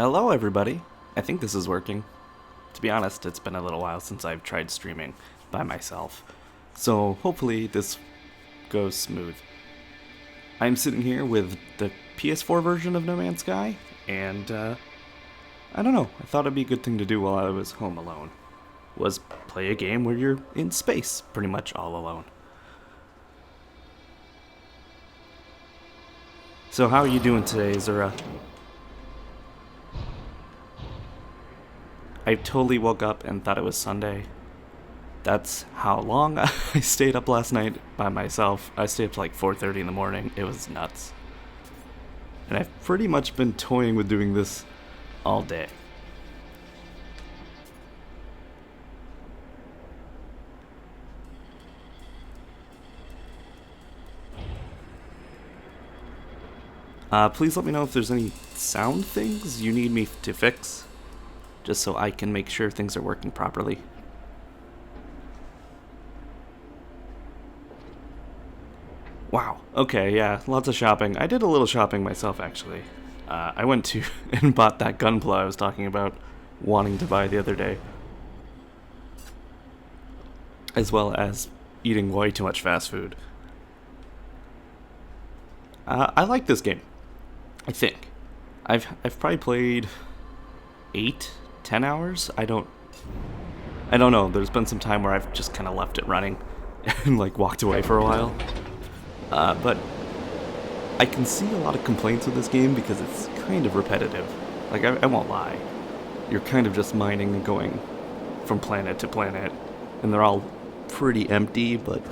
Hello, everybody. I think this is working. To be honest, it's been a little while since I've tried streaming by myself, so hopefully this goes smooth. I'm sitting here with the PS4 version of No Man's Sky, and I don't know, I thought it'd be a good thing to do while I was home alone, was play a game where you're in space, pretty much all alone. So how are you doing today, Zura? I totally woke up and thought it was Sunday. That's how long I stayed up last night by myself. I stayed up to like 4:30 in the morning. It was nuts. And I've pretty much been toying with doing this all day. Please let me know if there's any sound things you need me to fix, just so I can make sure things are working properly. Wow, okay, yeah, lots of shopping. I did a little shopping myself, actually. I went to and bought that gunpla I was talking about wanting to buy the other day, as well as eating way too much fast food. I like this game, I think. I've probably played 8, 10 hours. I don't know. There's been some time where I've just kind of left it running and like walked away for a while. But I can see a lot of complaints with this game because it's kind of repetitive. Like, I won't lie. You're kind of just mining and going from planet to planet, and they're all pretty empty, but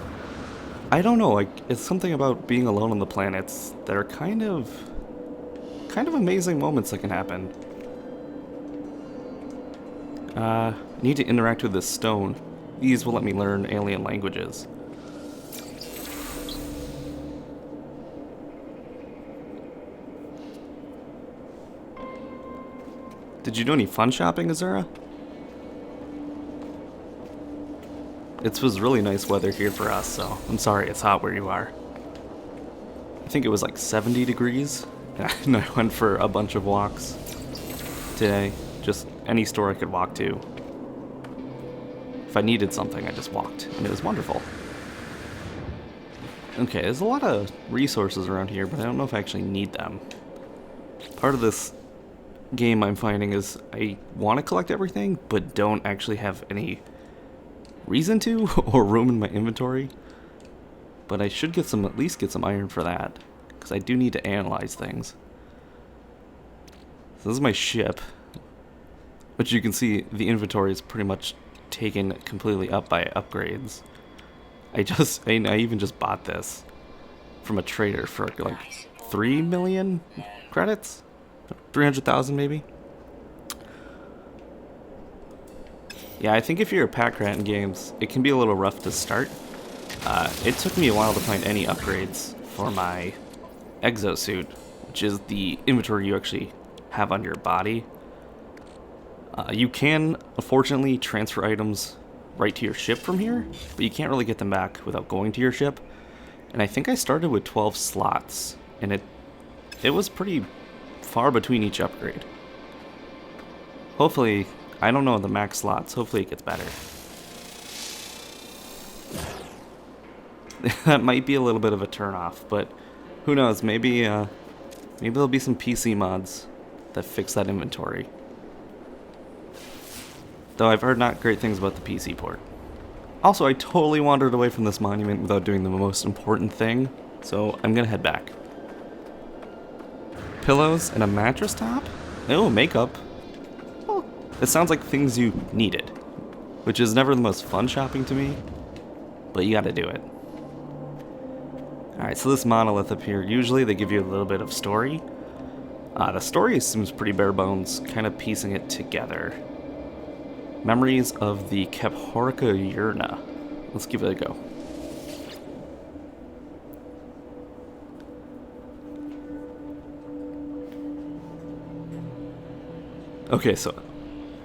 I don't know, like, it's something about being alone on the planets that are kind of amazing moments that can happen. I need to interact with this stone. These will let me learn alien languages. Did you do any fun shopping, Azura? It was really nice weather here for us, so I'm sorry it's hot where you are. I think it was like 70 degrees, and I went for a bunch of walks today. Just any store I could walk to. If I needed something, I just walked, and it was wonderful. Okay, there's a lot of resources around here, but I don't know if I actually need them. Part of this game I'm finding is I want to collect everything, but don't actually have any reason to or room in my inventory. But I should at least get some iron for that, because I do need to analyze things. So this is my ship, which you can see the inventory is pretty much taken completely up by upgrades. I even just bought this from a trader for like 3 million credits? 300,000 maybe? Yeah, I think if you're a pack rat in games, it can be a little rough to start. It took me a while to find any upgrades for my exosuit, which is the inventory you actually have on your body. You can, unfortunately, transfer items right to your ship from here, but you can't really get them back without going to your ship. And I think I started with 12 slots, and it was pretty far between each upgrade. Hopefully, I don't know the max slots, hopefully it gets better. That might be a little bit of a turnoff, but who knows, maybe there'll be some PC mods that fix that inventory. Though I've heard not great things about the PC port. Also, I totally wandered away from this monument without doing the most important thing, so I'm gonna head back. Pillows and a mattress top? Oh, makeup. Well, it sounds like things you needed, which is never the most fun shopping to me, but you gotta do it. Alright, so this monolith up here, usually they give you a little bit of story. The story seems pretty bare bones, kind of piecing it together. Memories of the Kephorica Urna. Let's give it a go. Okay, so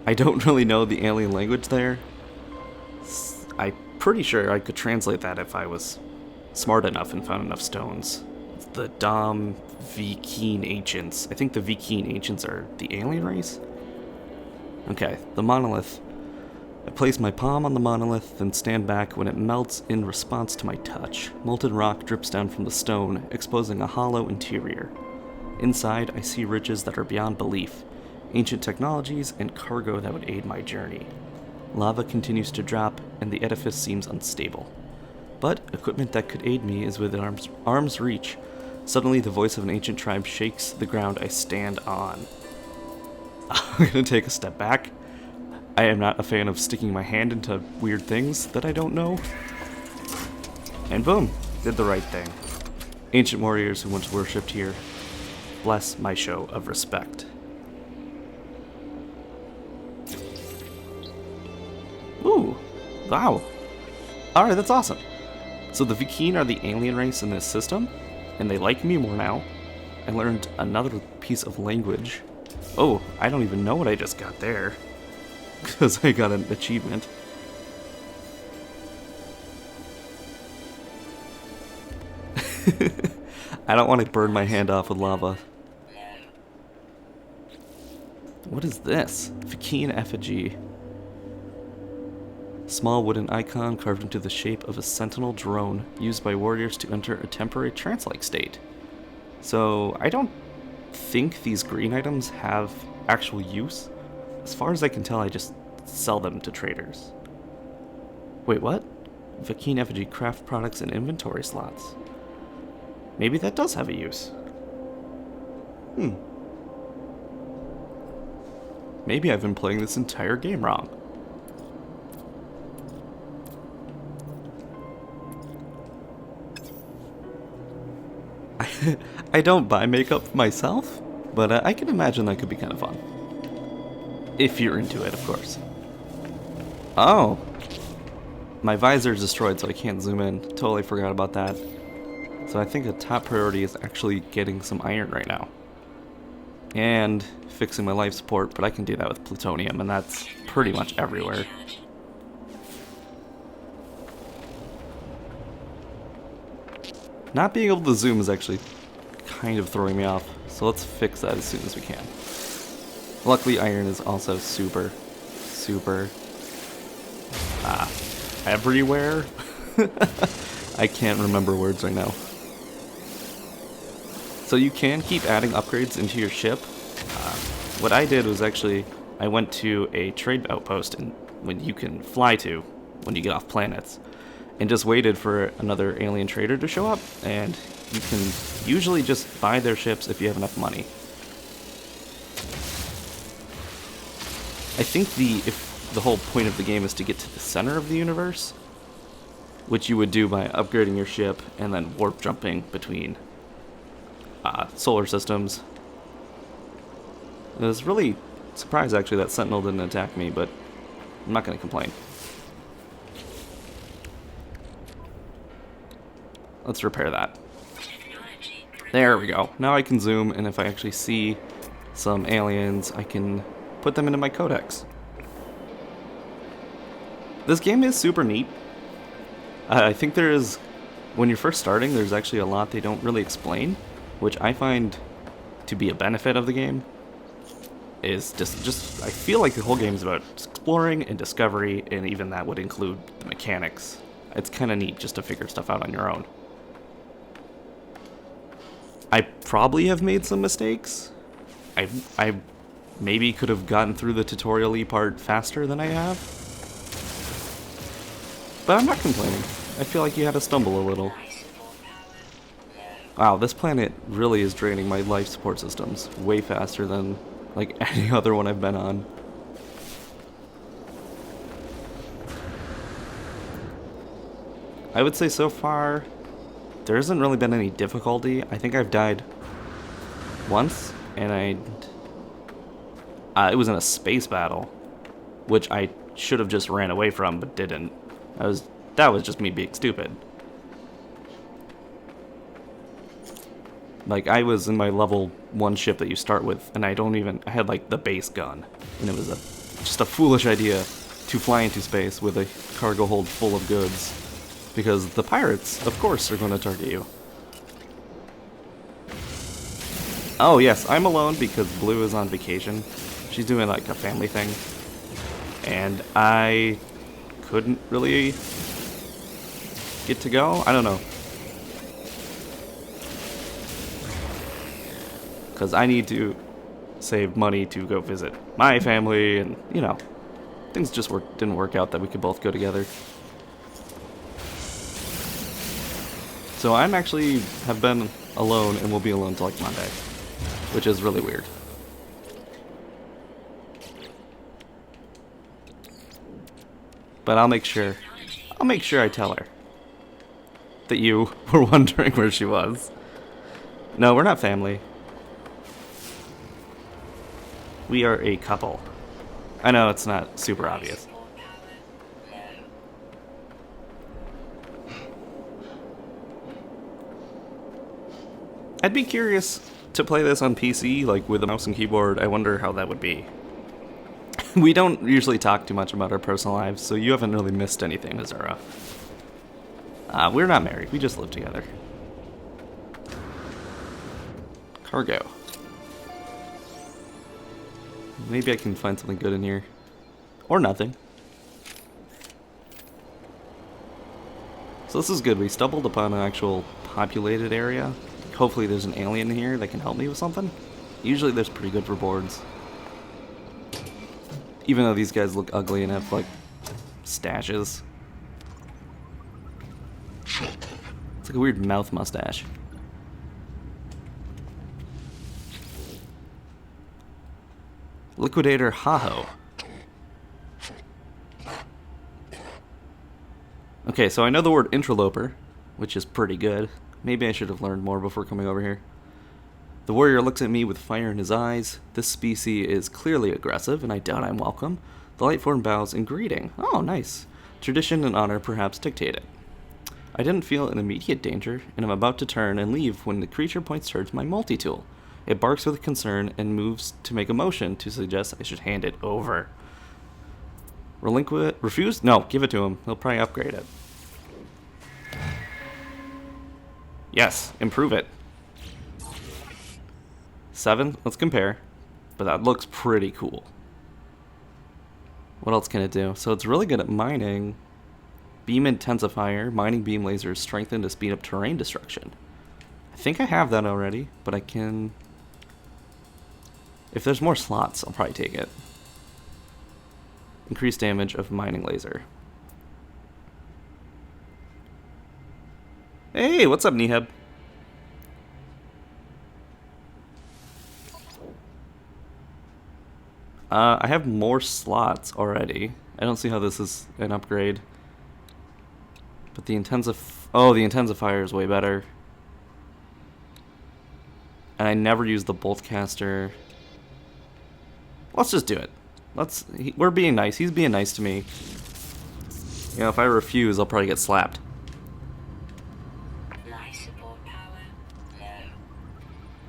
I don't really know the alien language there. I'm pretty sure I could translate that if I was smart enough and found enough stones. the Dom Vikeen Ancients. I think the Vikeen Ancients are the alien race? Okay, the monolith. I place my palm on the monolith, then stand back when it melts in response to my touch. Molten rock drips down from the stone, exposing a hollow interior. Inside, I see riches that are beyond belief, ancient technologies and cargo that would aid my journey. Lava continues to drop, and the edifice seems unstable. But equipment that could aid me is within arm's reach. Suddenly, the voice of an ancient tribe shakes the ground I stand on. I'm gonna take a step back. I am not a fan of sticking my hand into weird things that I don't know. And boom, did the right thing. Ancient warriors who once worshipped here, bless my show of respect. Ooh, wow. Alright, that's awesome. So the Vikeen are the alien race in this system, and they like me more now. I learned another piece of language. Oh, I don't even know what I just got there. Because I got an achievement. I don't want to burn my hand off with lava. What is this? Vikeen effigy. Small wooden icon carved into the shape of a sentinel drone used by warriors to enter a temporary trance-like state. So I don't think these green items have actual use. As far as I can tell, I just sell them to traders. Wait, what? Vikeen effigy craft products and inventory slots. Maybe that does have a use. Maybe I've been playing this entire game wrong. I don't buy makeup myself, but I can imagine that could be kind of fun. If you're into it, of course. Oh! My visor is destroyed, so I can't zoom in. Totally forgot about that. So I think a top priority is actually getting some iron right now. And fixing my life support, but I can do that with plutonium, and that's pretty much everywhere. Not being able to zoom is actually kind of throwing me off, so let's fix that as soon as we can. Luckily, iron is also super everywhere. I can't remember words right now. So you can keep adding upgrades into your ship. What I did was actually, I went to a trade outpost when you can fly to when you get off planets, and just waited for another alien trader to show up, and you can usually just buy their ships if you have enough money. I think if the whole point of the game is to get to the center of the universe, which you would do by upgrading your ship and then warp jumping between solar systems. I was really surprised actually that Sentinel didn't attack me, but I'm not going to complain. Let's repair that. There we go. Now I can zoom, and if I actually see some aliens, I can put them into my codex. This game is super neat. I think there is, when you're first starting, there's actually a lot they don't really explain, which I find to be a benefit of the game. Is just I feel like the whole game is about exploring and discovery, and even that would include the mechanics. It's kind of neat just to figure stuff out on your own. I probably have made some mistakes. I maybe could have gotten through the tutorial-y part faster than I have. But I'm not complaining. I feel like you had to stumble a little. Wow, this planet really is draining my life support systems way faster than like any other one I've been on. I would say so far, there hasn't really been any difficulty. I think I've died once, and it was in a space battle, which I should have just ran away from, but didn't. That was just me being stupid. Like, I was in my level 1 ship that you start with, and I had like the base gun, and it was just a foolish idea to fly into space with a cargo hold full of goods, because the pirates, of course, are going to target you. Oh, yes, I'm alone because Blue is on vacation. She's doing, like, a family thing. And I couldn't really get to go. I don't know. Because I need to save money to go visit my family, and, you know, things just didn't work out that we could both go together. So I'm actually have been alone and will be alone till, like, Monday, which is really weird. But I'll make sure I tell her that you were wondering where she was. No, we're not family. We are a couple. I know it's not super obvious. I'd be curious to play this on PC, like with a mouse and keyboard. I wonder how that would be. We don't usually talk too much about our personal lives, so you haven't really missed anything, Azura. We're not married, we just live together. Cargo. Maybe I can find something good in here. Or nothing. So this is good. We stumbled upon an actual populated area. Hopefully there's an alien here that can help me with something. Usually there's pretty good rewards. Even though these guys look ugly and have, like, stashes. It's like a weird mouth mustache. Liquidator Haho. Okay, so I know the word interloper, which is pretty good. Maybe I should have learned more before coming over here. The warrior looks at me with fire in his eyes. This species is clearly aggressive, and I doubt I'm welcome. The light form bows in greeting. Oh, nice. Tradition and honor perhaps dictate it. I didn't feel an immediate danger, and I'm about to turn and leave when the creature points towards my multi-tool. It barks with concern and moves to make a motion to suggest I should hand it over. Relinquish? Refuse? No, give it to him. He'll probably upgrade it. Yes, improve it. 7, let's compare. But that looks pretty cool. What else can it do? So it's really good at mining. Beam intensifier, mining beam lasers strengthen to speed up terrain destruction. I think I have that already, but I can... If there's more slots, I'll probably take it. Increased damage of mining laser. Hey, what's up, Neheb? I have more slots already. I don't see how this is an upgrade. But the intensifier is way better. And I never use the boltcaster. Let's just do it. We're being nice. He's being nice to me. You know, if I refuse, I'll probably get slapped.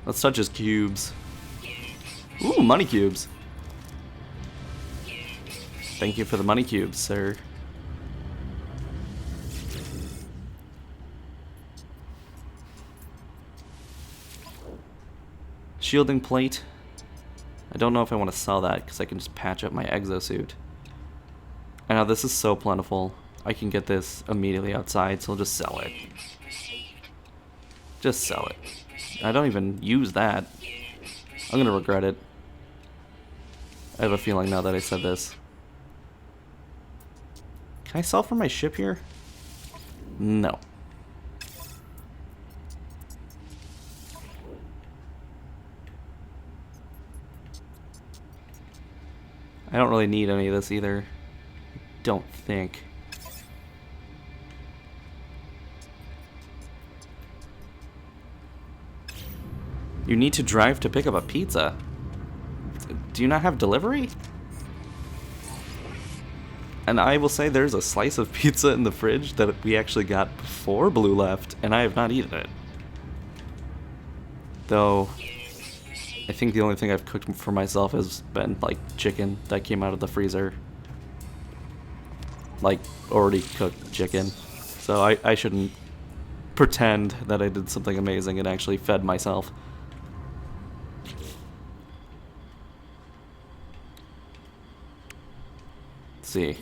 Let's touch his cubes. Ooh, money cubes. Thank you for the money cubes, sir. Shielding plate. I don't know if I want to sell that because I can just patch up my exosuit. I know this is so plentiful. I can get this immediately outside, so I'll just sell it. Just sell it. I don't even use that. I'm gonna regret it. I have a feeling now that I said this. Can I sell for my ship here? No. I don't really need any of this either. Don't think. You need to drive to pick up a pizza. Do you not have delivery? And I will say there's a slice of pizza in the fridge that we actually got before Blue left, and I have not eaten it. Though, I think the only thing I've cooked for myself has been, like, chicken that came out of the freezer. Like, already cooked chicken. So I shouldn't pretend that I did something amazing and actually fed myself. see.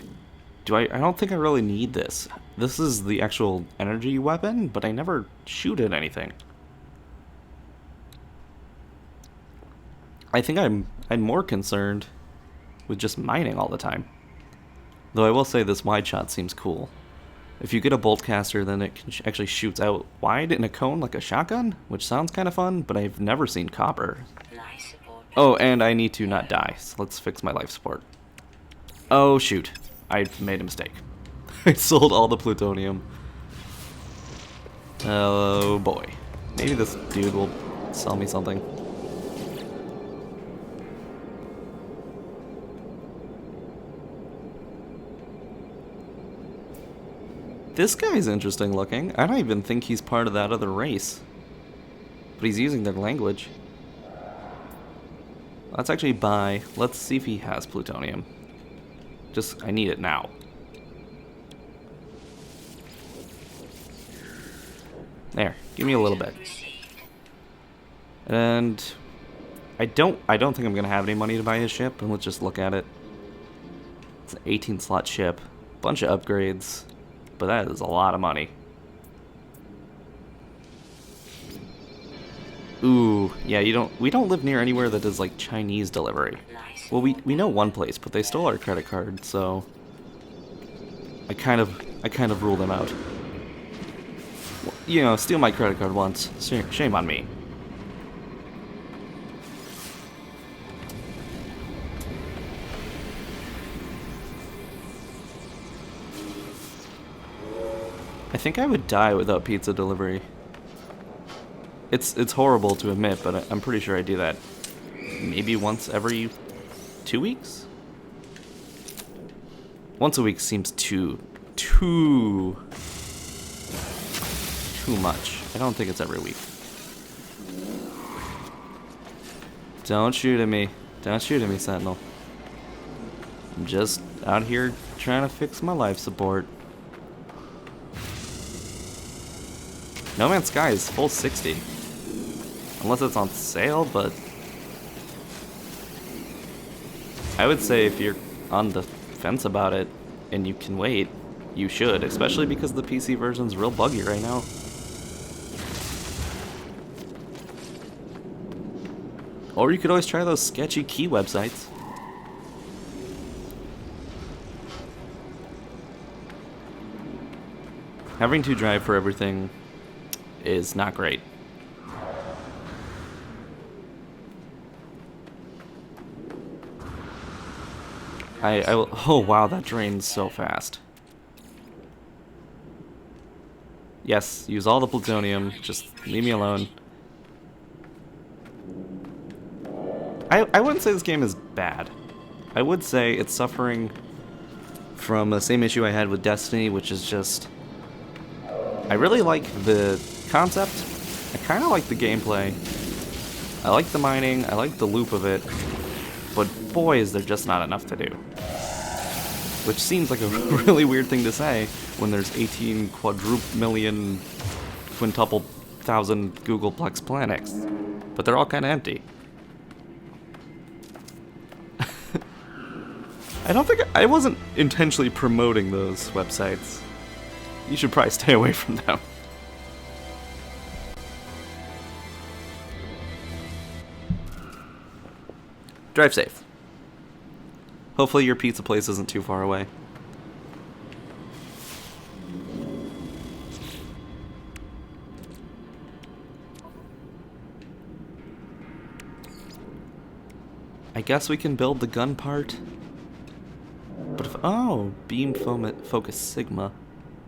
I don't think I really need this. This is the actual energy weapon, but I never shoot at anything. I think I'm more concerned with just mining all the time. Though I will say this wide shot seems cool. If you get a bolt caster, then it actually shoots out wide in a cone like a shotgun, which sounds kind of fun, but I've never seen copper. Oh, and I need to not die, so let's fix my life support. Oh, shoot. I made a mistake. I sold all the plutonium. Oh, boy. Maybe this dude will sell me something. This guy's interesting looking. I don't even think he's part of that other race. But he's using their language. Let's actually buy... Let's see if he has plutonium. I need it now. There, give me a little bit. And... I don't think I'm gonna have any money to buy his ship, and let's just look at it. It's an 18-slot ship. Bunch of upgrades. But that is a lot of money. Ooh, yeah, we don't live near anywhere that does like Chinese delivery. Well, we know one place, but they stole our credit card, so I kind of rule them out. Well, you know, steal my credit card once. Shame on me. I think I would die without pizza delivery. It's horrible to admit, but I'm pretty sure I do that maybe once every 2 weeks? Once a week seems too much. I don't think it's every week. Don't shoot at me. Don't shoot at me, Sentinel. I'm just out here trying to fix my life support. No Man's Sky is full 60. Unless it's on sale, but I would say if you're on the fence about it and you can wait, you should, especially because the PC version's real buggy right now. Or you could always try those sketchy key websites. Having to drive for everything is not great. I will. Oh wow, that drains so fast. Yes, use all the plutonium. Just leave me alone. I wouldn't say this game is bad. I would say it's suffering from the same issue I had with Destiny, which is just... I really like the concept. I kind of like the gameplay. I like the mining. I like the loop of it. But boy, is there just not enough to do. Which seems like a really weird thing to say when there's 18 quadruple million quintuple thousand Googleplex planets. But they're all kind of empty. I wasn't intentionally promoting those websites. You should probably stay away from them. Drive safe. Hopefully your pizza place isn't too far away. I guess we can build the gun part. But if... Oh, beam focus sigma.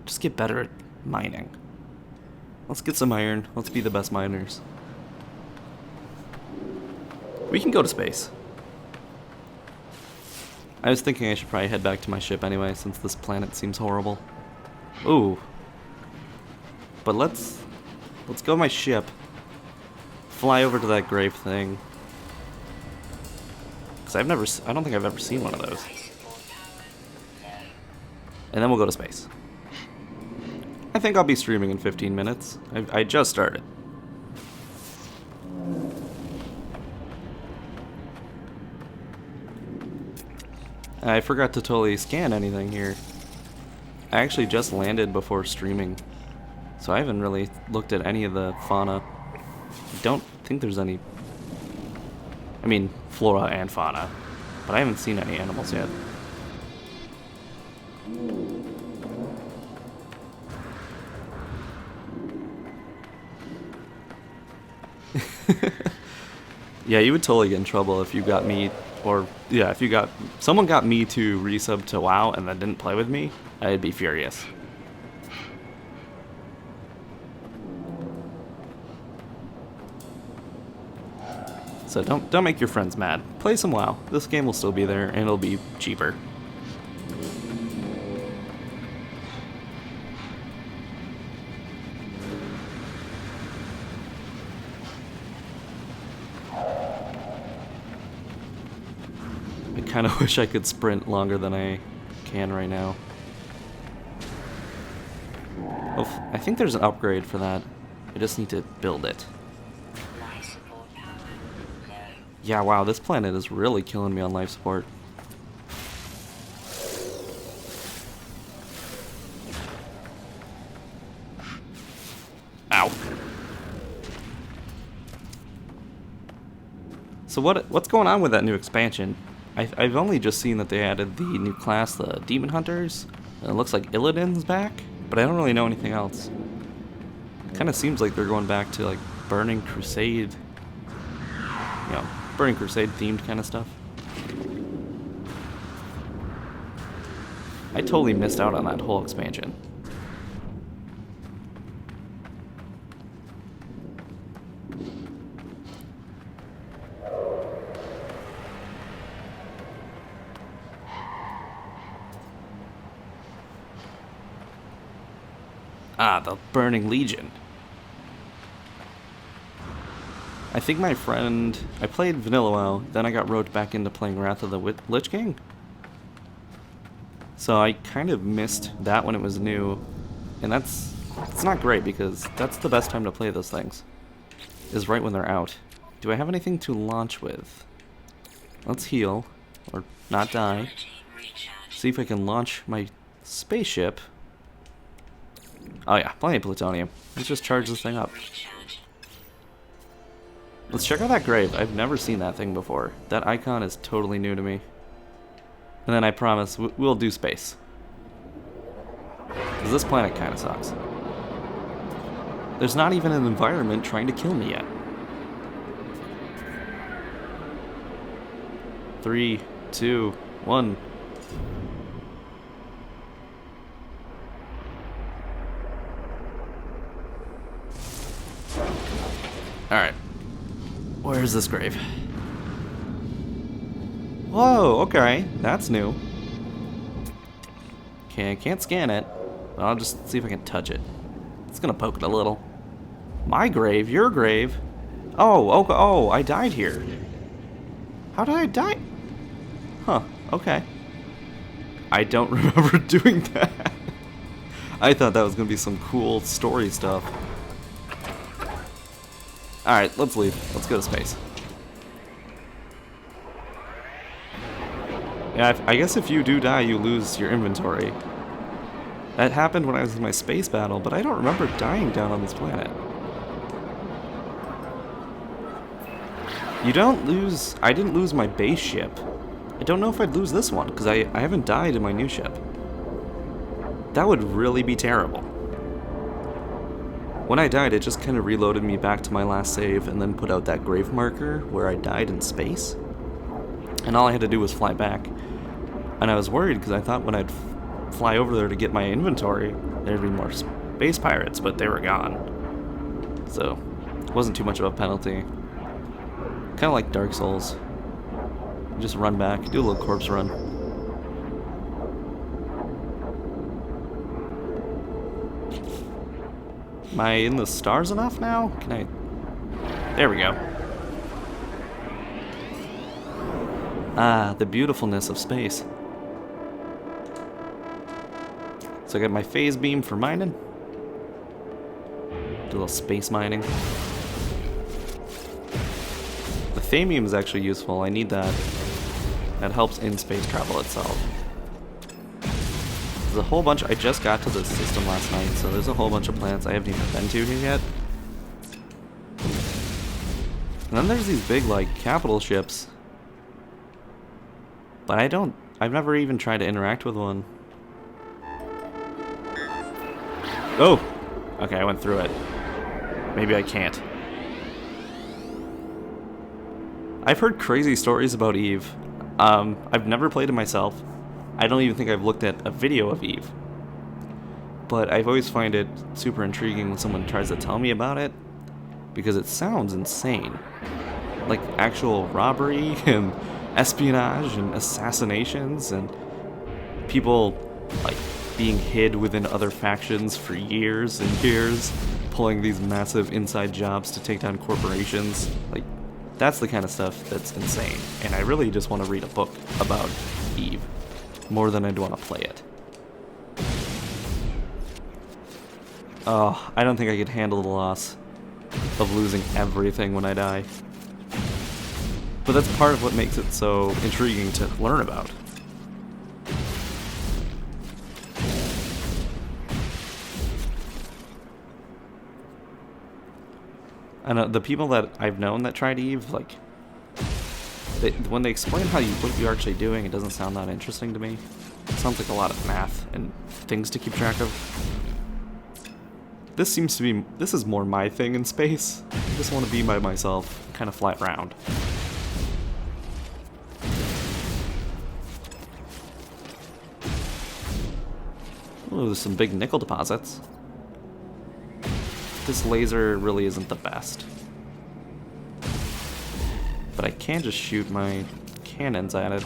Just get better at mining. Let's get some iron. Let's be the best miners. We can go to space. I was thinking I should probably head back to my ship anyway, since this planet seems horrible. Ooh. But let's go to my ship. Fly over to that grave thing. Because I don't think I've ever seen one of those. And then we'll go to space. I think I'll be streaming in 15 minutes. I just started. I forgot to totally scan anything here. I actually just landed before streaming, so I haven't really looked at any of the fauna. I don't think there's any... I mean, flora and fauna, but I haven't seen any animals yet. Yeah, you would totally get in trouble if you got me, or yeah, if someone got me to resub to WoW and then didn't play with me, I'd be furious. So don't make your friends mad. Play some WoW. This game will still be there and it'll be cheaper. I kind of wish I could sprint longer than I can right now. Oh, I think there's an upgrade for that. I just need to build it. Yeah, wow, this planet is really killing me on life support. Ow. So what's going on with that new expansion? I've only just seen that they added the new class, the Demon Hunters. And it looks like Illidan's back, but I don't really know anything else. It kind of seems like they're going back to like Burning Crusade, you know, Burning Crusade themed kind of stuff. I totally missed out on that whole expansion. Ah, the Burning Legion. I think my friend... I played Vanilla WoW, then I got roped back into playing Wrath of the Lich King. So I kind of missed that when it was new. And it's not great because that's the best time to play those things. Is right when they're out. Do I have anything to launch with? Let's heal. Or not die. See if I can launch my spaceship. Oh yeah, plenty of plutonium. Let's just charge this thing up. Let's check out that grave. I've never seen that thing before. That icon is totally new to me. And then I promise we'll do space. Because this planet kind of sucks. There's not even an environment trying to kill me yet. 3, 2, 1. Alright. Where is this grave? Whoa, okay. That's new. Okay, I can't scan it. But I'll just see if I can touch it. It's gonna poke it a little. My grave? Your grave? Oh, I died here. How did I die? Huh, okay. I don't remember doing that. I thought that was gonna be some cool story stuff. Alright, let's leave. Let's go to space. Yeah, I guess if you do die, you lose your inventory. That happened when I was in my space battle, but I don't remember dying down on this planet. You don't lose... I didn't lose my base ship. I don't know if I'd lose this one, because I haven't died in my new ship. That would really be terrible. When I died, it just kind of reloaded me back to my last save and then put out that grave marker where I died in space. And all I had to do was fly back. And I was worried because I thought when I'd fly over there to get my inventory, there'd be more space pirates, but they were gone. So, it wasn't too much of a penalty. Kind of like Dark Souls. You just run back, do a little corpse run. Am I in the stars enough now? Can I... There we go. Ah, the beautifulness of space. So I got my phase beam for mining. Do a little space mining. The thamium is actually useful. I need that. That helps in space travel itself. There's a whole bunch. I just got to this system last night, so there's a whole bunch of planets I haven't even been to here yet. And then there's these big, like, capital ships. But I've never even tried to interact with one. Oh! Okay, I went through it. Maybe I can't. I've heard crazy stories about Eve. I've never played it myself. I don't even think I've looked at a video of Eve. But I've always find it super intriguing when someone tries to tell me about it, because it sounds insane. Like actual robbery and espionage and assassinations and people like being hid within other factions for years and years, pulling these massive inside jobs to take down corporations. Like, that's the kind of stuff that's insane. And I really just want to read a book about Eve more than I'd want to play it. Oh, I don't think I could handle the loss of losing everything when I die. But that's part of what makes it so intriguing to learn about. I know the people that I've known that tried Eve, like, when they explain what you're actually doing, it doesn't sound that interesting to me. It sounds like a lot of math and things to keep track of. This is more my thing in space. I just want to be by myself, kind of fly around. Ooh, there's some big nickel deposits. This laser really isn't the best. But I can just shoot my cannons at it.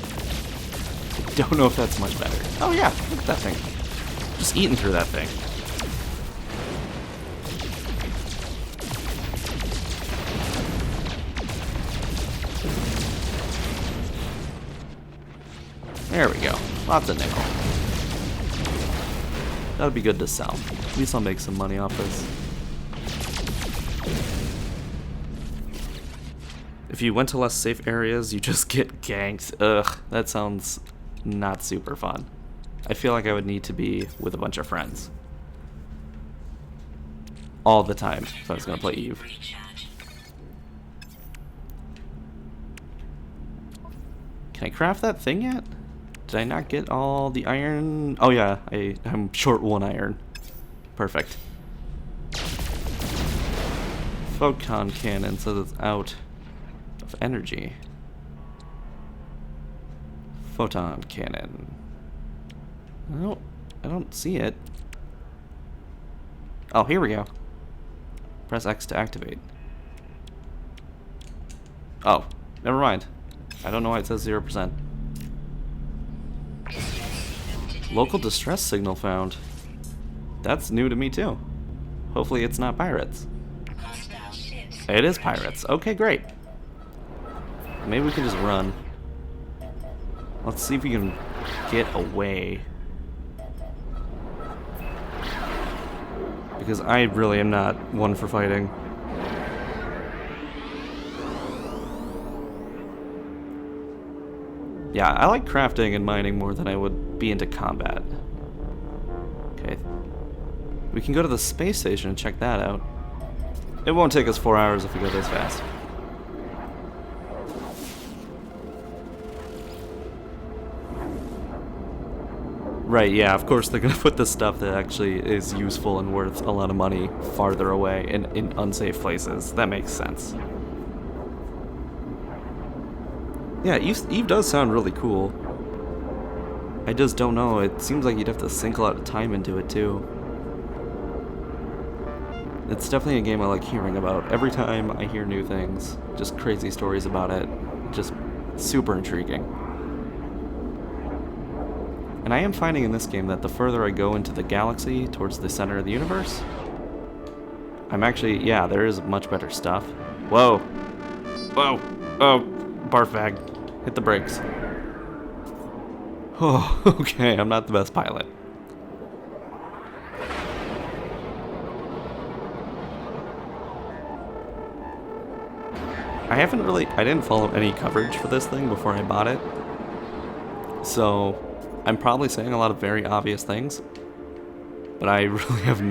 I don't know if that's much better. Oh yeah, look at that thing. Just eating through that thing. There we go. Lots of nickel. That would be good to sell. At least I'll make some money off this. If you went to less safe areas, you just get ganked. Ugh, that sounds not super fun. I feel like I would need to be with a bunch of friends. All the time if I was going to play Eve. Can I craft that thing yet? Did I not get all the iron? Oh yeah, I'm short 1 iron. Perfect. Photon cannon says it's out of energy. Photon cannon. I don't see it. Oh, here we go. Press X to activate. Oh, never mind. I don't know why it says 0%. Local distress signal found. That's new to me too. Hopefully it's not pirates. It is pirates. Okay, great. Maybe we can just run. Let's see if we can get away. Because I really am not one for fighting. Yeah, I like crafting and mining more than I would be into combat. Okay. We can go to the space station and check that out. It won't take us 4 hours if we go this fast. Right, yeah, of course they're gonna put the stuff that actually is useful and worth a lot of money farther away in unsafe places. That makes sense. Yeah, Eve does sound really cool. I just don't know, it seems like you'd have to sink a lot of time into it too. It's definitely a game I like hearing about. Every time I hear new things, just crazy stories about it, just super intriguing. And I am finding in this game that the further I go into the galaxy, towards the center of the universe, I'm actually, yeah, there is much better stuff. Whoa. Whoa. Oh, barf bag. Hit the brakes. Oh, okay, I'm not the best pilot. I didn't follow any coverage for this thing before I bought it. So I'm probably saying a lot of very obvious things, but I really had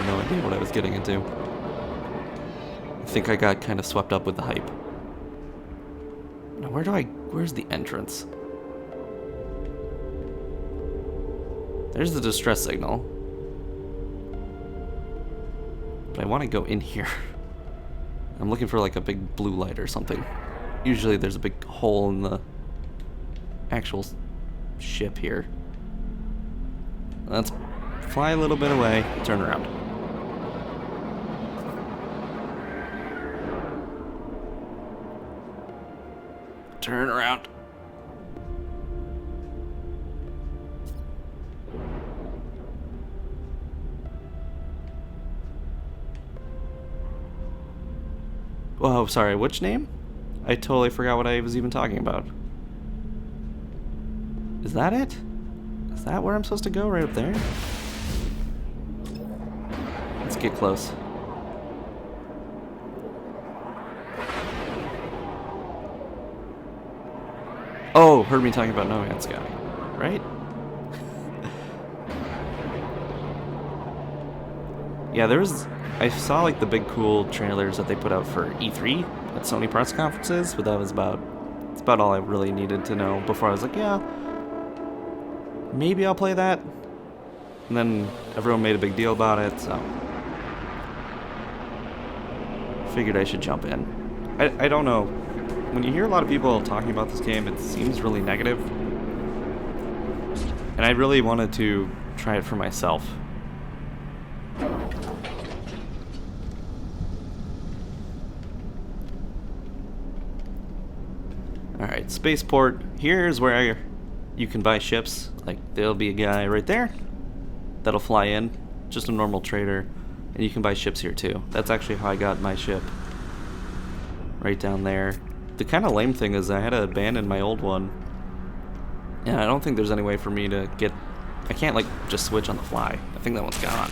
no idea what I was getting into. I think I got kind of swept up with the hype. Now where's the entrance? There's the distress signal. But I want to go in here. I'm looking for like a big blue light or something. Usually there's a big hole in the actual ship here. Let's fly a little bit away, turn around. Turn around. Oh, sorry, which name? I totally forgot what I was even talking about. Is that it? Is that where I'm supposed to go? Right up there? Let's get close. Oh, heard me talking about No Man's Sky, right? Yeah, I saw like the big cool trailers that they put out for E3 at Sony press conferences, but that's about all I really needed to know before I was like, yeah, maybe I'll play that. And then everyone made a big deal about it, so figured I should jump in. I don't know. When you hear a lot of people talking about this game, it seems really negative. And I really wanted to try it for myself. Alright, spaceport. Here's where you can buy ships. Like, there'll be a guy right there that'll fly in. Just a normal trader. And you can buy ships here too. That's actually how I got my ship. Right down there. The kind of lame thing is I had to abandon my old one. And I don't think there's any way for me to get... I can't, like, just switch on the fly. I think that one's gone.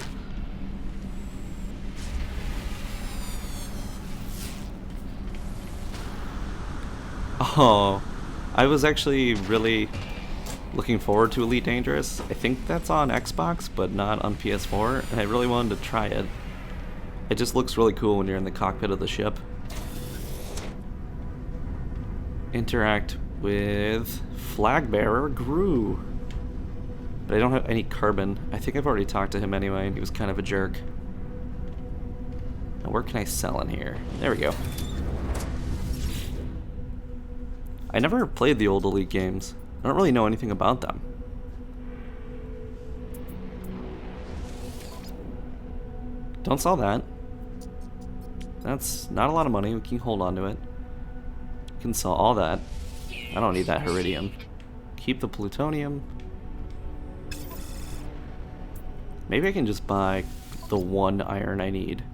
Oh, I was actually really looking forward to Elite Dangerous. I think that's on Xbox, but not on PS4, and I really wanted to try it. It just looks really cool when you're in the cockpit of the ship. Interact with flag bearer Bluee. But I don't have any carbon. I think I've already talked to him anyway, and he was kind of a jerk. Now where can I sell in here? There we go. I never played the old Elite games. I don't really know anything about them. Don't sell that. That's not a lot of money. We can hold on to it. We can sell all that. I don't need that Iridium. Keep the plutonium. Maybe I can just buy the one iron I need.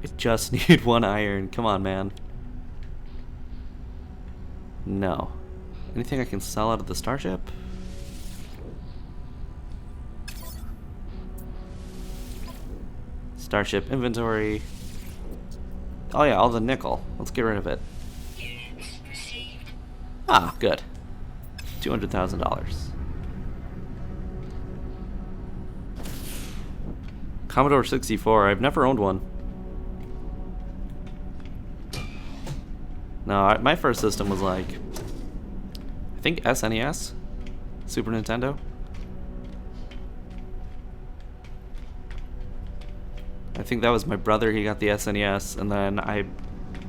I just need one iron. Come on, man. No. Anything I can sell out of the starship? Starship inventory. Oh yeah, all the nickel. Let's get rid of it. Ah, good. $200,000. Commodore 64. I've never owned one. No, my first system was like, I think SNES, Super Nintendo. I think that was my brother, he got the SNES, and then I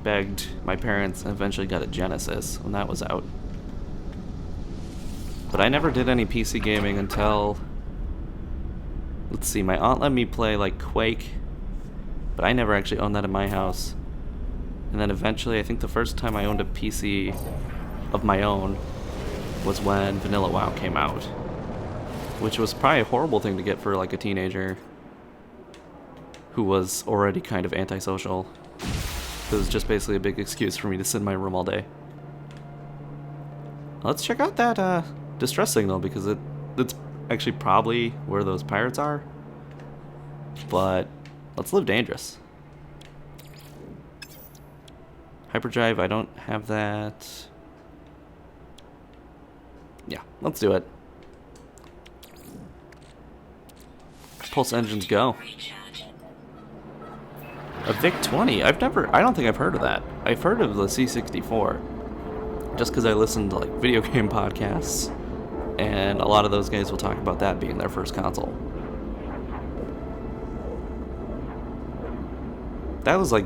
begged my parents and eventually got a Genesis when that was out. But I never did any PC gaming until, let's see, my aunt let me play like Quake, but I never actually owned that in my house. And then eventually, I think the first time I owned a PC of my own was when Vanilla WoW came out. Which was probably a horrible thing to get for like a teenager who was already kind of antisocial. It was just basically a big excuse for me to sit in my room all day. Let's check out that distress signal because it's actually probably where those pirates are. But let's live dangerous. Hyperdrive, I don't have that. Yeah, let's do it. Pulse engines go. A VIC-20? I don't think I've heard of that. I've heard of the C64. Just because I listen to like video game podcasts. And a lot of those guys will talk about that being their first console. That was like,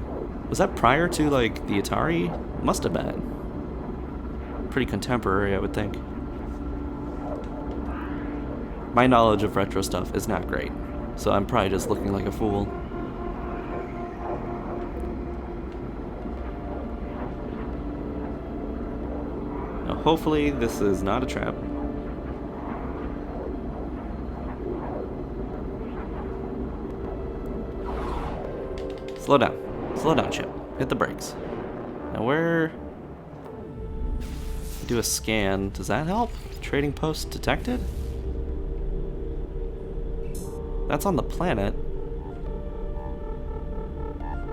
was that prior to like the Atari? Must have been. Pretty contemporary, I would think. My knowledge of retro stuff is not great, so I'm probably just looking like a fool. Now, hopefully this is not a trap. Slow down. Slow down, Chip. Hit the brakes. Now where... Do a scan. Does that help? Trading post detected? That's on the planet.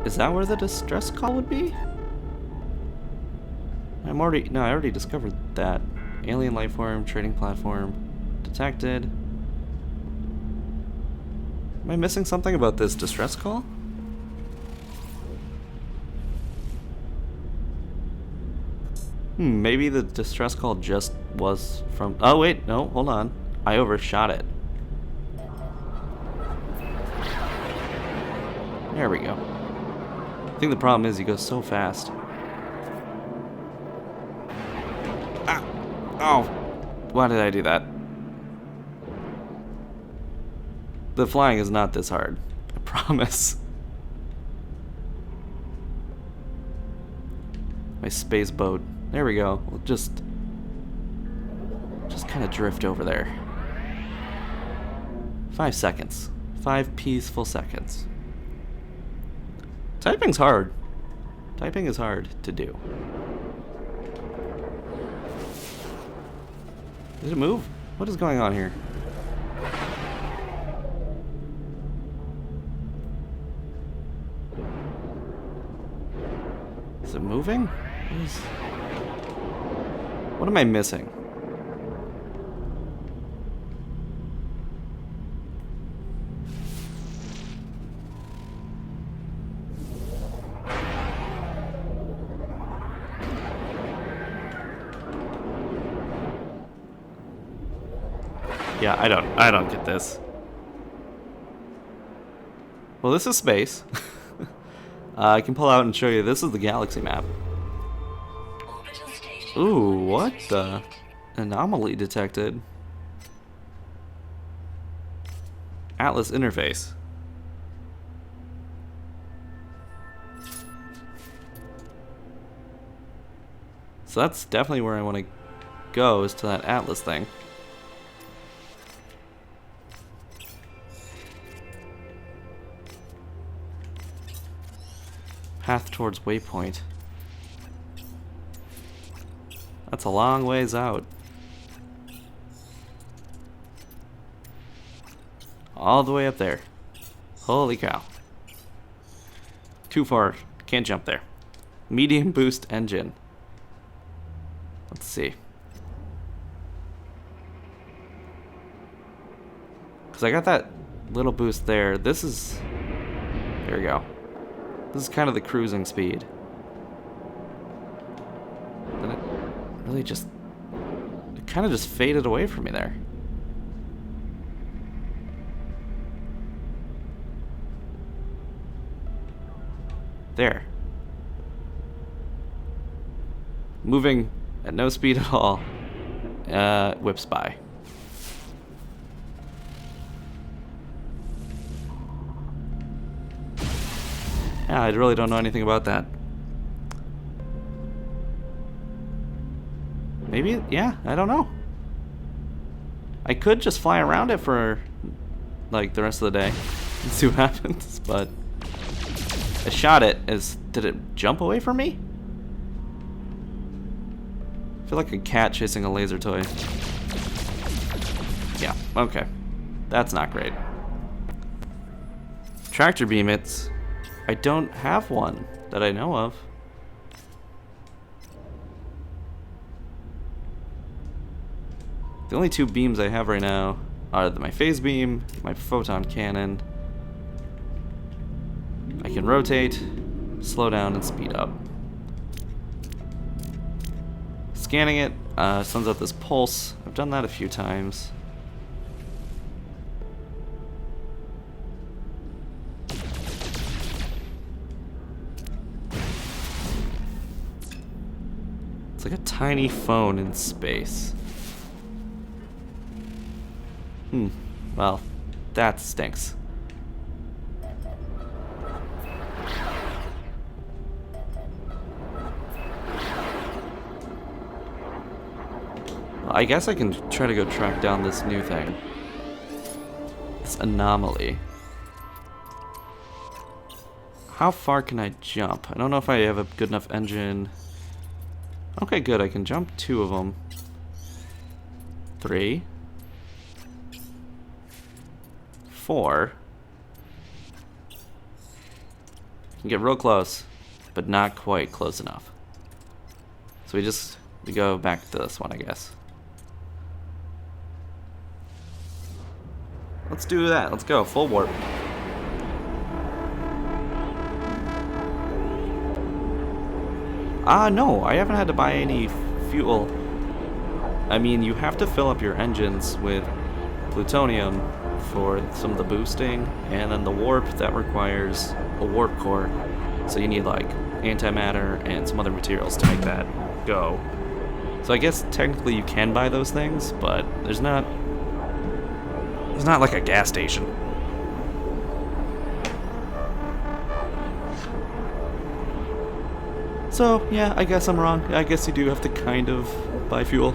Is that where the distress call would be? I already discovered that. Alien life form, trading platform, detected. Am I missing something about this distress call? Maybe the distress call just was from... Oh, wait, no, hold on. I overshot it. There we go. I think the problem is he goes so fast. Ah! Oh! Why did I do that? The flying is not this hard. I promise. My space boat. There we go. We'll just kind of drift over there. 5 seconds. 5 peaceful seconds. Typing's hard. Typing is hard to do. Did it move? What is going on here? Is it moving? What am I missing? Yeah, I don't get this. Well, this is space. I can pull out and show you. This is the galaxy map. Ooh, what the? Anomaly detected. Atlas interface. So that's definitely where I want to go, is to that Atlas thing. Path towards waypoint. That's a long ways out. All the way up there. Holy cow. Too far. Can't jump there. Medium boost engine. Let's see. Because I got that little boost there. This is... There we go. This is kind of the cruising speed. Then it really just... It kind of just faded away from me there. There. Moving at no speed at all. Whips by. Yeah, I really don't know anything about that. Maybe, yeah, I don't know. I could just fly around it for, like, the rest of the day and see what happens, but I shot it. Did it jump away from me? I feel like a cat chasing a laser toy. Yeah, okay. That's not great. Tractor beam, I don't have one that I know of. The only two beams I have right now are my phase beam, my photon cannon. I can rotate, slow down, and speed up. Scanning it, sends out this pulse. I've done that a few times. It's like a tiny phone in space. Well, that stinks. I guess I can try to go track down this new thing. This anomaly. How far can I jump? I don't know if I have a good enough engine. Okay, good. I can jump 2 of them. 3. 4. Can get real close, but not quite close enough. So we go back to this one, I guess. Let's do that. Let's go. Full warp. No, I haven't had to buy any fuel. I mean, you have to fill up your engines with plutonium for some of the boosting, and then the warp, that requires a warp core. So you need like antimatter and some other materials to make that go. So I guess technically you can buy those things, but there's not like a gas station. So, yeah, I guess I'm wrong. I guess you do have to kind of buy fuel.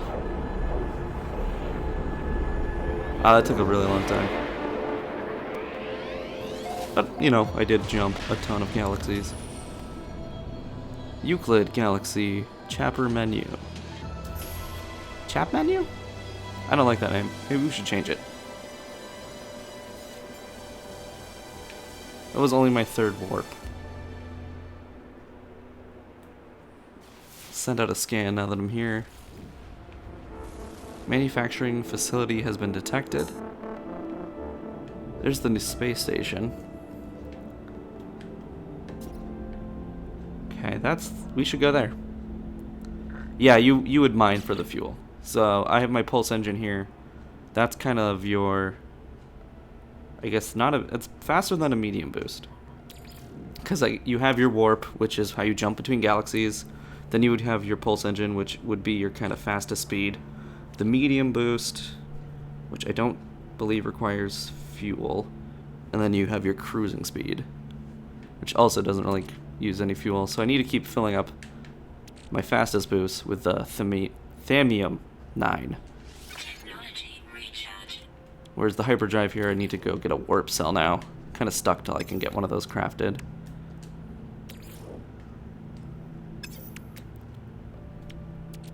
That took a really long time. But, you know, I did jump a ton of galaxies. Euclid Galaxy Chapter Menu. Chap menu? I don't like that name. Maybe we should change it. That was only my 3rd warp. Send out a scan now that I'm here. Manufacturing facility has been detected. There's the new space station. Okay, we should go there. Yeah, you would mine for the fuel. So I have my pulse engine here. That's kind of your, I guess it's faster than a medium boost. Because you have your warp, which is how you jump between galaxies. Then you would have your pulse engine, which would be your kind of fastest speed. The medium boost, which I don't believe requires fuel. And then you have your cruising speed, which also doesn't really use any fuel. So I need to keep filling up my fastest boost with the Thamium 9. Whereas the hyperdrive here, I need to go get a warp cell now. Kind of stuck till I can get one of those crafted.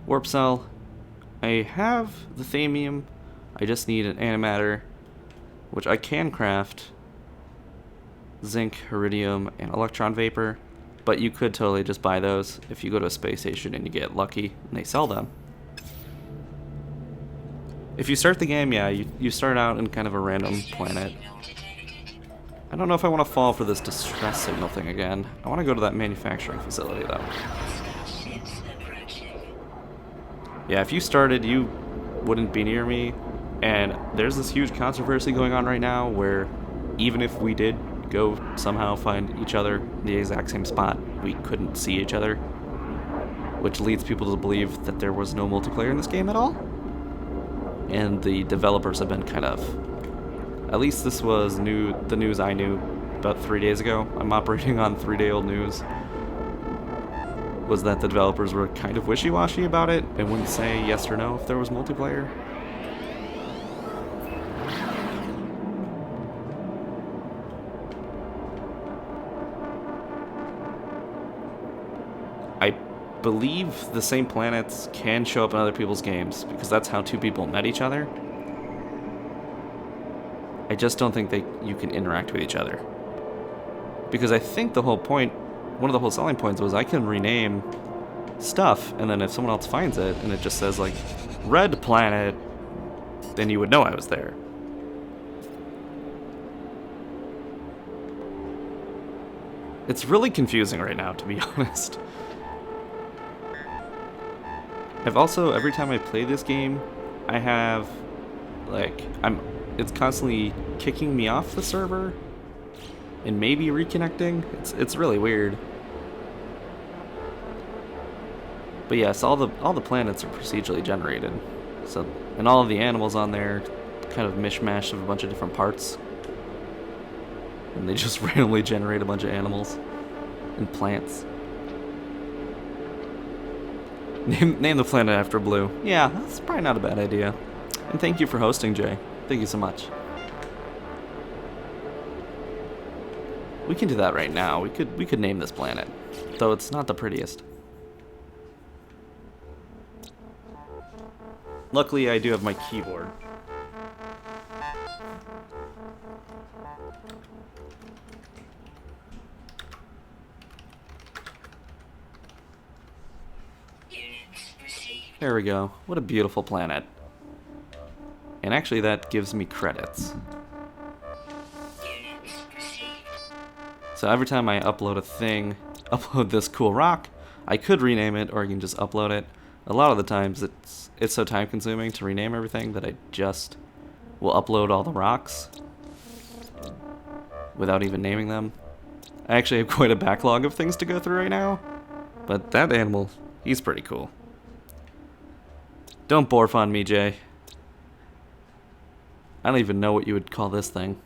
Warp cell. I have the Thamium. I just need an antimatter, which I can craft. Zinc, iridium, and electron vapor. But you could totally just buy those if you go to a space station and you get lucky and they sell them. If you start the game, yeah, you start out in kind of a random planet. I don't know if I want to fall for this distress signal thing again. I want to go to that manufacturing facility, though. Yeah, if you started, you wouldn't be near me. And there's this huge controversy going on right now where even if we did go somehow find each other in the exact same spot, we couldn't see each other. Which leads people to believe that there was no multiplayer in this game at all. And the developers have been kind of, at least this was the news I knew about 3 days ago. I'm operating on 3-day-old news. Was that the developers were kind of wishy-washy about it and wouldn't say yes or no if there was multiplayer. I believe the same planets can show up in other people's games because that's how 2 people met each other. I just don't think you can interact with each other. Because I think the whole point, one of the whole selling points was I can rename stuff, and then if someone else finds it and it just says like red planet then you would know I was there. It's really confusing right now, to be honest. I've also, every time I play this game, I have, like, it's constantly kicking me off the server and maybe reconnecting. It's really weird. But yes, all the planets are procedurally generated. So, and all of the animals on there, kind of mishmash of a bunch of different parts. And they just randomly generate a bunch of animals and plants. Name the planet after Blue. Yeah, that's probably not a bad idea. And thank you for hosting, Jay. Thank you so much. We can do that right now. We could name this planet, though it's not the prettiest. Luckily, I do have my keyboard. There we go. What a beautiful planet. And actually that gives me credits. So every time I upload a thing, upload this cool rock, I could rename it or I can just upload it. A lot of the times it's so time consuming to rename everything that I just will upload all the rocks without even naming them. I actually have quite a backlog of things to go through right now, but that animal, he's pretty cool. Don't borf on me, Jay. I don't even know what you would call this thing.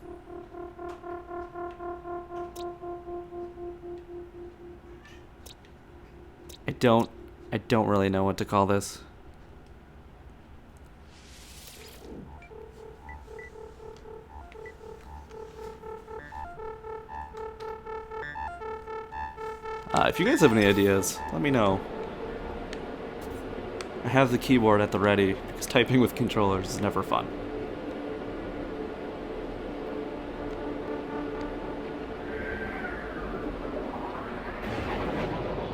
I don't really know what to call this. If you guys have any ideas, let me know. I have the keyboard at the ready, because typing with controllers is never fun.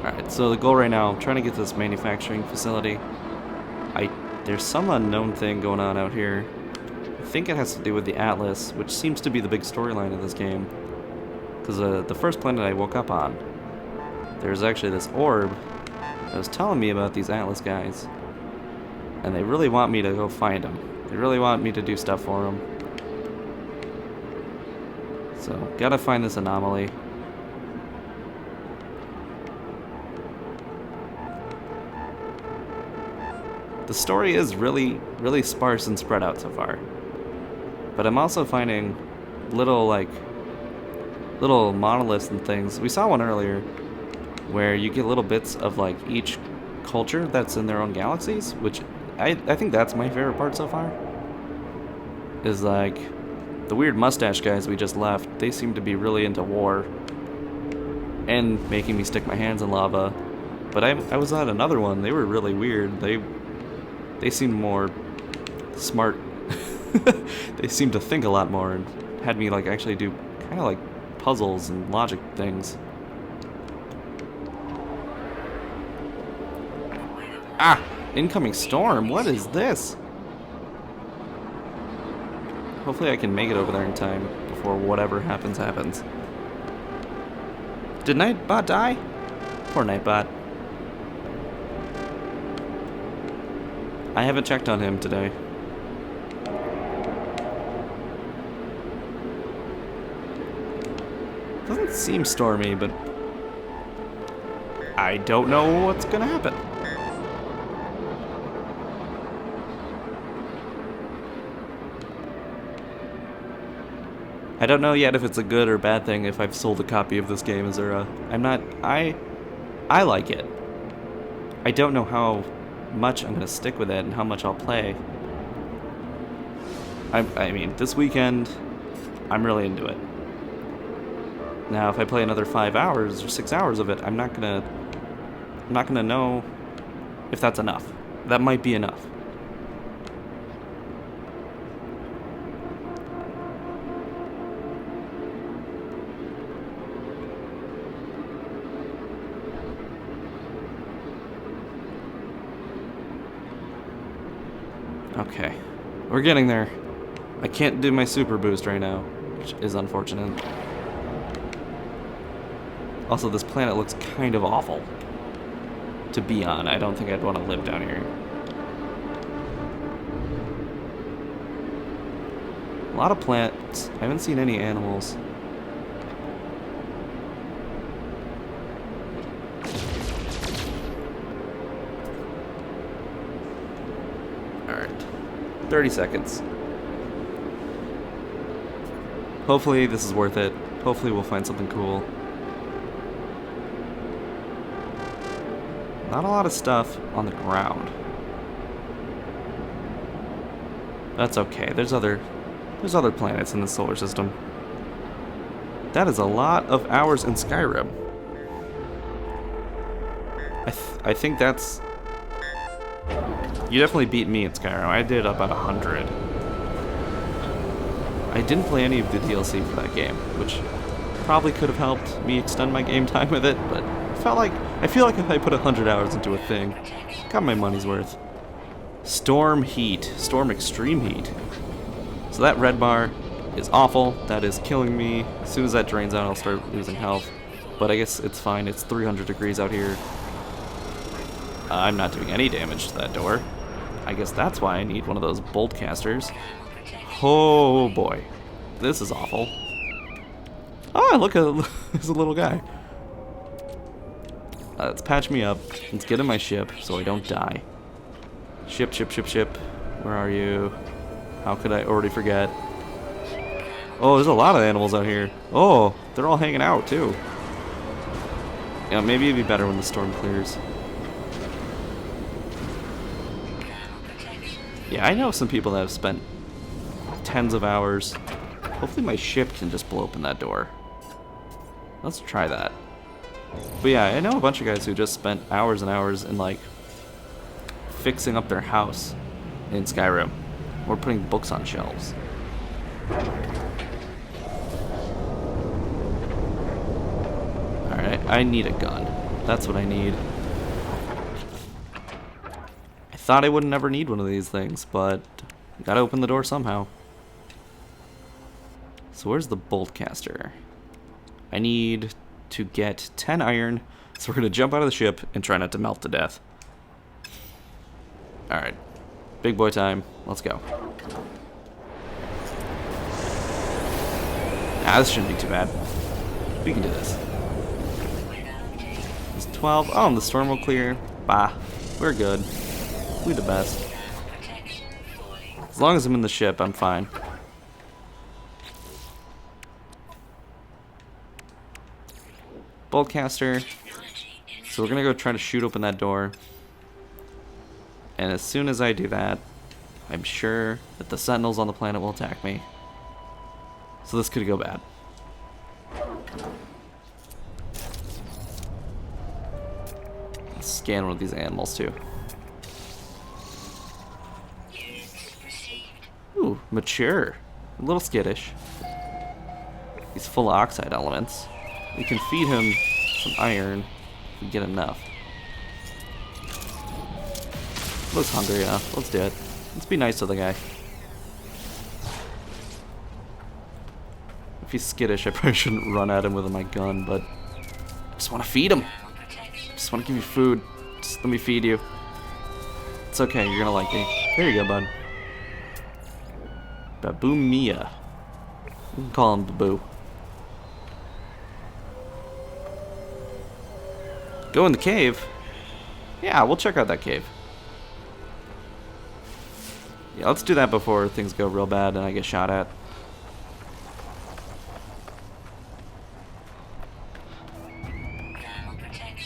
Alright, so the goal right now, I'm trying to get to this manufacturing facility. There's some unknown thing going on out here. I think it has to do with the Atlas, which seems to be the big storyline of this game. Because the first planet I woke up on, there's actually this orb that was telling me about these Atlas guys. And they really want me to go find them. They really want me to do stuff for them. So, gotta find this anomaly. The story is really, really sparse and spread out so far. But I'm also finding little monoliths and things. We saw one earlier where you get little bits of like each culture that's in their own galaxies, which I think that's my favorite part so far. Is like the weird mustache guys we just left, they seem to be really into war and making me stick my hands in lava. But I was at another one, they were really weird. They seemed more smart. They seemed to think a lot more and had me like actually do kind of like puzzles and logic things. Ah! Incoming storm! What is this? Hopefully I can make it over there in time before whatever happens. Did Nightbot die? Poor Nightbot. I haven't checked on him today. Doesn't seem stormy, but I don't know what's gonna happen. I don't know yet if it's a good or bad thing if I've sold a copy of this game as a... I like it. I don't know how much I'm gonna stick with it and how much I'll play. I mean, this weekend, I'm really into it. Now, if I play another 5 hours or 6 hours of it, I'm not gonna know if that's enough. That might be enough. Okay. We're getting there. I can't do my super boost right now, which is unfortunate. Also, this planet looks kind of awful to be on. I don't think I'd want to live down here. A lot of plants. I haven't seen any animals. Alright. 30 seconds. Hopefully this is worth it. Hopefully we'll find something cool. Not a lot of stuff on the ground. That's okay. There's other planets in the solar system. That is a lot of hours in Skyrim. I think that's... You definitely beat me at Skyrim. I did about 100. I didn't play any of the DLC for that game, which probably could have helped me extend my game time with it, but I feel like if I put 100 hours into a thing, got my money's worth. Storm heat. Storm extreme heat. So that red bar is awful. That is killing me. As soon as that drains out, I'll start losing health. But I guess it's fine. It's 300 degrees out here. I'm not doing any damage to that door. I guess that's why I need one of those bolt casters. Oh boy. This is awful. Oh, look, there's a little guy. Let's patch me up. Let's get in my ship so I don't die. Ship, ship, ship, ship. Where are you? How could I already forget? Oh, there's a lot of animals out here. Oh, they're all hanging out too. Yeah, maybe it'd be better when the storm clears. Yeah, I know some people that have spent tens of hours. Hopefully my ship can just blow open that door. Let's try that. But yeah, I know a bunch of guys who just spent hours and hours in like fixing up their house in Skyrim or putting books on shelves. Alright, I need a gun. That's what I need. I thought I would never need one of these things, but gotta open the door somehow. So where's the bolt caster? I need to get 10 iron, so we're gonna jump out of the ship and try not to melt to death. Alright, big boy time, let's go. Nah, this shouldn't be too bad. We can do this. It's 12, oh, and the storm will clear. Bah, we're good. We the best. As long as I'm in the ship, I'm fine. Boltcaster. So we're gonna go try to shoot open that door. And as soon as I do that, I'm sure that the sentinels on the planet will attack me. So this could go bad. Let's scan one of these animals too. Ooh, mature. A little skittish. He's full of oxide elements. We can feed him some iron if we get enough. Looks hungry enough. Let's do it. Let's be nice to the guy. If he's skittish, I probably shouldn't run at him with my gun, but I just want to feed him. I just want to give you food. Just let me feed you. It's okay. You're gonna like me. There you go, bud. Baboo Mia. We can call him Baboo. Go in the cave? Yeah, we'll check out that cave. Yeah, let's do that before things go real bad and I get shot at.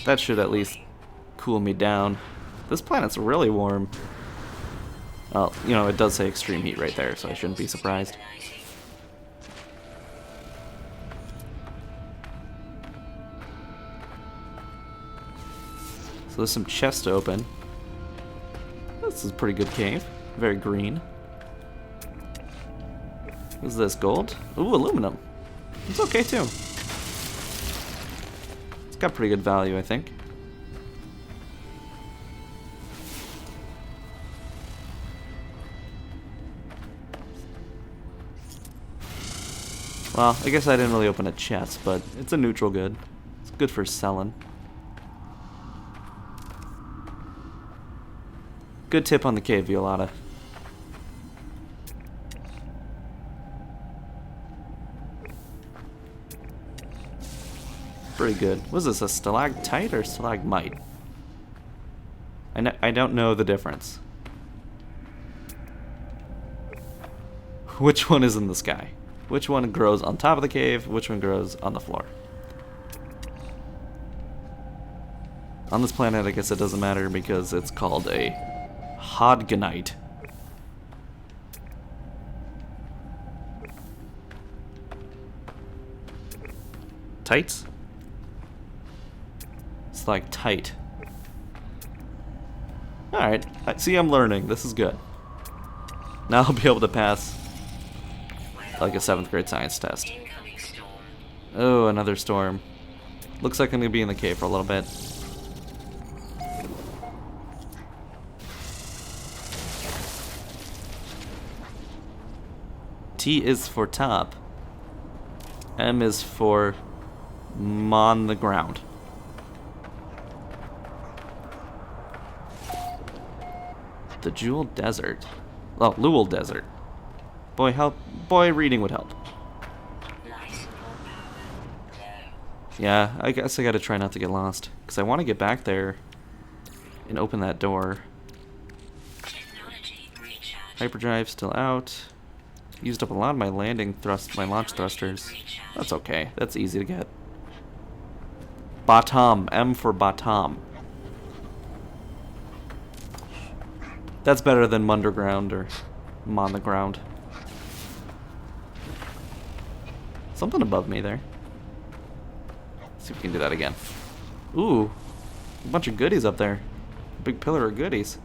That should at least cool me down. This planet's really warm. Well, you know, it does say extreme heat right there, so I shouldn't be surprised. So there's some chests to open. This is a pretty good cave. Very green. What's this, gold? Ooh, aluminum. It's okay too. It's got pretty good value, I think. Well, I guess I didn't really open a chest, but it's a neutral good. It's good for selling. Good tip on the cave, Violata. Pretty good. Was this a stalactite or stalagmite? I don't know the difference. Which one is in the sky? Which one grows on top of the cave? Which one grows on the floor? On this planet, I guess it doesn't matter because it's called a hodgonite. Tights? It's like tight. Alright, see, I'm learning. This is good. Now I'll be able to pass like a 7th grade science test. Oh, another storm. Looks like I'm gonna be in the cave for a little bit. T is for top. M is for on the ground. The Jewel Desert. Oh, Lewell Desert. Boy, reading would help. Yeah, I guess I gotta try not to get lost. Because I want to get back there and open that door. Hyperdrive still out. Used up a lot of my launch thrusters. That's okay. That's easy to get. Bottom. M for bottom. That's better than Munderground or on the ground. Something above me there. Let's see if we can do that again. Ooh, a bunch of goodies up there. A big pillar of goodies.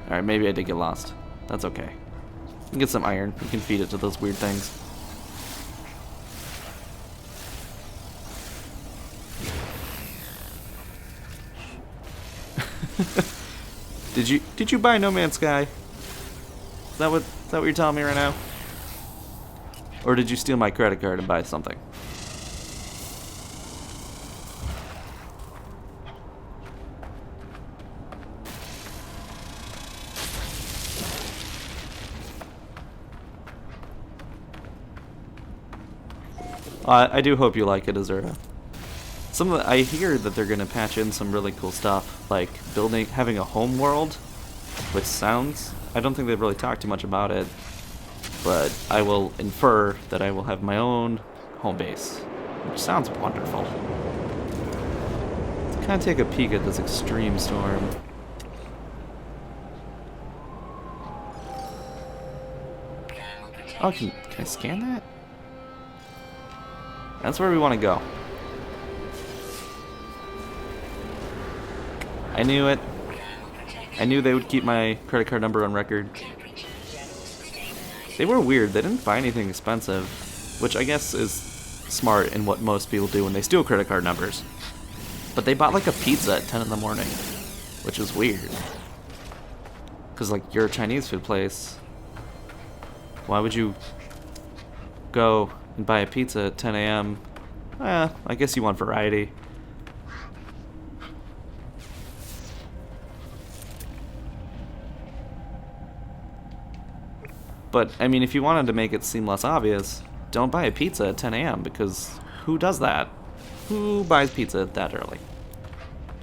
Alright, maybe I did get lost. That's okay. We can get some iron. We can feed it to those weird things. Did you buy No Man's Sky? Is that what you're telling me right now? Or did you steal my credit card and buy something? I do hope you like it, Azurta. I hear that they're gonna patch in some really cool stuff, like having a home world, which sounds. I don't think they've really talked too much about it, but I will infer that I will have my own home base, which sounds wonderful. Let's kind of take a peek at this extreme storm. Oh, can I scan that? That's where we want to go. I knew it. I knew they would keep my credit card number on record. They were weird. They didn't buy anything expensive, which I guess is smart in what most people do when they steal credit card numbers. But they bought like a pizza at 10 in the morning, which is weird. Because like, you're a Chinese food place. Why would you go and buy a pizza at 10 a.m.? I guess you want variety. But, I mean, if you wanted to make it seem less obvious, don't buy a pizza at 10 a.m. because who does that? Who buys pizza that early?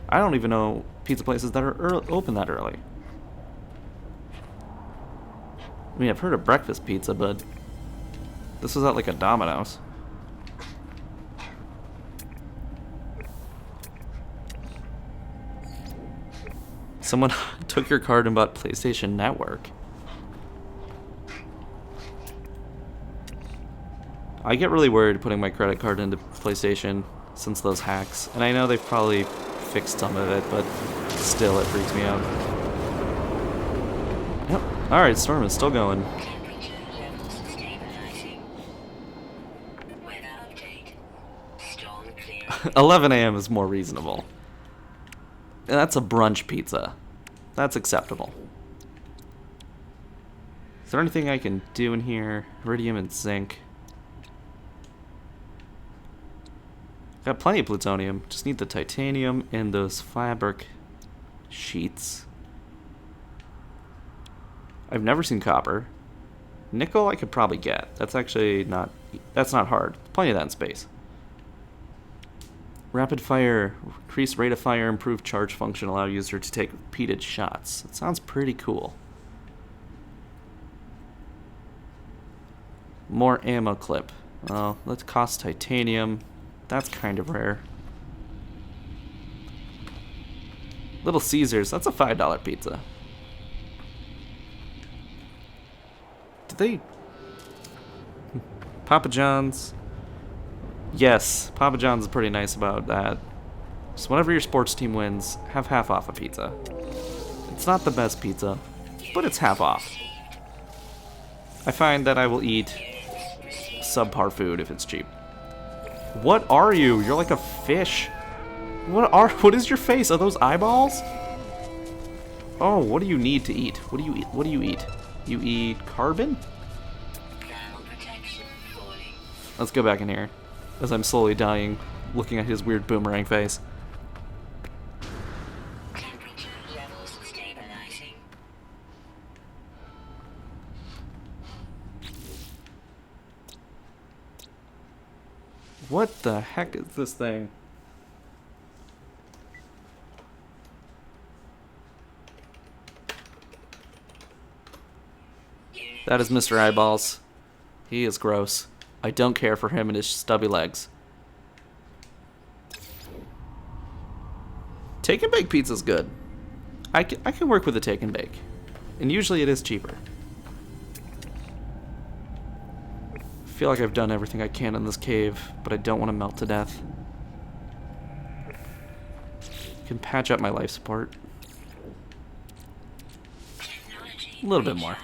I don't even know pizza places that are open that early. I mean, I've heard of breakfast pizza, but this was at like a Domino's. Someone took your card and bought PlayStation Network. I get really worried putting my credit card into PlayStation since those hacks, and I know they've probably fixed some of it, but still it freaks me out. Yep. Alright, storm is still going. 11 a.m. is more reasonable. And that's a brunch pizza. That's acceptable. Is there anything I can do in here? Iridium and zinc. Got plenty of plutonium. Just need the titanium and those fabric sheets. I've never seen copper. Nickel I could probably get. That's actually not... That's not hard. Plenty of that in space. Rapid fire. Increase rate of fire. Improve charge function. Allow user to take repeated shots. That sounds pretty cool. More ammo clip. Well, let's cost titanium. That's kind of rare. Little Caesars. That's a $5 pizza. Did they... Papa John's. Yes, Papa John's is pretty nice about that. So whenever your sports team wins, have half off a pizza. It's not the best pizza, but it's half off. I find that I will eat subpar food if it's cheap. What are you? You're like a fish. What is your face? Are those eyeballs? Oh, what do you need to eat? What do you eat? What do you eat? You eat carbon? Let's go back in here. As I'm slowly dying, looking at his weird boomerang face. Temperature levels stabilizing. What the heck is this thing? That is Mr. Eyeballs. He is gross. I don't care for him and his stubby legs. Take and bake pizza's good. I can work with a take and bake. And usually it is cheaper. I feel like I've done everything I can in this cave, but I don't want to melt to death. Can patch up my life support. A little bit more.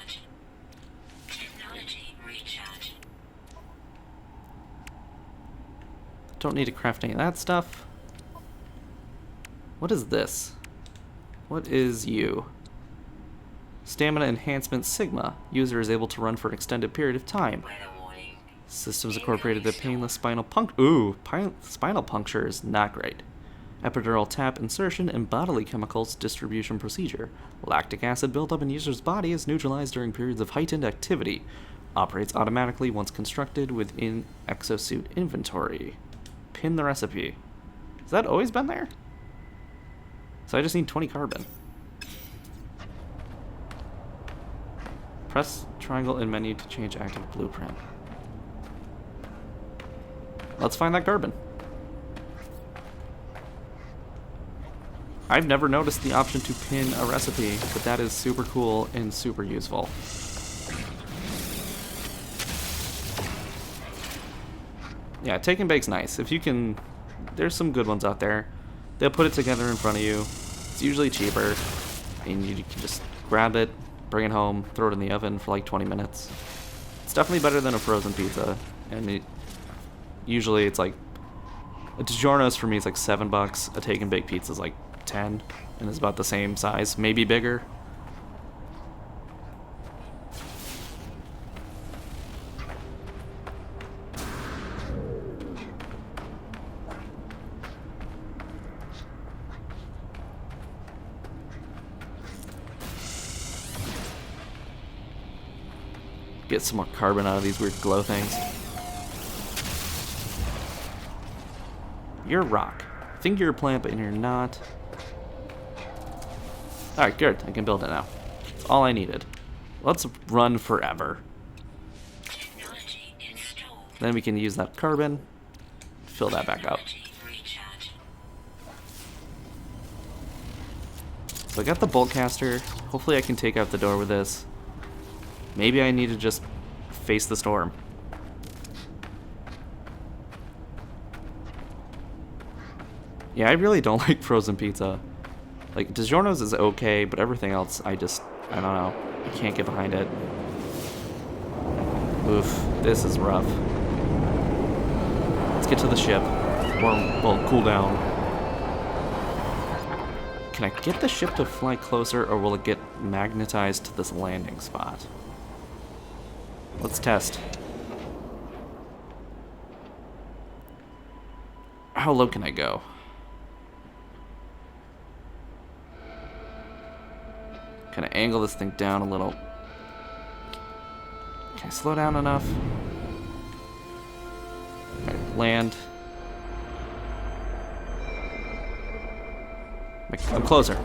Don't need to craft any of that stuff. What is this? What is you? Stamina enhancement Sigma. User is able to run for an extended period of time. Systems incorporated the painless spinal puncture. Ooh, spinal puncture is not great. Epidural tap insertion and bodily chemicals distribution procedure. Lactic acid buildup in user's body is neutralized during periods of heightened activity. Operates automatically once constructed within exosuit inventory. Pin the recipe. Has that always been there? So I just need 20 carbon. Press triangle in menu to change active blueprint. Let's find that carbon. I've never noticed the option to pin a recipe, but that is super cool and super useful. Yeah, take and bake's nice. If you can, there's some good ones out there. They'll put it together in front of you. It's usually cheaper, and you can just grab it, bring it home, throw it in the oven for like 20 minutes. It's definitely better than a frozen pizza, and usually it's like, a DiGiorno's for me is like $7. A take and bake pizza is like 10, and it's about the same size, maybe bigger. Get some more carbon out of these weird glow things. You're rock. I think you're a plant, but you're not. Alright, good. I can build it now. That's all I needed. Let's run forever. Then we can use that carbon. Fill that back up. So I got the bolt caster. Hopefully I can take out the door with this. Maybe I need to just face the storm. Yeah, I really don't like frozen pizza. Like, DiGiorno's is okay, but everything else, I don't know. I can't get behind it. Oof, this is rough. Let's get to the ship. Or, well, cool down. Can I get the ship to fly closer, or will it get magnetized to this landing spot? Let's test. How low can I go? Can I angle this thing down a little? Can I slow down enough? Alright, land. I'm closer.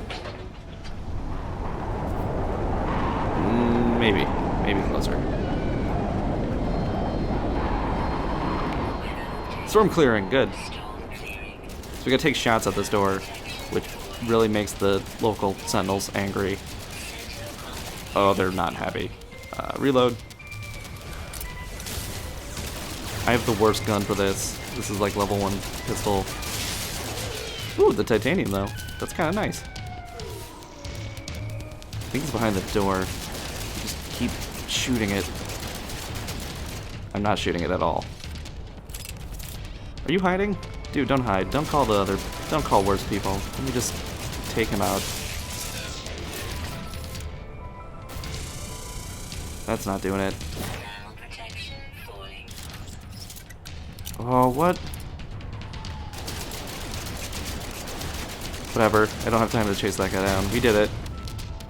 Maybe closer. Storm clearing, good. So we gotta take shots at this door, which really makes the local sentinels angry. Oh, they're not happy. Reload. I have the worst gun for this. This is like level 1 pistol. Ooh, the titanium though. That's kind of nice. I think it's behind the door. Just keep shooting it. I'm not shooting it at all. Are you hiding? Dude, don't hide. Don't call worse people. Let me just take him out. That's not doing it. Oh, what? Whatever. I don't have time to chase that guy down. We did it.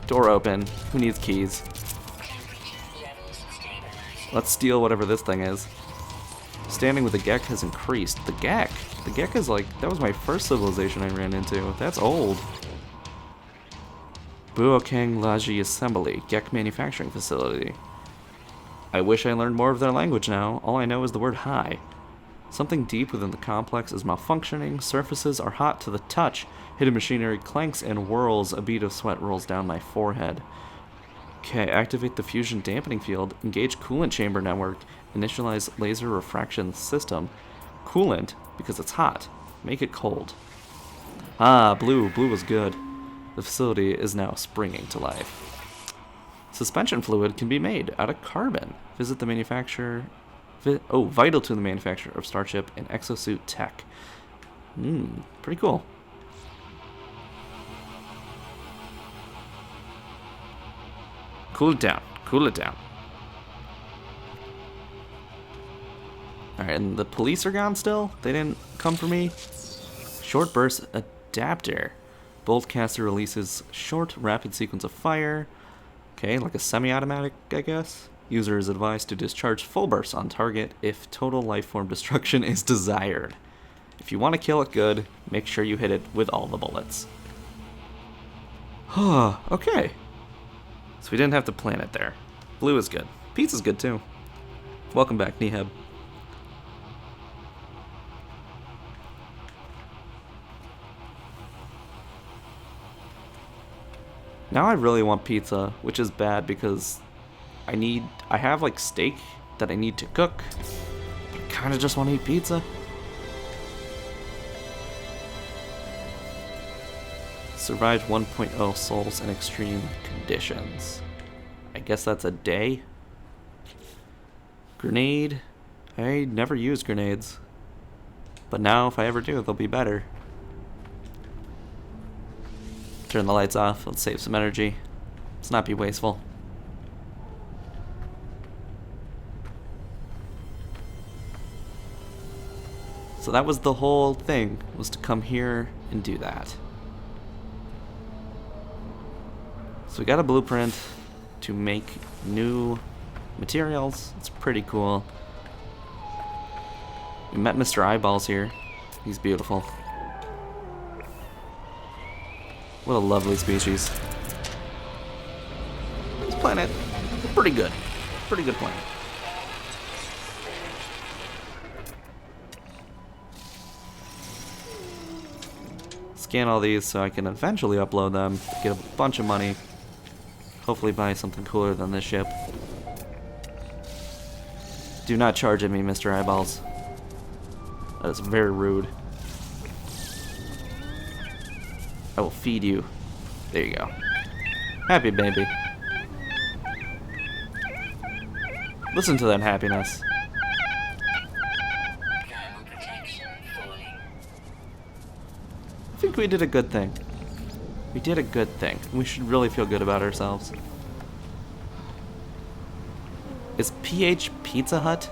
Door open. Who needs keys? Let's steal whatever this thing is. Standing with the Gek has increased. The Gek? The Gek is like... That was my first civilization I ran into. That's old. Buokeng Laji Assembly. Gek Manufacturing Facility. I wish I learned more of their language now. All I know is the word hi. Something deep within the complex is malfunctioning. Surfaces are hot to the touch. Hidden machinery clanks and whirls. A bead of sweat rolls down my forehead. Okay, activate the fusion dampening field. Engage coolant chamber network. Initialize laser refraction system. Coolant, because it's hot. Make it cold. Ah, blue. Blue was good. The facility is now springing to life. Suspension fluid can be made out of carbon. Visit the manufacturer... vital to the manufacture of Starship and exosuit tech. Pretty cool. Cool it down. Cool it down. Alright, and the police are gone still? They didn't come for me? Short burst adapter. Boltcaster releases short, rapid sequence of fire. Okay, like a semi-automatic, I guess. User is advised to discharge full bursts on target if total lifeform destruction is desired. If you want to kill it good, make sure you hit it with all the bullets. Okay. So we didn't have to plan it there. Blue is good. Pizza's good too. Welcome back, Neheb. Now I really want pizza, which is bad because I have like steak that I need to cook, but I kind of just want to eat pizza. Survived 1.0 souls in extreme conditions. I guess that's a day. Grenade. I never use grenades, but now if I ever do, they'll be better. Turn the lights off. Let's save some energy. Let's not be wasteful. So that was the whole thing, was to come here and do that. So we got a blueprint to make new materials. It's pretty cool. We met Mr. Eyeballs here. He's beautiful. What a lovely species. This planet, pretty good. Pretty good planet. Scan all these so I can eventually upload them, get a bunch of money, hopefully buy something cooler than this ship. Do not charge at me, Mr. Eyeballs. That is very rude. I will feed you. There you go. Happy baby. Listen to that happiness. I think we did a good thing. We did a good thing. We should really feel good about ourselves. Is PH Pizza Hut?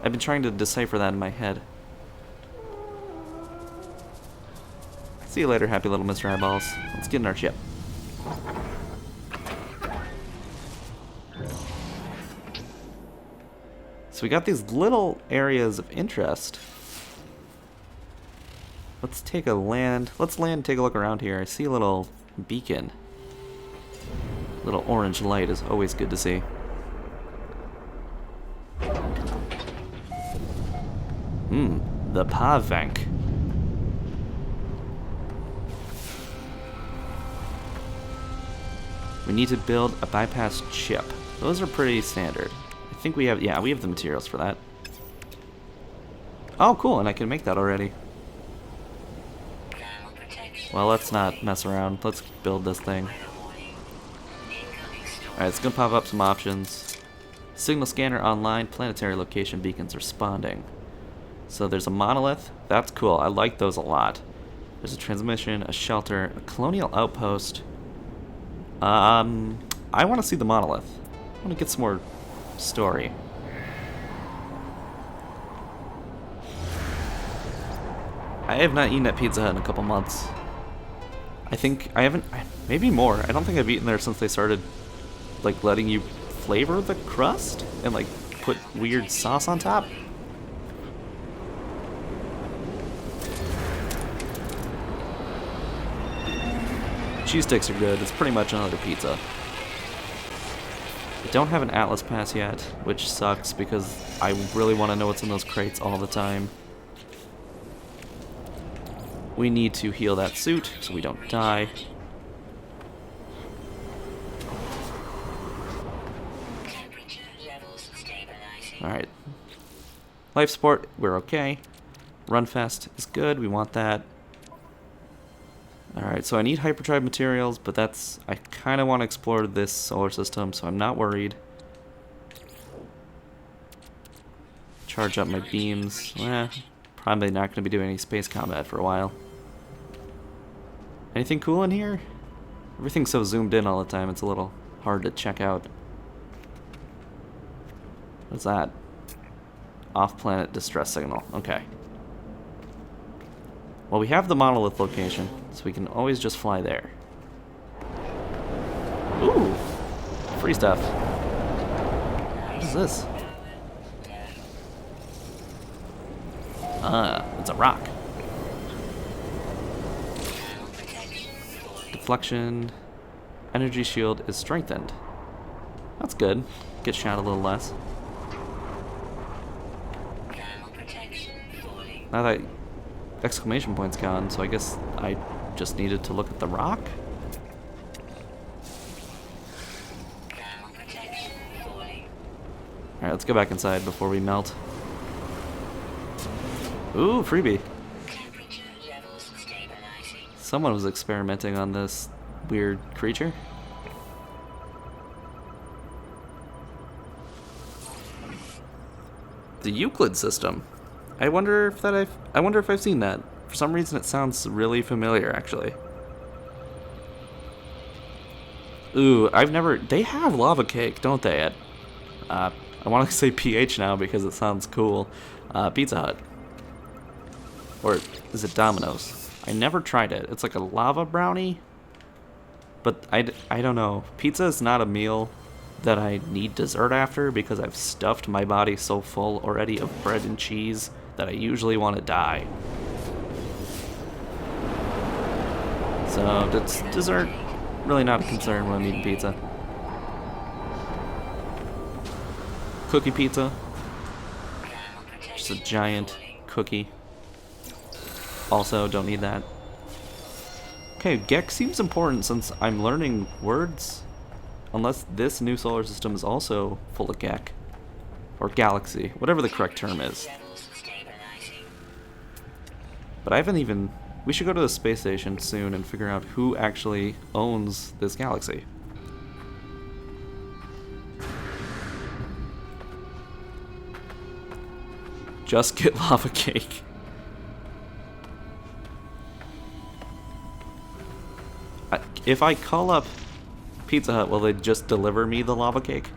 I've been trying to decipher that in my head. See you later, happy little Mr. Eyeballs. Let's get in our ship. So we got these little areas of interest. Let's take a land. Let's land and take a look around here. I see a little beacon. Little orange light is always good to see. The Pavank. We need to build a bypass chip. Those are pretty standard. I think we have, yeah, we have the materials for that. Oh, cool, and I can make that already. Well, let's not mess around. Let's build this thing. Alright, it's gonna pop up some options. Signal scanner online, planetary location beacons responding. So there's a monolith. That's cool. I like those a lot. There's a transmission, a shelter, a colonial outpost. I want to see the monolith. I want to get some more story. I have not eaten at Pizza Hut in a couple months. I think I haven't, maybe more. I don't think I've eaten there since they started like letting you flavor the crust and like put weird sauce on top. Cheese sticks are good. It's pretty much another pizza. I don't have an Atlas pass yet, which sucks because I really want to know what's in those crates all the time. We need to heal that suit so we don't die. Alright. Life support, we're okay. Run fast is good, we want that. Alright, so I need hyperdrive materials, but that's... I kind of want to explore this solar system, so I'm not worried. Charge up my beams. Probably not going to be doing any space combat for a while. Anything cool in here? Everything's so zoomed in all the time, it's a little hard to check out. What's that? Off-planet distress signal. Okay. Well, we have the monolith location, so we can always just fly there. Ooh! Free stuff. What is this? It's a rock. Deflection. Energy shield is strengthened. That's good. Get shot a little less. Now that exclamation point's gone, so I guess I just needed to look at the rock? Alright, let's go back inside before we melt. Ooh, freebie. Someone was experimenting on this weird creature. The Euclid system. I wonder if I've seen that. For some reason it sounds really familiar actually. Ooh, they have lava cake, don't they? At I want to say PH now because it sounds cool. Pizza Hut. Or is it Domino's? I never tried it. It's like a lava brownie. But I don't know. Pizza is not a meal that I need dessert after because I've stuffed my body so full already of bread and cheese that I usually want to die. So that's dessert. Really not a concern when I'm eating pizza. Cookie pizza. Just a giant cookie. Also, don't need that. Okay, Gek seems important since I'm learning words. Unless this new solar system is also full of Gek. Or galaxy, whatever the correct term is. But I haven't even... We should go to the space station soon and figure out who actually owns this galaxy. Just get lava cake. If I call up Pizza Hut, will they just deliver me the lava cake?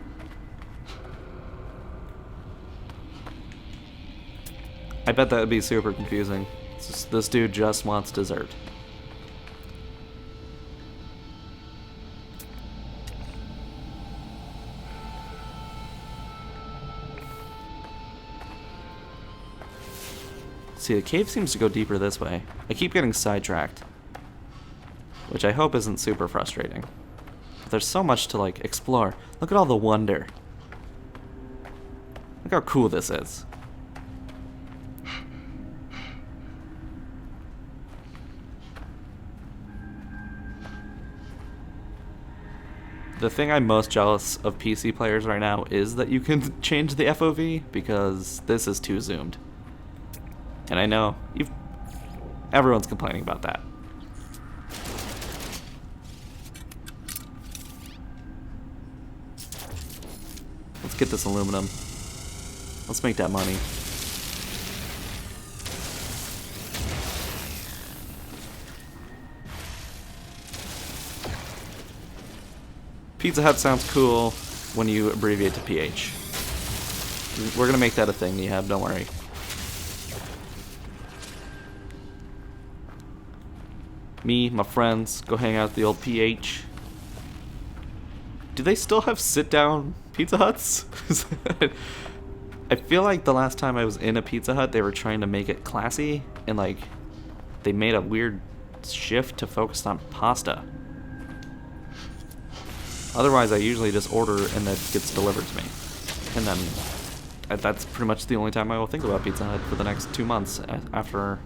I bet that would be super confusing. This dude just wants dessert. See, the cave seems to go deeper this way. I keep getting sidetracked, which I hope isn't super frustrating. But there's so much to, like, explore. Look at all the wonder. Look how cool this is. The thing I'm most jealous of PC players right now is that you can change the FOV, because this is too zoomed. And I know everyone's complaining about that. Let's get this aluminum. Let's make that money. Pizza Hut sounds cool when you abbreviate to PH. We're gonna make that a thing, Nehab, don't worry. Me, my friends, go hang out at the old PH. Do they still have sit-down Pizza Huts? I feel like the last time I was in a Pizza Hut, they were trying to make it classy, and like, they made a weird shift to focus on pasta. Otherwise, I usually just order and that gets delivered to me. And then, that's pretty much the only time I will think about Pizza Hut for the next 2 months after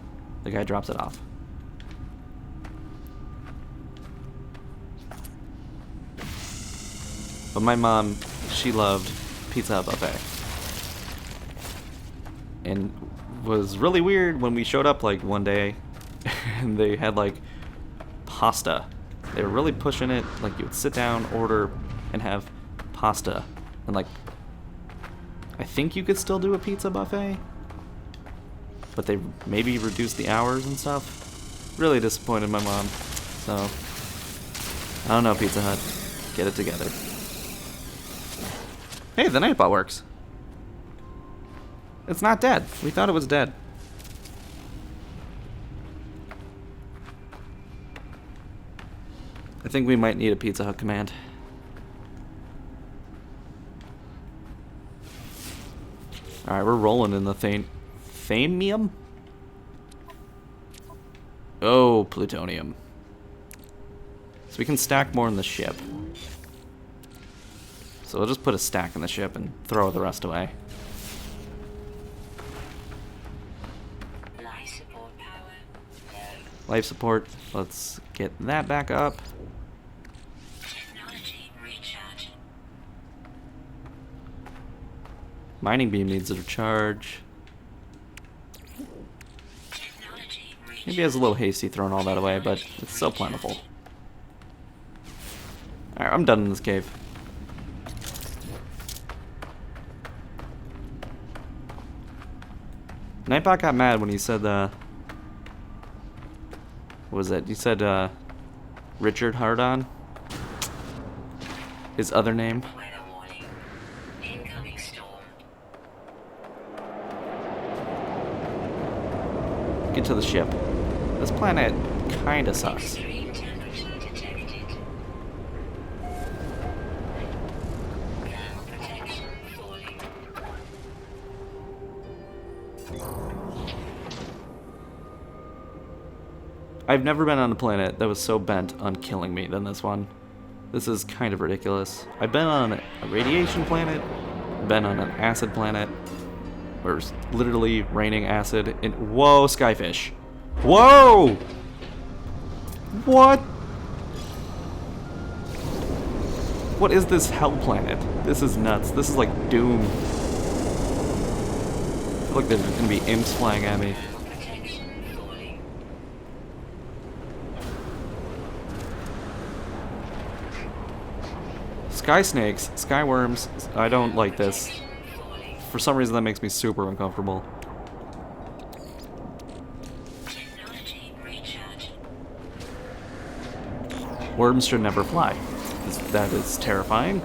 the guy drops it off. But my mom, she loved Pizza Hut buffet. And was really weird when we showed up like one day and they had like pasta. They were really pushing it, like you would sit down, order, and have pasta. And like, I think you could still do a pizza buffet, but they maybe reduced the hours and stuff. Really disappointed my mom. So, I don't know, Pizza Hut. Get it together. Hey, the Nightbot works. It's not dead. We thought it was dead. I think we might need a Pizza Hut command. Alright, we're rolling in the Thamium? Oh, plutonium. So we can stack more in the ship. So we'll just put a stack in the ship and throw the rest away. Life support power. No. Life support. Let's get that back up. Technology recharge. Mining beam needs a recharge. Technology recharge. Maybe I was a little hasty throwing all that away, but it's so plentiful. Alright, I'm done in this cave. Nightbot got mad when he said, what was it? He said, Richard Hardon? His other name? Weather warning. Incoming storm. Get to the ship. This planet kinda sucks. Extreme temperature detected. Thermal protection falling. I've never been on a planet that was so bent on killing me than this one. This is kind of ridiculous. I've been on a radiation planet, been on an acid planet, where it's literally raining acid in— Whoa, skyfish. Whoa! What? What is this hell planet? This is nuts. This is like Doom. I feel like there's gonna be imps flying at me. Thermal protection falling. Sky snakes, sky worms, I don't like this. Protection falling. For some reason that makes me super uncomfortable. Technology recharge. Worms should never fly. That is terrifying.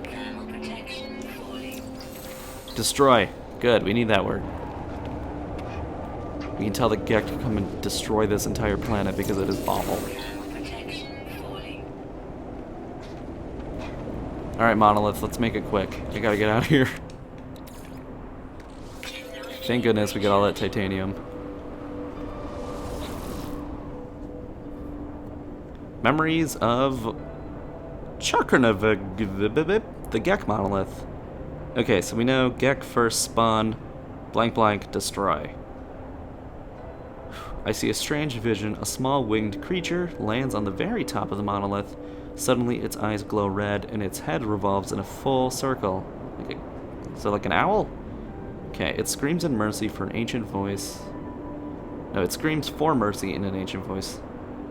Thermal protection falling. Destroy. Good, we need that word. We can tell the Gek to come and destroy this entire planet because it is awful. Thermal protection falling. Alright, Monolith, let's make it quick. I gotta get out of here. Thank goodness we got all that titanium. Memories of Charkarnavig, the Gek monolith. Okay, so we know Gek first spawn, blank blank, destroy. I see a strange vision. A small winged creature lands on the very top of the monolith. Suddenly its eyes glow red and its head revolves in a full circle. Like an owl? Okay, it screams in mercy for an ancient voice. No, it screams for mercy in an ancient voice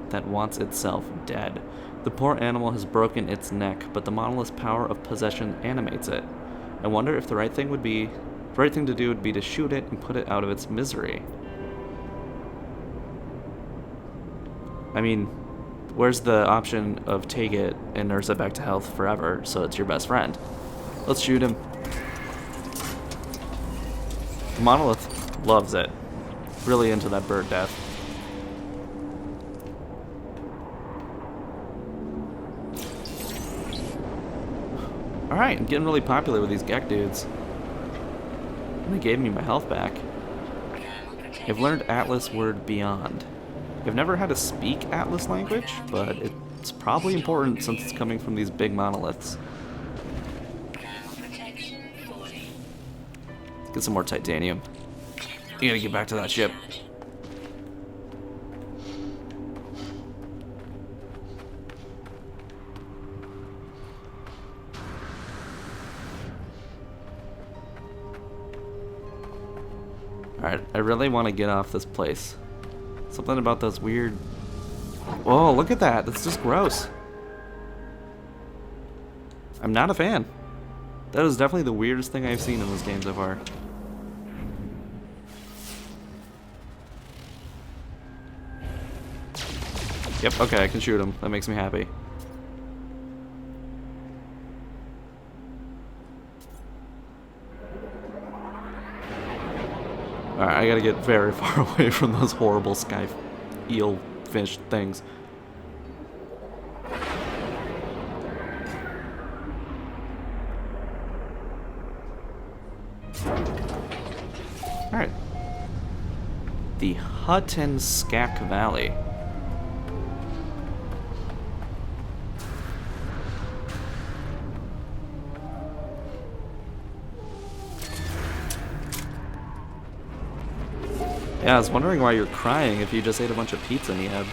that wants itself dead. The poor animal has broken its neck, but the monolith's power of possession animates it. I wonder if the right thing to do would be to shoot it and put it out of its misery. I mean, where's the option of take it and nurse it back to health forever so it's your best friend? Let's shoot him. The monolith loves it. Really into that bird death. Alright, I'm getting really popular with these Gek dudes. And they gave me my health back. I've learned Atlas word beyond. I've never had to speak Atlas language, but it's probably important since it's coming from these big monoliths. Let's get some more titanium. You gotta get back to that ship. Alright, I really want to get off this place. Something about those weird... Whoa, look at that. That's just gross. I'm not a fan. That is definitely the weirdest thing I've seen in this game so far. Yep, okay, I can shoot him. That makes me happy. Alright, I gotta get very far away from those horrible sky eel fish things. Alright. The Hutton Skak Valley. Yeah, I was wondering why you're crying if you just ate a bunch of pizza in the head.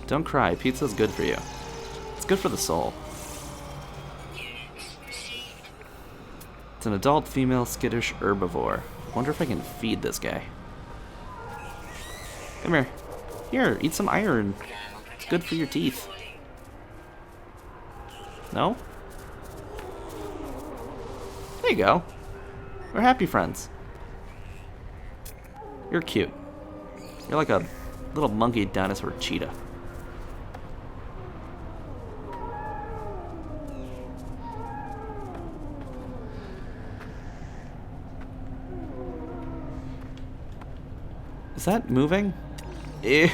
Don't cry, pizza's good for you. It's good for the soul. It's an adult female skittish herbivore. Wonder if I can feed this guy. Come here. Here, eat some iron. It's good for your teeth. No? There you go. We're happy friends. You're cute. You're like a little monkey dinosaur cheetah. Is that moving? Ew,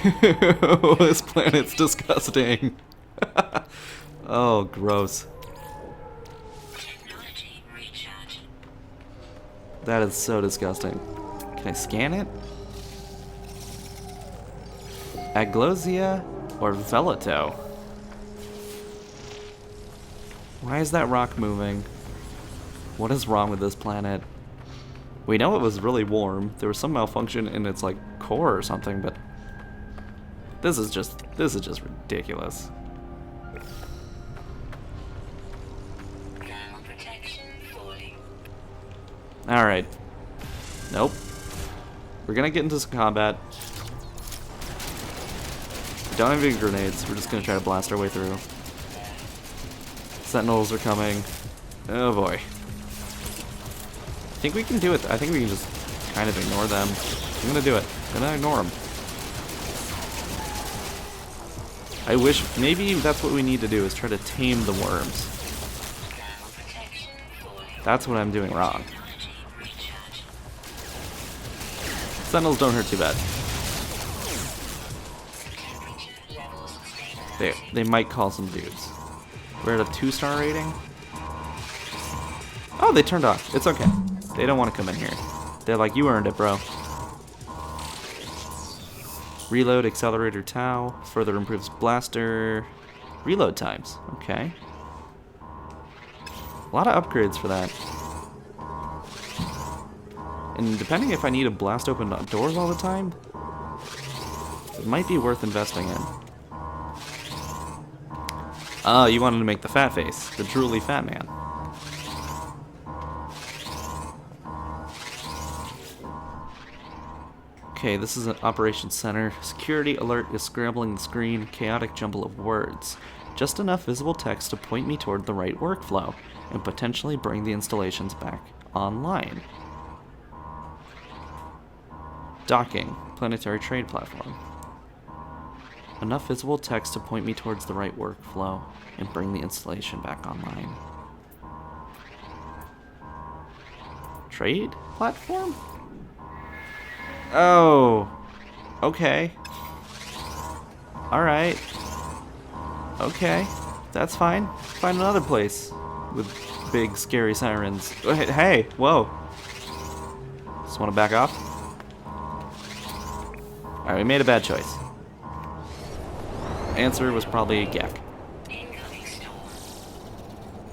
this planet's disgusting. Oh, gross. Technology recharge. That is so disgusting. Can I scan it? Aglosia or Velato? Why is that rock moving? What is wrong with this planet? We know it was really warm. There was some malfunction in its like core or something, but this is just ridiculous. Thermal protection falling. All right. Nope. We're gonna get into some combat. We don't have any grenades. We're just gonna try to blast our way through. Sentinels are coming. Oh boy. I think we can do it. I think we can just kind of ignore them. I'm gonna do it. I'm gonna ignore them. I wish, maybe that's what we need to do, is try to tame the worms. Thermal protection falling. That's what I'm doing wrong. Technology recharge. Sentinels don't hurt too bad. Temperature levels stabilizing. They might call some dudes. We're at a 2-star rating. Oh, they turned off. It's okay. They don't want to come in here. They're like, you earned it, bro. Reload, accelerator, tau. Further improves blaster. Reload times. Okay. A lot of upgrades for that. And depending if I need to blast open doors all the time, it might be worth investing in. Oh, you wanted to make the fat face. The drooly fat man. Okay, this is an operations center. Security alert is scrambling the screen. Chaotic jumble of words. Just enough visible text to point me toward the right workflow and potentially bring the installations back online. Docking. Planetary trade platform. Enough visible text to point me towards the right workflow and bring the installation back online. Trade platform? Oh. Okay. Alright. Okay. That's fine. Find another place with big scary sirens. Hey, whoa. Just want to back off? Alright, we made a bad choice. Answer was probably Gek. Incoming storm.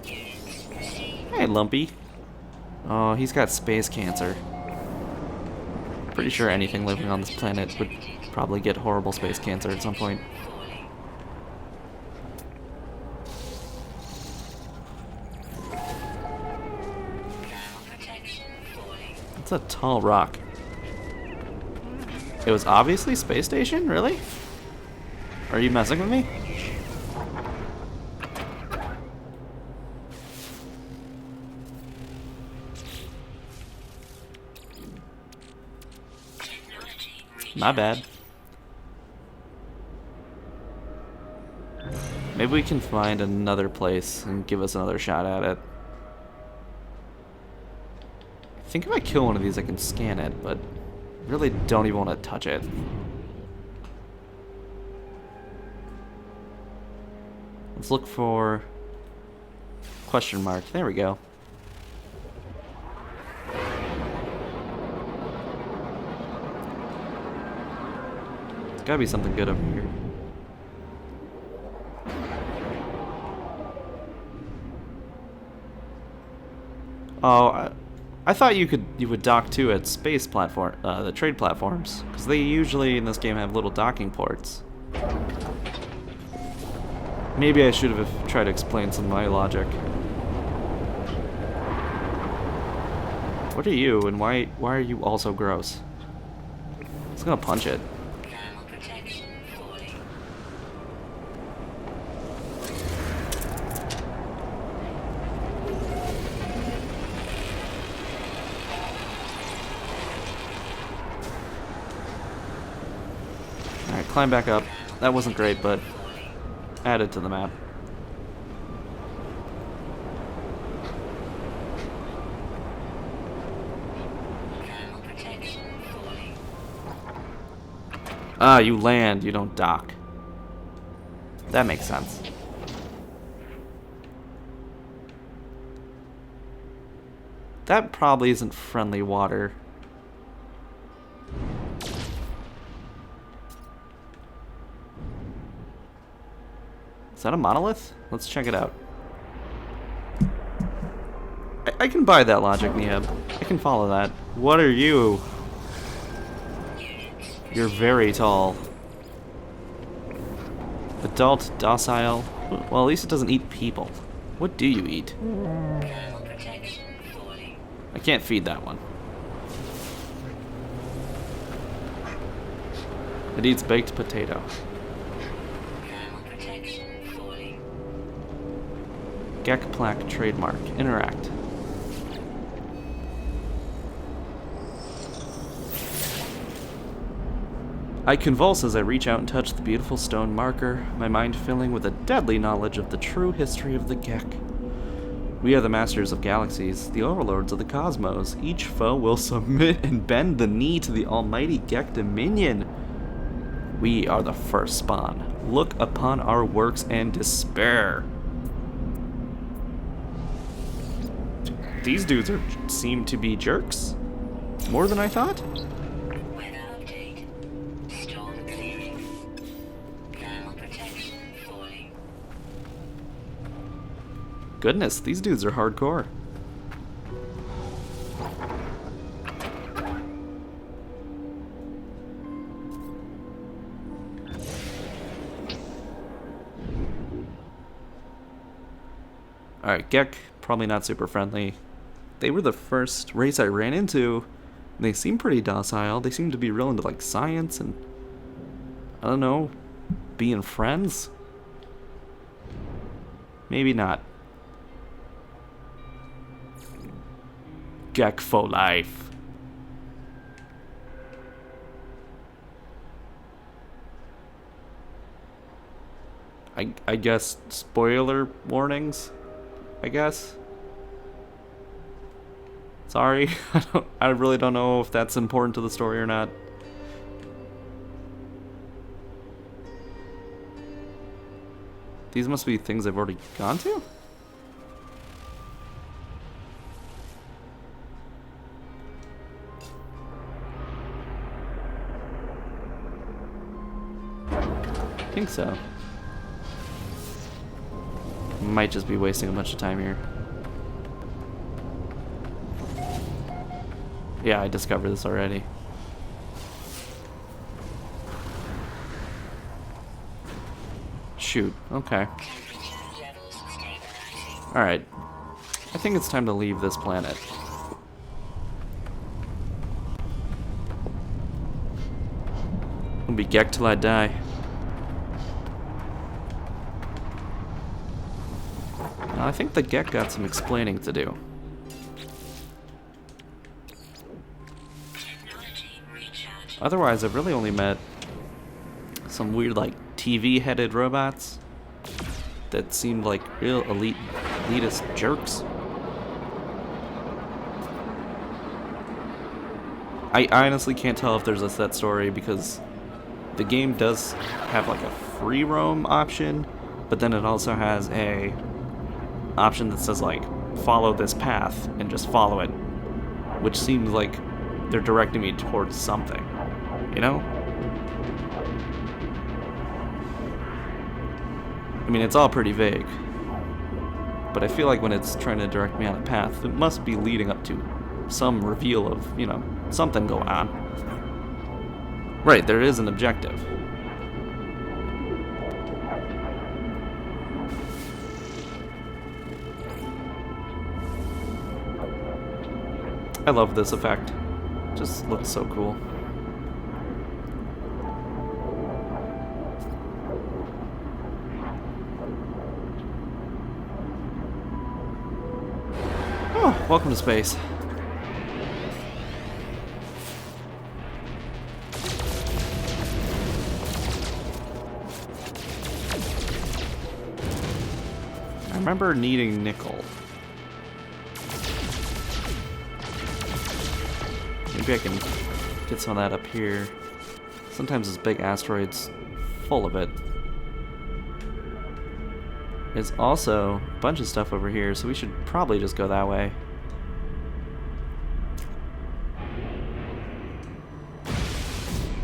Units proceed. Hey, Lumpy. Oh, he's got space cancer. Pretty sure anything living on this planet would probably get horrible space cancer at some point. Falling. Thermal protection falling. It's a tall rock. It was obviously space station? Really? Are you messing with me? Technology My bad. Maybe we can find another place and give us another shot at it. I think if I kill one of these I can scan it, but really don't even want to touch it. Let's look for question mark. There we go. There's gotta be something good over here. Oh, I thought you would dock too at space platform, the trade platforms, because they usually in this game have little docking ports. Maybe I should have tried to explain some of my logic. What are you, and why are you also gross? I was gonna punch it. thermal protection falling. Alright, climb back up. That wasn't great, but added to the map. Thermal protection falling. Ah, you land, you don't dock. That makes sense. That probably isn't friendly water. Is that a monolith? Let's check it out. I can buy that logic, Neheb. I can follow that. What are you? Units You're very tall. Adult, docile. Well, at least it doesn't eat people. What do you eat? thermal protection falling. I can't feed that one. It eats baked potato. Thermal protection falling. Gek plaque trademark. Interact. I convulse as I reach out and touch the beautiful stone marker, my mind filling with a deadly knowledge of the true history of the Gek. We are the masters of galaxies, the overlords of the cosmos. Each foe will submit and bend the knee to the almighty Gek dominion. We are the first spawn. Look upon our works and despair. These dudes seem to be jerks. More than I thought. Weather update. Storm clearing. Thermal protection falling. Goodness, these dudes are hardcore. Alright, Gek, probably not super friendly. They were the first race I ran into, and they seem pretty docile. They seem to be real into, like, science and, I don't know, being friends? Maybe not. Gek for life. I guess spoiler warnings? I guess. Sorry, I really don't know if that's important to the story or not. These must be things I've already gone to? I think so. Might just be wasting a bunch of time here. Yeah, I discovered this already. Shoot, okay. Alright. I think it's time to leave this planet. I'll be Gek till I die. I think the Gek got some explaining to do. Otherwise, I've really only met some weird, like, TV-headed robots that seemed like real elitist jerks. I honestly can't tell if there's a set story because the game does have, like, a free roam option, but then it also has a option that says, like, follow this path and just follow it, which seems like they're directing me towards something, you know? I mean, it's all pretty vague, but I feel like when it's trying to direct me on a path, it must be leading up to some reveal of, you know, something going on. Right, there is an objective. I love this effect. Just looks so cool. Oh, welcome to space. I remember needing nickel. Maybe I can get some of that up here. Sometimes this big asteroid's full of it. There's also a bunch of stuff over here, so we should probably just go that way.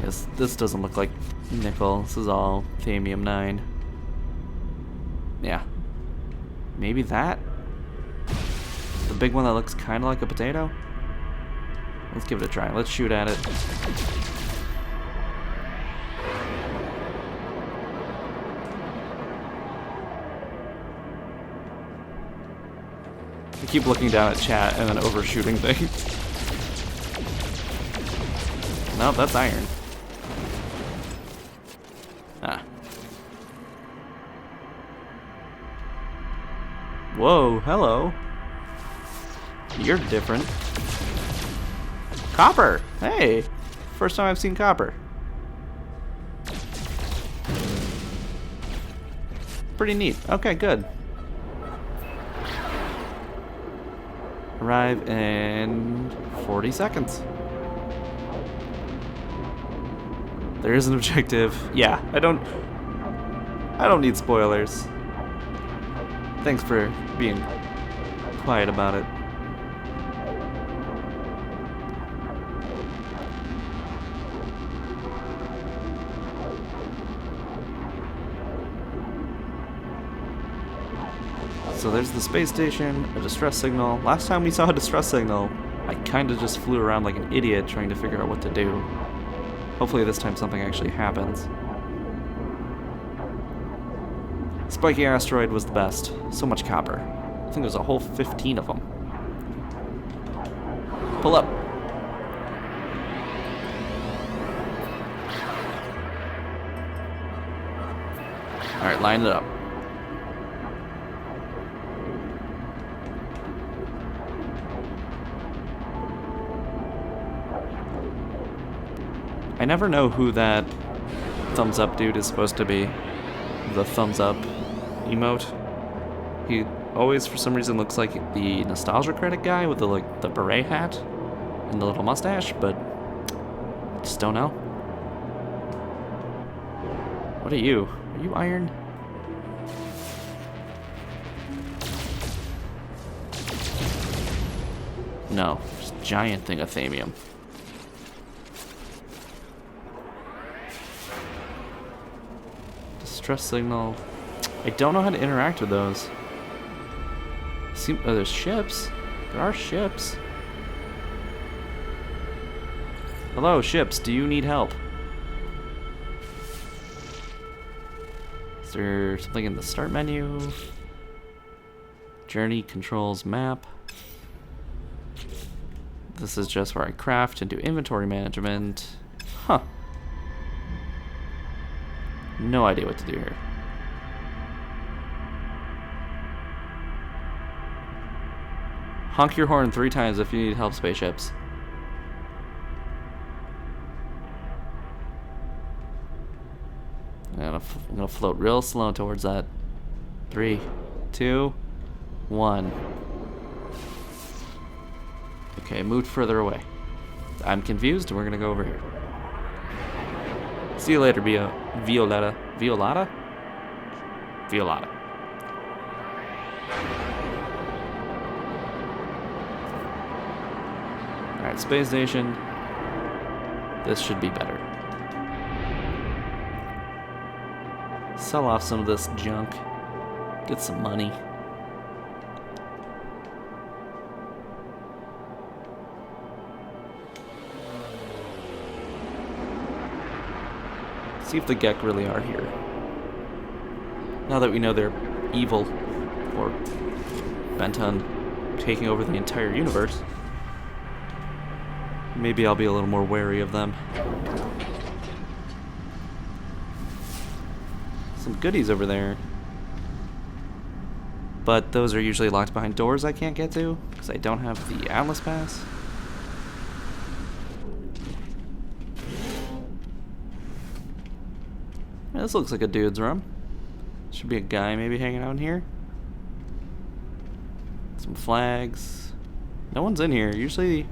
Yes, this doesn't look like nickel. This is all Thamium-9. Yeah. Maybe that? The big one that looks kind of like a potato? Let's give it a try. Let's shoot at it. I keep looking down at chat and then overshooting things. No, that's iron. Ah. Whoa, hello. You're different. Copper! Hey! First time I've seen copper. pretty neat. Okay, good. Arrive in 40 seconds. There is an objective. Yeah, I don't need spoilers. Thanks for being quiet about it. So there's the space station, a distress signal. Last time we saw a distress signal, I kind of just flew around like an idiot trying to figure out what to do. Hopefully this time something actually happens. Spiky asteroid was the best. So much copper. I think there's a whole 15 of them. Pull up. Alright, line it up. I never know who that thumbs up dude is supposed to be. The thumbs up emote. He always, for some reason, looks like the nostalgia critic guy with the beret hat and the little mustache, but I just don't know. What are you? Are you iron? No, just giant thing of thamium. Distress signal. I don't know how to interact with those. Oh, there's ships. There are ships. Hello, ships. Do you need help? Is there something in the start menu? Journey controls map. This is just where I craft and do inventory management. Huh. No idea what to do here. Honk your horn 3 times if you need help, spaceships. I'm gonna float real slow towards that. 3, 2, 1. Okay, moved further away. I'm confused, and we're gonna go over here. See you later, Violetta. Violetta? Violetta. Alright, space station. This should be better. Sell off some of this junk. Get some money. See if the Gek really are here. Now that we know they're evil, or bent on taking over the entire universe, maybe I'll be a little more wary of them. Some goodies over there. But those are usually locked behind doors I can't get to, because I don't have the Atlas Pass. Yeah, this looks like a dude's room. Should be a guy maybe hanging out in here. Some flags. No one's in here. Usually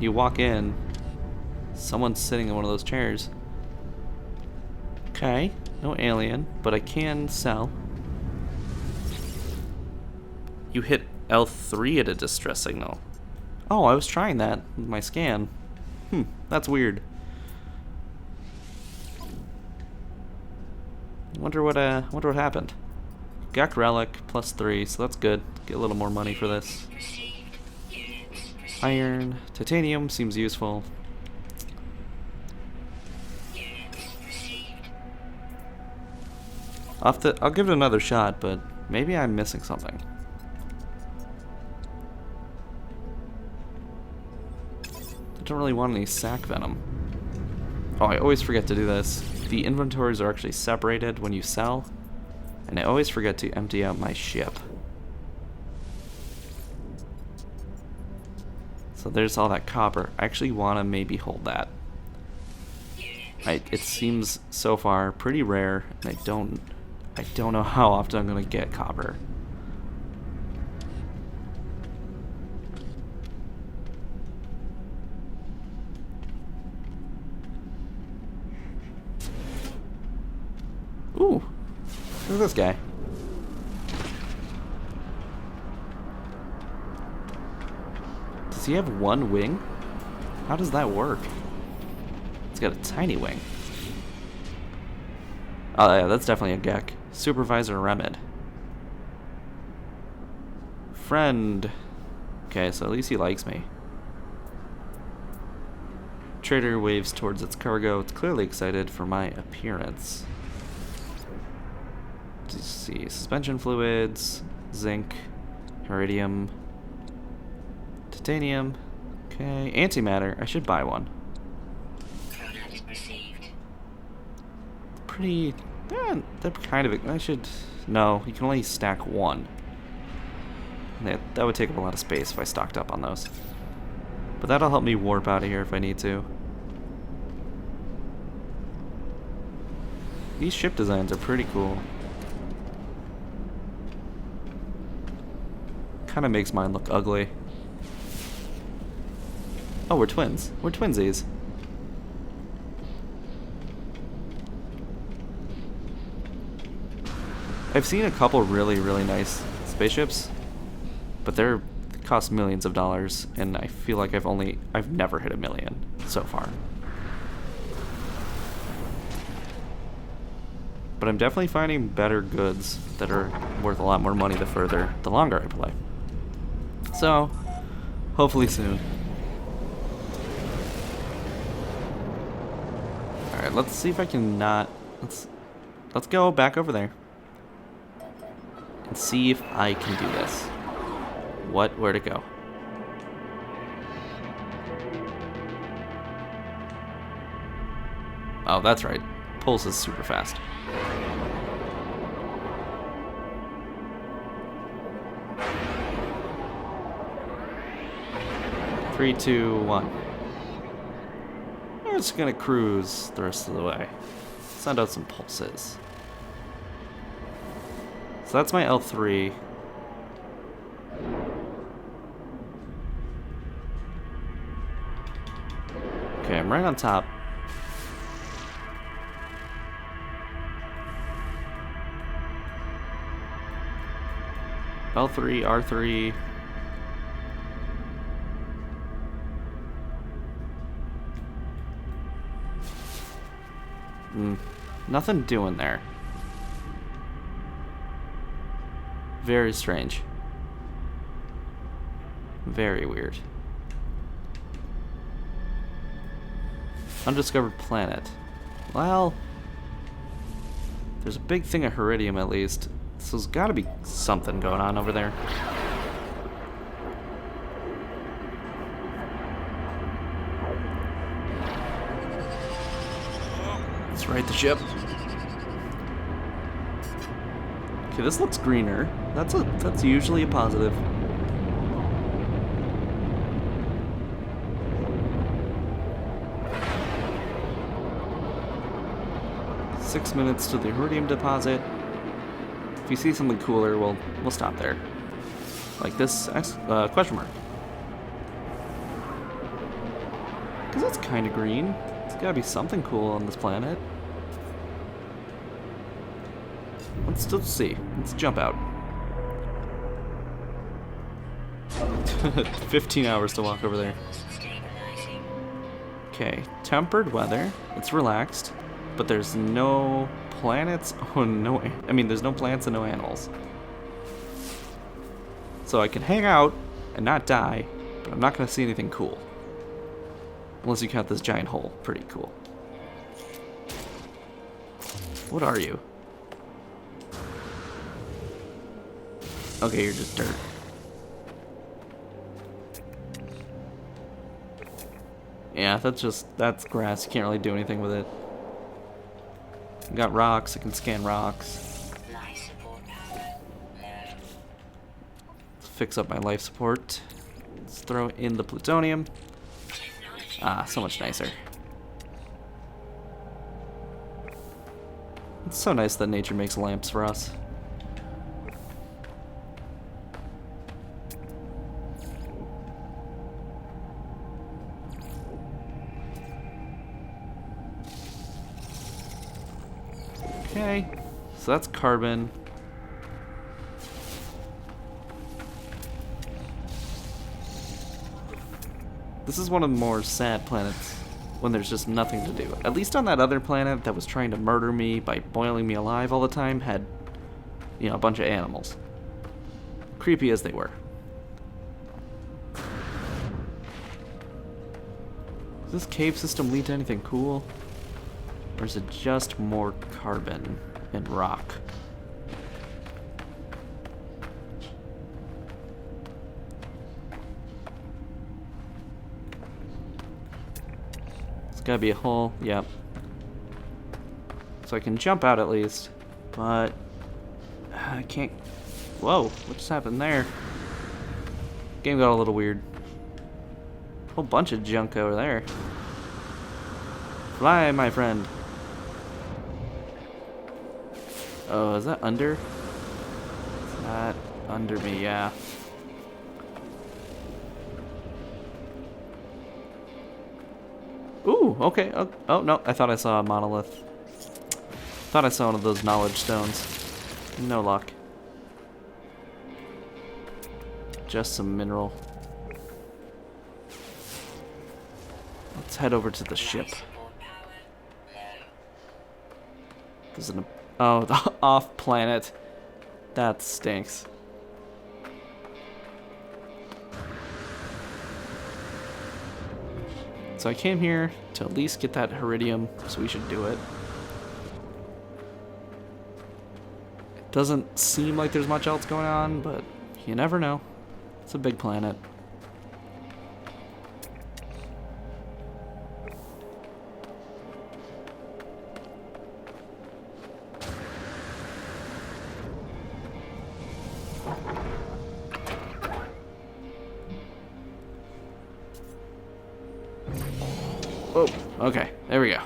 you walk in, someone's sitting in one of those chairs. Okay, no alien, but I can sell. You hit L3 at a distress signal. Oh, I was trying that with my scan. That's weird. Wonder what happened. Gek relic +3, so that's good. Get a little more money for this. Iron, titanium seems useful. I'll give it another shot, but maybe I'm missing something. I don't really want any sac venom. Oh, I always forget to do this. The inventories are actually separated when you sell, and I always forget to empty out my ship. So there's all that copper. I actually want to maybe hold that. It seems so far pretty rare, and I don't I don't know how often I'm gonna get copper. Ooh, look at this guy. Does he have one wing? How does that work? It's got a tiny wing. Oh yeah, that's definitely a Gek. Supervisor Remid. Friend. Okay, so at least he likes me. Trader waves towards its cargo. It's clearly excited for my appearance. Let's see. Suspension fluids, zinc, iridium, titanium. Okay, antimatter. I should buy one. Product received. Pretty. They're kind of. I should. No, you can only stack one. That would take up a lot of space if I stocked up on those. But that'll help me warp out of here if I need to. These ship designs are pretty cool. Kind of makes mine look ugly. Oh, we're twins. We're twinsies. I've seen a couple really, really nice spaceships, but they cost millions of dollars, and I feel like I've never hit $1 million so far. But I'm definitely finding better goods that are worth a lot more money the longer I play. So, hopefully soon. Alright, let's see if I can not... Let's go back over there. And see if I can do this. Where to go? Oh, that's right. Pulse is super fast. Three, two, one. We're just gonna cruise the rest of the way. Send out some pulses. So that's my L3. Okay, I'm right on top. L3, R3. Nothing doing there. Very strange. Very weird. Undiscovered planet. Well, there's a big thing of iridium at least. So there's gotta be something going on over there. Let's right the ship. Okay, this looks greener. That's usually a positive. Six minutes to the iridium deposit. If we see something cooler, we'll stop there. Like this question mark. Because that's kind of green. There's gotta be something cool on this planet. Let's see. Let's jump out. 15 hours to walk over there. Okay, tempered weather. It's relaxed, but there's no planets or there's no plants and no animals. So I can hang out and not die, but I'm not gonna see anything cool. Unless you count this giant hole. Pretty cool. What are you? Okay, you're just dirt. Yeah, that's grass. You can't really do anything with it. You got rocks, I can scan rocks. Life support power. Let's fix up my life support. Let's throw in the plutonium. Ah, so much nicer. It's so nice that nature makes lamps for us. Okay, so that's carbon. This is one of the more sad planets when there's just nothing to do. At least on that other planet that was trying to murder me by boiling me alive all the time had, you know, a bunch of animals. Creepy as they were. Does this cave system lead to anything cool? Or is it just more carbon and rock? It's gotta be a hole, yep. So I can jump out at least, but I can't. Whoa, what just happened there? Game got a little weird. Whole bunch of junk over there. Fly, my friend. Oh, is that under? Is that under me? Yeah. Ooh, okay. Oh, no, I thought I saw a monolith. Thought I saw one of those knowledge stones. No luck. Just some mineral. Let's head over to the ship. There's an... Oh, the off planet. That stinks. So I came here to at least get that iridium, so we should do it. It doesn't seem like there's much else going on, but you never know. It's a big planet. Oh, okay, there we go.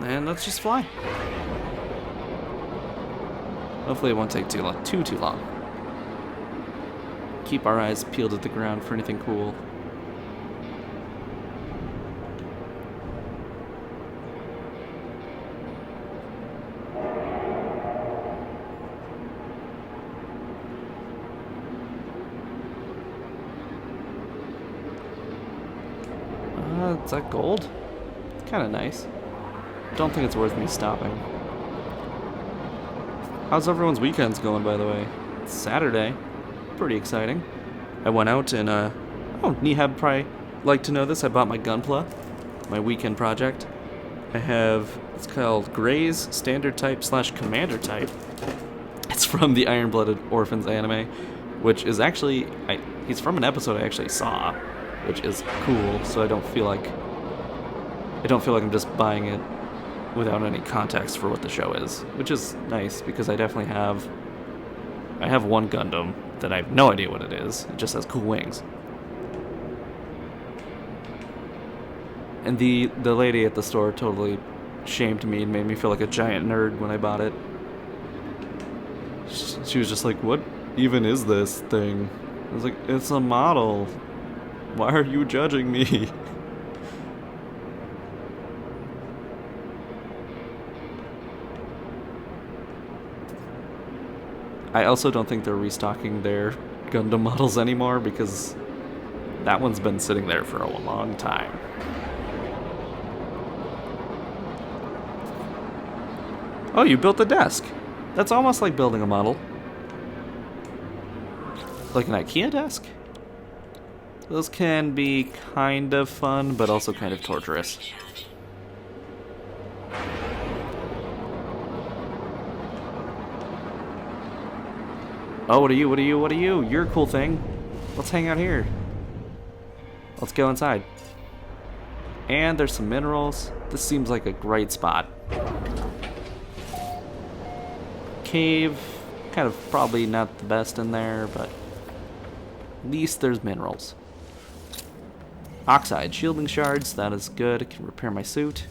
And let's just fly. Hopefully it won't take too long. Keep our eyes peeled at the ground for anything cool. Is that gold? It's kind of nice. Don't think it's worth me stopping. How's everyone's weekends going, by the way? It's Saturday. Pretty exciting. I went out and, oh, Nehab probably like to know this. I bought my Gunpla, my weekend project. I have, it's called Gray's Standard Type / Commander Type. It's from the Iron-Blooded Orphans anime, which is actually, he's from an episode I actually saw, which is cool, so I don't feel like I'm just buying it without any context for what the show is, which is nice because I definitely have one Gundam that I have no idea what it is. It just has cool wings. And the lady at the store totally shamed me and made me feel like a giant nerd when I bought it. She was just like, "What even is this thing?" I was like, "It's a model. Why are you judging me?" I also don't think they're restocking their Gundam models anymore because that one's been sitting there for a long time. Oh, you built a desk. That's almost like building a model. Like an IKEA desk? Those can be kind of fun, but also kind of torturous. Oh, what are you? What are you? What are you? You're a cool thing. Let's hang out here. Let's go inside. And there's some minerals. This seems like a great spot. Cave. Kind of probably not the best in there, but at least there's minerals. Oxide. Shielding shards. That is good. I can repair my suit.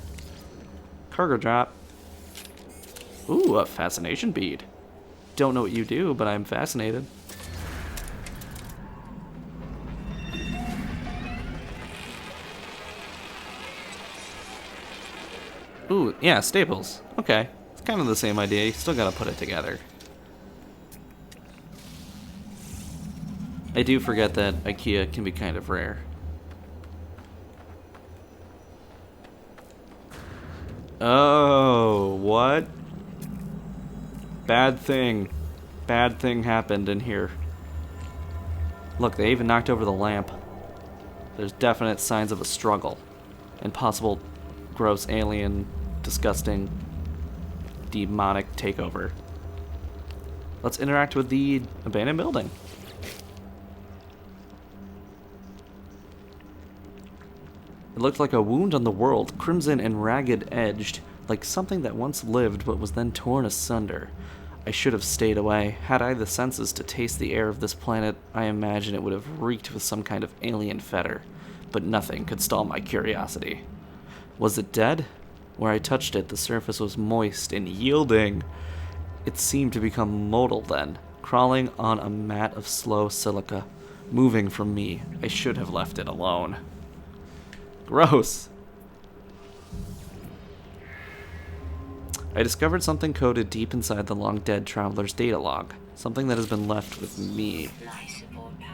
Cargo drop. Ooh, a fascination bead. Don't know what you do, but I'm fascinated. Ooh, yeah, staples. Okay. It's kind of the same idea. You still gotta put it together. I do forget that IKEA can be kind of rare. Oh, what? Bad thing. Bad thing happened in here. Look, they even knocked over the lamp. There's definite signs of a struggle. And possible gross alien, disgusting, demonic takeover. Let's interact with the abandoned building. It looked like a wound on the world, crimson and ragged edged, like something that once lived but was then torn asunder. I should have stayed away. Had I the senses to taste the air of this planet, I imagine it would have reeked with some kind of alien fetor. But nothing could stall my curiosity. Was it dead? Where I touched it, the surface was moist and yielding. It seemed to become modal then, crawling on a mat of slow silica, moving from me. I should have left it alone. Gross. I discovered something coded deep inside the long-dead traveler's data log. Something that has been left with me.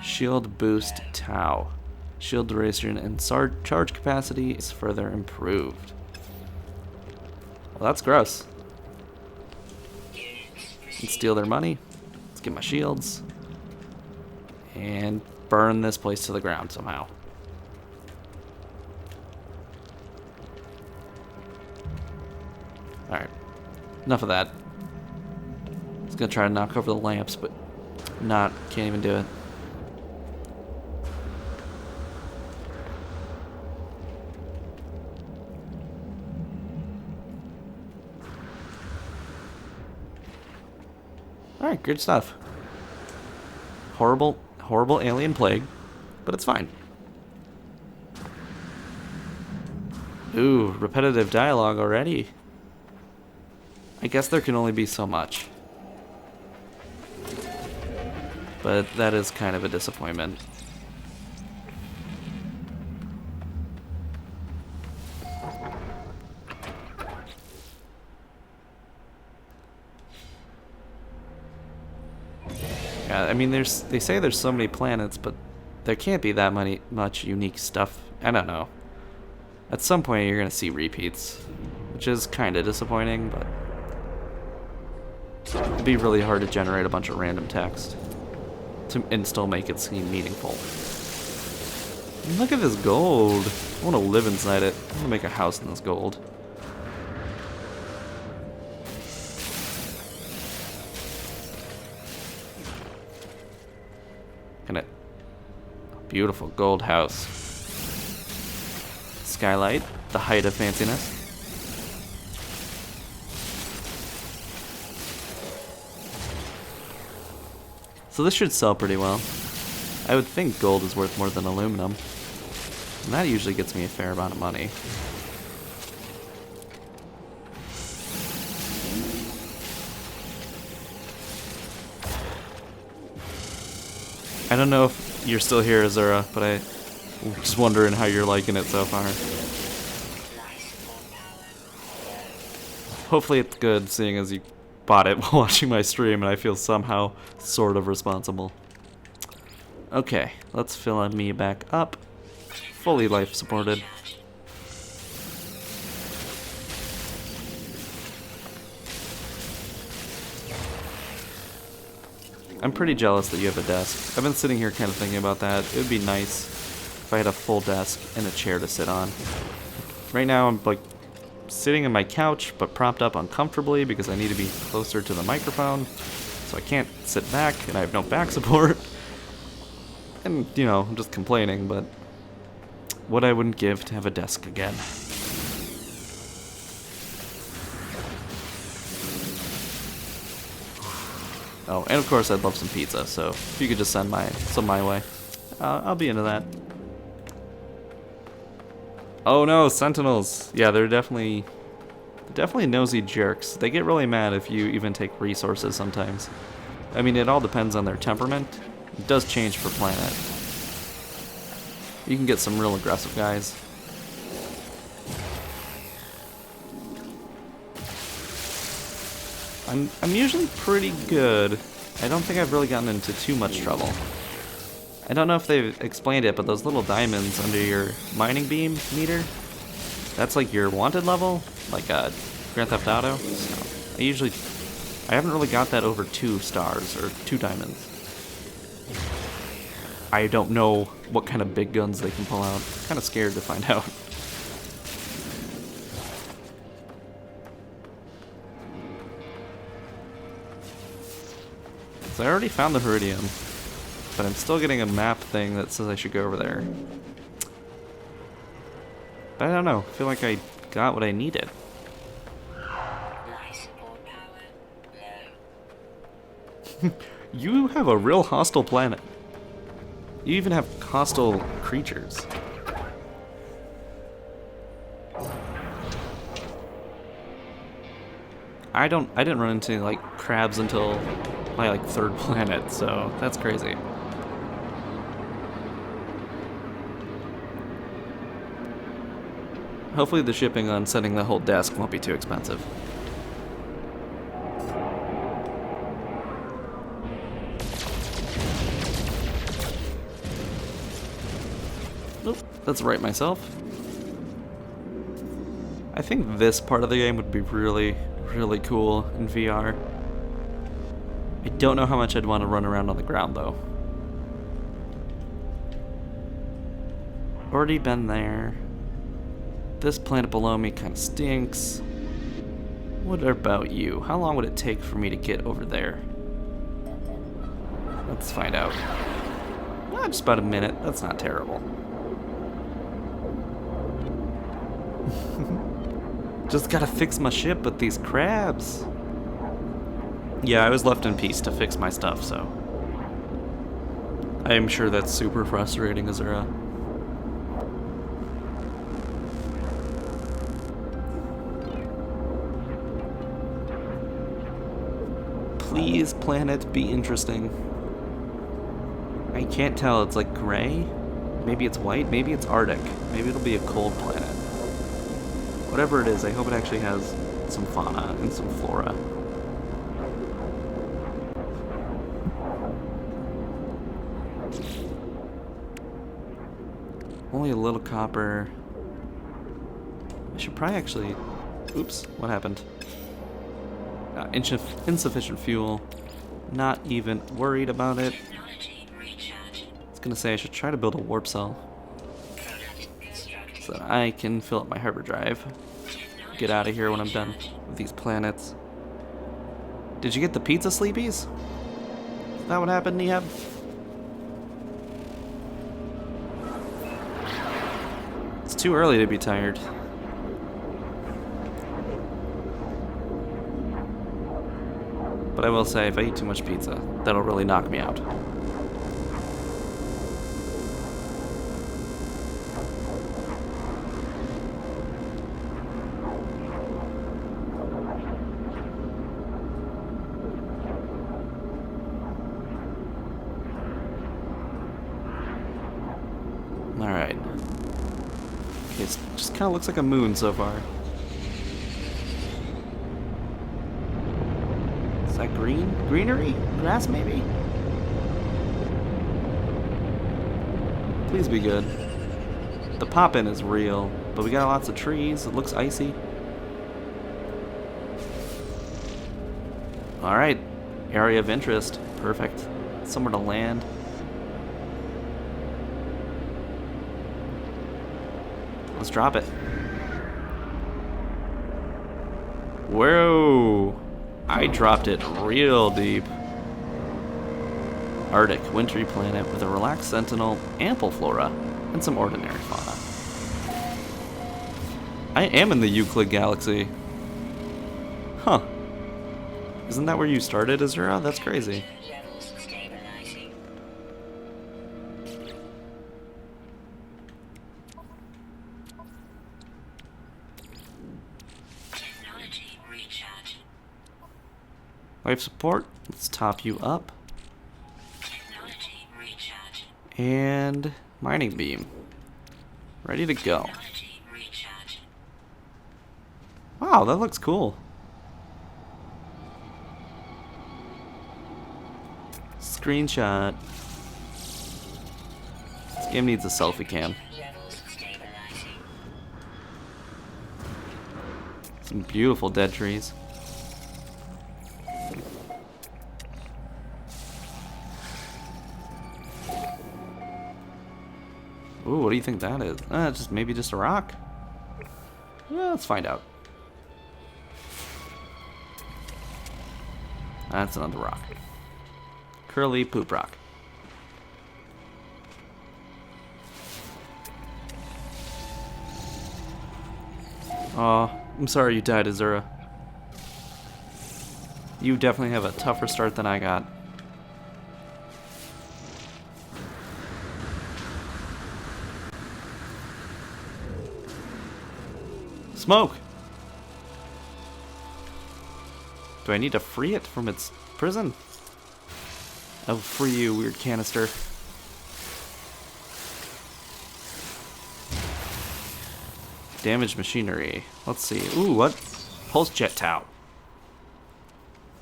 Shield boost Tau. Shield duration and charge capacity is further improved. Well, that's gross. Let's steal their money. Let's get my shields. And burn this place to the ground somehow. Alright. Enough of that. I was gonna try to knock over the lamps, but can't even do it. Alright, good stuff. Horrible alien plague, but it's fine. Ooh, repetitive dialogue already. I guess there can only be so much. But that is kind of a disappointment. Yeah, I mean, they say there's so many planets, but there can't be that much unique stuff. I don't know. At some point, you're gonna see repeats, which is kind of disappointing, but it'd be really hard to generate a bunch of random text and still make it seem meaningful. And look at this gold. I want to live inside it. I want to make a house in this gold. Beautiful gold house. Skylight, the height of fanciness. So this should sell pretty well. I would think gold is worth more than aluminum. And that usually gets me a fair amount of money. I don't know if you're still here, Azura, but I'm just wondering how you're liking it so far. Hopefully it's good, seeing as you bought it while watching my stream, and I feel somehow sort of responsible. Okay, let's fill me back up. Fully life supported. I'm pretty jealous that you have a desk. I've been sitting here kind of thinking about that. It would be nice if I had a full desk and a chair to sit on. Right now I'm like sitting on my couch but propped up uncomfortably because I need to be closer to the microphone. So I can't sit back and I have no back support. And, you know, I'm just complaining, but what I wouldn't give to have a desk again. Oh, and of course I'd love some pizza, so if you could just send some my way, I'll be into that. Oh no, sentinels! Yeah, they're definitely Definitely nosy jerks. They get really mad if you even take resources sometimes. I mean, it all depends on their temperament. It does change per planet. You can get some real aggressive guys. I'm usually pretty good. I don't think I've really gotten into too much trouble. I don't know if they've explained it, but those little diamonds under your mining beam meter, that's like your wanted level, like Grand Theft Auto. So I haven't really got that over 2 stars or 2 diamonds. I don't know what kind of big guns they can pull out. I'm kind of scared to find out. So I already found the Heridium, but I'm still getting a map thing that says I should go over there. But I don't know. I feel like I got what I needed. Life support power low. You have a real hostile planet. You even have hostile creatures. I didn't run into like crabs until my like 3rd planet, so that's crazy. Hopefully the shipping on sending the whole desk won't be too expensive. Nope, that's right myself. I think this part of the game would be really, really cool in VR. I don't know how much I'd want to run around on the ground though. Already been there. This planet below me kind of stinks. What about you? How long would it take for me to get over there? Let's find out. Just about a minute. That's not terrible. Just gotta fix my ship with these crabs. Yeah, I was left in peace to fix my stuff, so I am sure that's super frustrating, Azura. Please, planet, be interesting. I can't tell. It's like gray. Maybe it's white. Maybe it's Arctic. Maybe it'll be a cold planet. Whatever it is, I hope it actually has some fauna and some flora. Only a little copper. I should probably actually... Oops, what happened? Insufficient fuel. Not even worried about it. I was gonna say I should try to build a warp cell so that I can fill up my harbor drive. Get out of here when I'm done with these planets. Did you get the pizza sleepies? Is that what happened, Nehab? It's too early to be tired. But I will say, if I eat too much pizza, that'll really knock me out. Alright. Okay, it just kind of looks like a moon so far. Is that green? Greenery? Grass, maybe? Please be good. The pop-in is real, but we got lots of trees. It looks icy. Alright. Area of interest. Perfect. Somewhere to land. Let's drop it. Whoa! I dropped it real deep. Arctic, wintry planet with a relaxed sentinel, ample flora, and some ordinary fauna. I am in the Euclid Galaxy. Huh. Isn't that where you started, Azura? That's crazy. Levels stabilizing. Life support. Let's top you up. Technology recharge. And mining beam. Ready to go. Technology recharge. Wow, that looks cool. Screenshot. This game needs a selfie cam. Levels stabilizing. Some beautiful dead trees. Ooh, what do you think that is? Just maybe just a rock? Yeah, let's find out. That's another rock. Curly poop rock. Oh, I'm sorry you died, Azura. You definitely have a tougher start than I got. Smoke! Do I need to free it from its prison? I'll free you, weird canister. Damaged machinery. Let's see. Ooh, what? Pulse jet tow.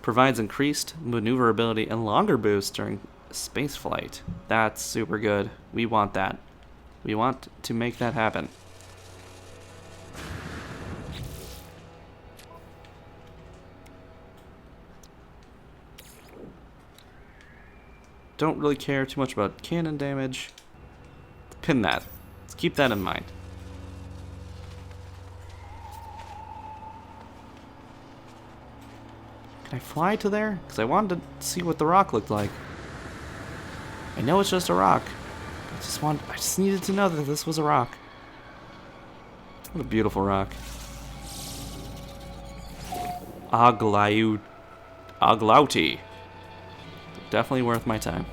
Provides increased maneuverability and longer boost during space flight. That's super good. We want that. We want to make that happen. Don't really care too much about cannon damage. Pin that. Let's keep that in mind. Can I fly to there? Because I wanted to see what the rock looked like. I know it's just a rock. I just needed to know that this was a rock. What a beautiful rock. Aglauti. Definitely worth my time.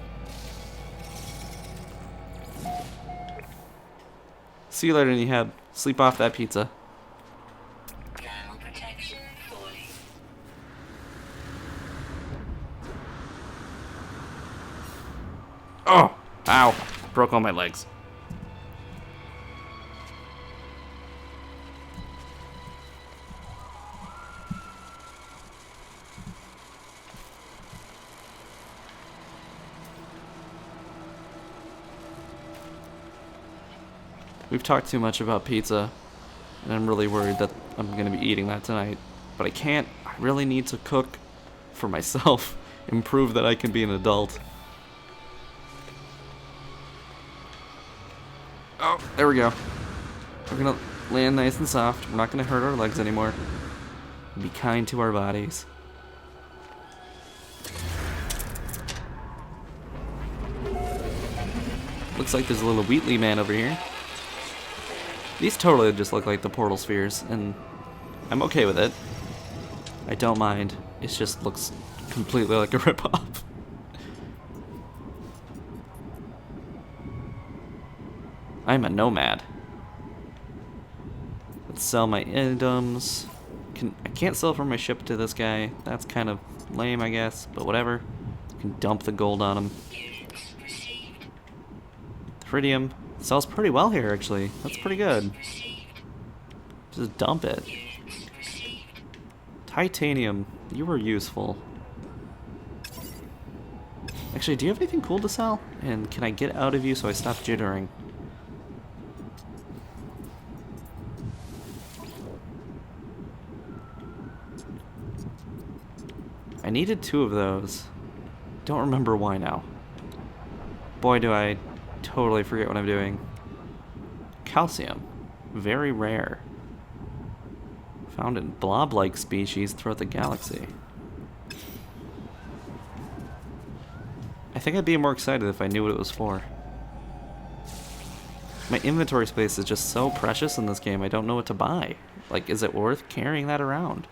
See you later, Nehab. Sleep off that pizza. Thermal protection fully. Oh! Ow! Broke all my legs. We've talked too much about pizza, and I'm really worried that I'm going to be eating that tonight. But I can't. I really need to cook for myself and prove that I can be an adult. Oh, there we go. We're going to land nice and soft. We're not going to hurt our legs anymore. Be kind to our bodies. Looks like there's a little Wheatley man over here. These totally just look like the portal spheres, and I'm okay with it. I don't mind. It just looks completely like a ripoff. I'm a nomad. Let's sell my items. I can't sell from my ship to this guy. That's kind of lame, I guess, but whatever. Can dump the gold on him. Units received. Iridium sells pretty well here, actually. That's pretty good. Received. Just dump it. Units received. Titanium, you were useful. Actually, do you have anything cool to sell? And can I get out of you so I stop jittering? I needed 2 of those. Don't remember why now. Boy, do I totally forget what I'm doing. Calcium. Very rare. Found in blob-like species throughout the galaxy. I think I'd be more excited if I knew what it was for. My inventory space is just so precious in this game, I don't know what to buy. Like, is it worth carrying that around?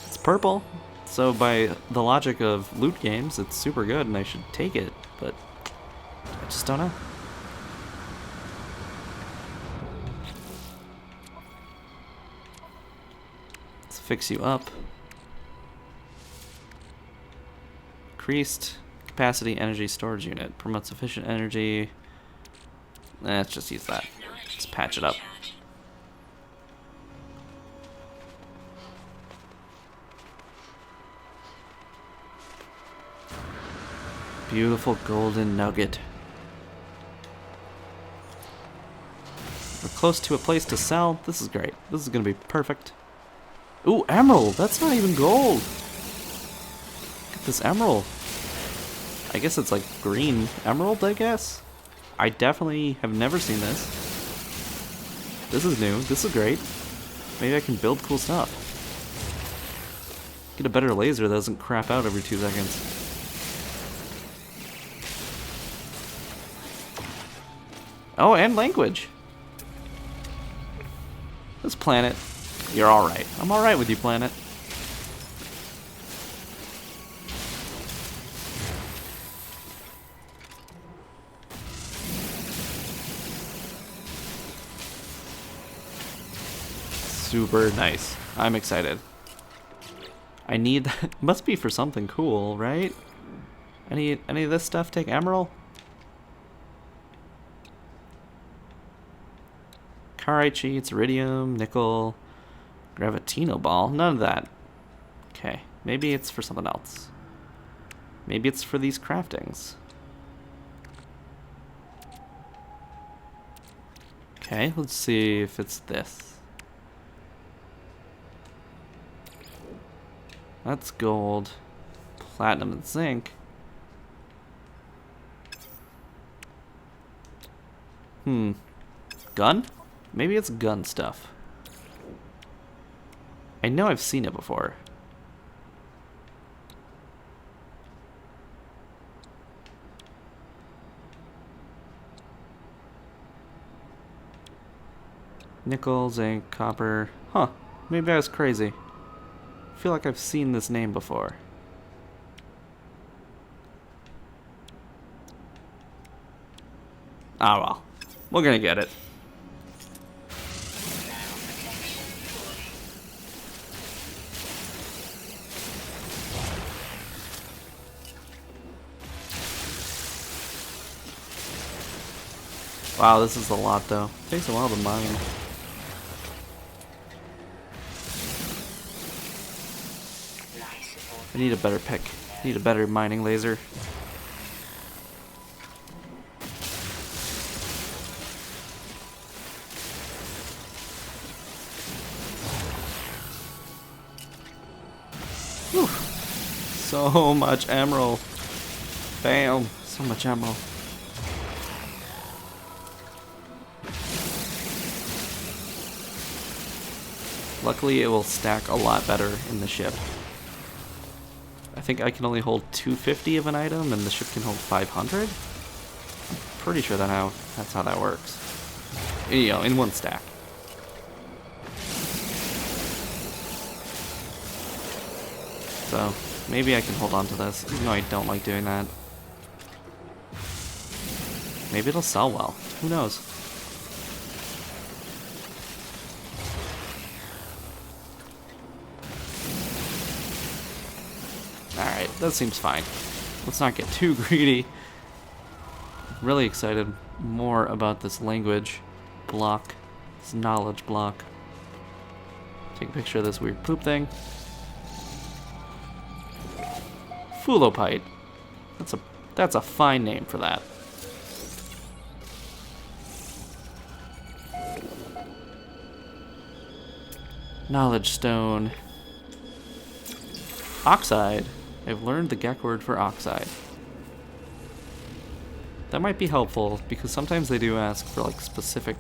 It's purple, so by the logic of loot games, it's super good and I should take it, but I just don't know. fix you up. Increased capacity energy storage unit. Promotes efficient energy. Let's just use that. Let's patch it up. Beautiful golden nugget. We're close to a place to sell. This is great. This is gonna be perfect. Ooh, emerald! That's not even gold! Look at this emerald. I guess it's like green emerald, I guess? I definitely have never seen this. This is new. This is great. Maybe I can build cool stuff. Get a better laser that doesn't crap out every 2 seconds. Oh, and language. This planet. You're alright. I'm alright with you, planet. Super nice. I'm excited. I need that. It must be for something cool, right? Any of this stuff take emerald? Carite sheets, iridium, nickel, gravitino ball. None of that. Okay, maybe it's for something else. Maybe it's for these craftings. Okay, let's see if it's this. That's gold, platinum, and zinc. Gun? Maybe it's gun stuff. I know I've seen it before. Nickel, zinc, copper. Huh. Maybe I was crazy. I feel like I've seen this name before. Ah well. We're gonna get it. Wow, this is a lot though. Takes a while to mine. I need a better pick. I need a better mining laser. Whew. So much emerald. Bam. So much emerald. Luckily, it will stack a lot better in the ship. I think I can only hold 250 of an item, and the ship can hold 500? I'm pretty sure that's how that works. You know, in one stack. So, maybe I can hold on to this, even though I don't like doing that. Maybe it'll sell well. Who knows? Alright, that seems fine. Let's not get too greedy. I'm really excited more about this language block, this knowledge block. Take a picture of this weird poop thing. Fulopite. That's a fine name for that. Knowledge stone. Oxide. I've learned the Gek word for oxide. That might be helpful because sometimes they do ask for like specific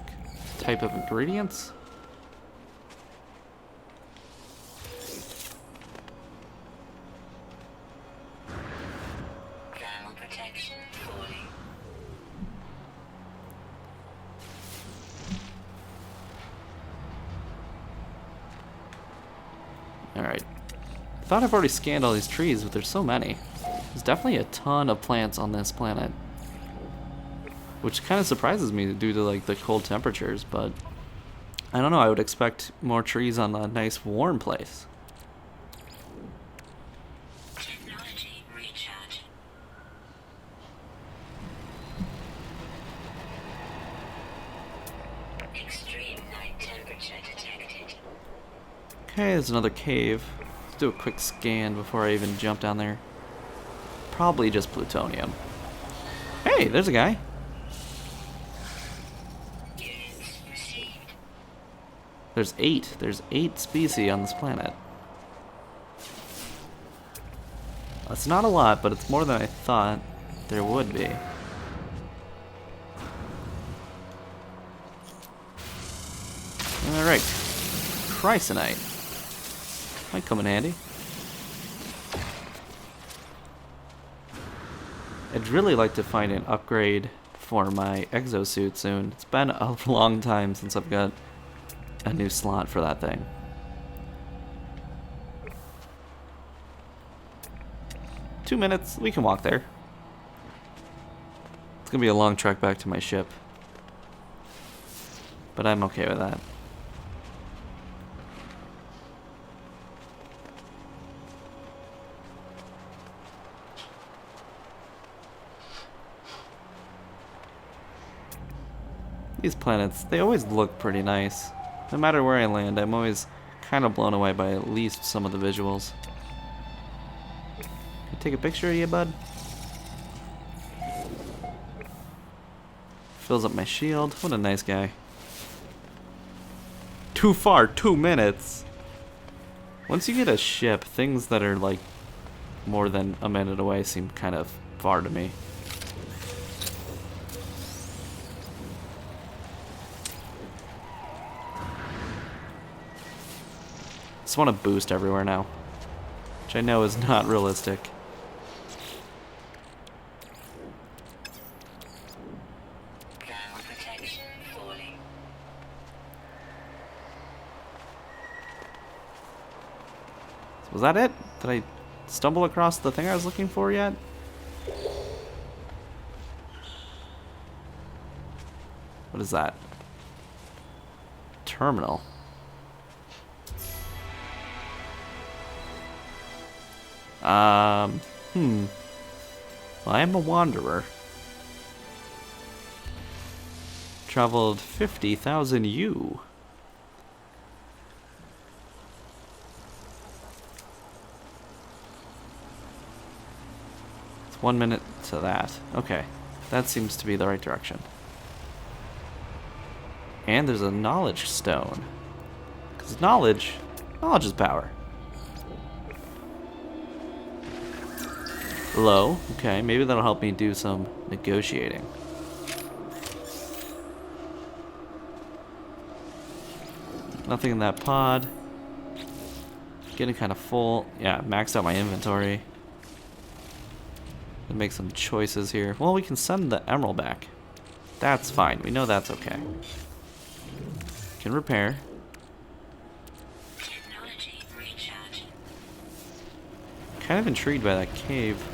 type of ingredients. Thermal protection falling. Alright. I thought I've already scanned all these trees, but there's so many. There's definitely a ton of plants on this planet. Which kind of surprises me due to like the cold temperatures, but I don't know, I would expect more trees on a nice warm place. Okay, there's another cave. Let's do a quick scan before I even jump down there. Probably just plutonium. Hey, there's a guy. Units received. There's 8. There's 8 species on this planet. That's not a lot, but it's more than I thought there would be. Alright. Chrysonite. Might come in handy. I'd really like to find an upgrade for my exosuit soon. It's been a long time since I've got a new slot for that thing. Two minutes, we can walk there. It's gonna be a long trek back to my ship, but I'm okay with that. These planets, they always look pretty nice. No matter where I land, I'm always kind of blown away by at least some of the visuals. Can I take a picture of you, bud? Fills up my shield. What a nice guy. Too far, 2 minutes. Once you get a ship, things that are like more than a minute away seem kind of far to me. Just want to boost everywhere now, which I know is not realistic. Ground protection falling. Was that it? Did I stumble across the thing I was looking for yet? What is that? Terminal. Well, I am a wanderer. Traveled 50,000 U. It's 1 minute to that. Okay, that seems to be the right direction. And there's a knowledge stone. Because knowledge is power. Low. Okay, maybe that'll help me do some negotiating. Nothing in that pod. Getting kind of full. Yeah, maxed out my inventory. Gonna make some choices here. Well, we can send the emerald back. That's fine. We know that's okay. Can repair. Technology recharge. Kind of intrigued by that cave.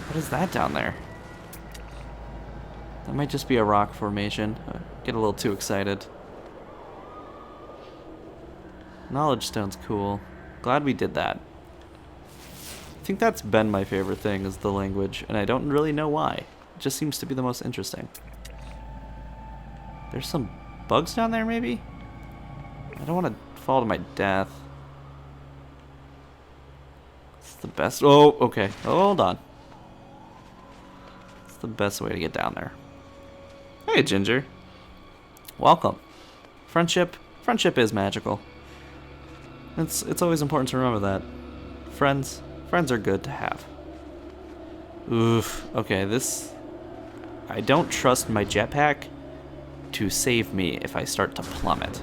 What is that down there? That might just be a rock formation. Get a little too excited. Knowledge stone's cool. Glad we did that. I think that's been my favorite thing, is the language, and I don't really know why. It just seems to be the most interesting. There's some bugs down there, maybe? I don't want to fall to my death. It's the best. Oh, okay. Hold on. It's the best way to get down there. Hey, Ginger. Welcome. Friendship is magical. It's always important to remember that. Friends are good to have. Oof. Okay, this... I don't trust my jetpack to save me if I start to plummet.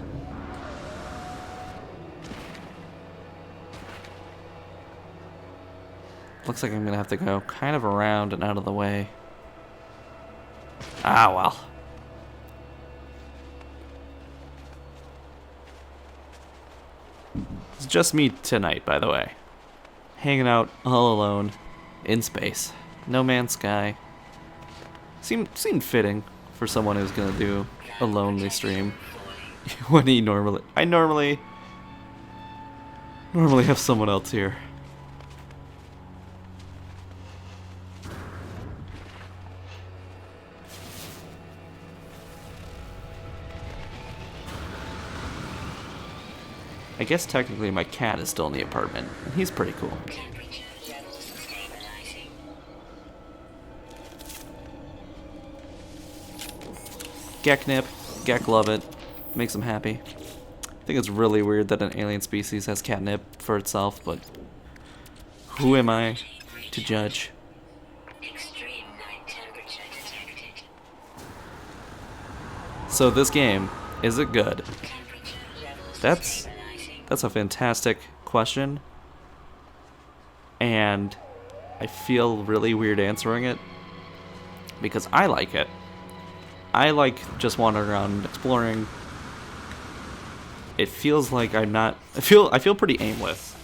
Looks like I'm gonna have to go kind of around and out of the way. Ah, well. It's just me tonight, by the way. Hanging out all alone in space. No Man's Sky. Seemed fitting for someone who's gonna do a lonely stream. When I normally have someone else here. I guess technically my cat is still in the apartment. And he's pretty cool. Temperature levels stabilizing. Gek nip. Gek love it. Makes him happy. I think it's really weird that an alien species has catnip for itself, but who am I to judge? Extreme night temperature detected. So this game, is it good? Temperature levels That's stabilizing. that's a fantastic question, and I feel really weird answering it because I like it. I like just wandering around exploring. It feels like I'm not. I feel pretty aimless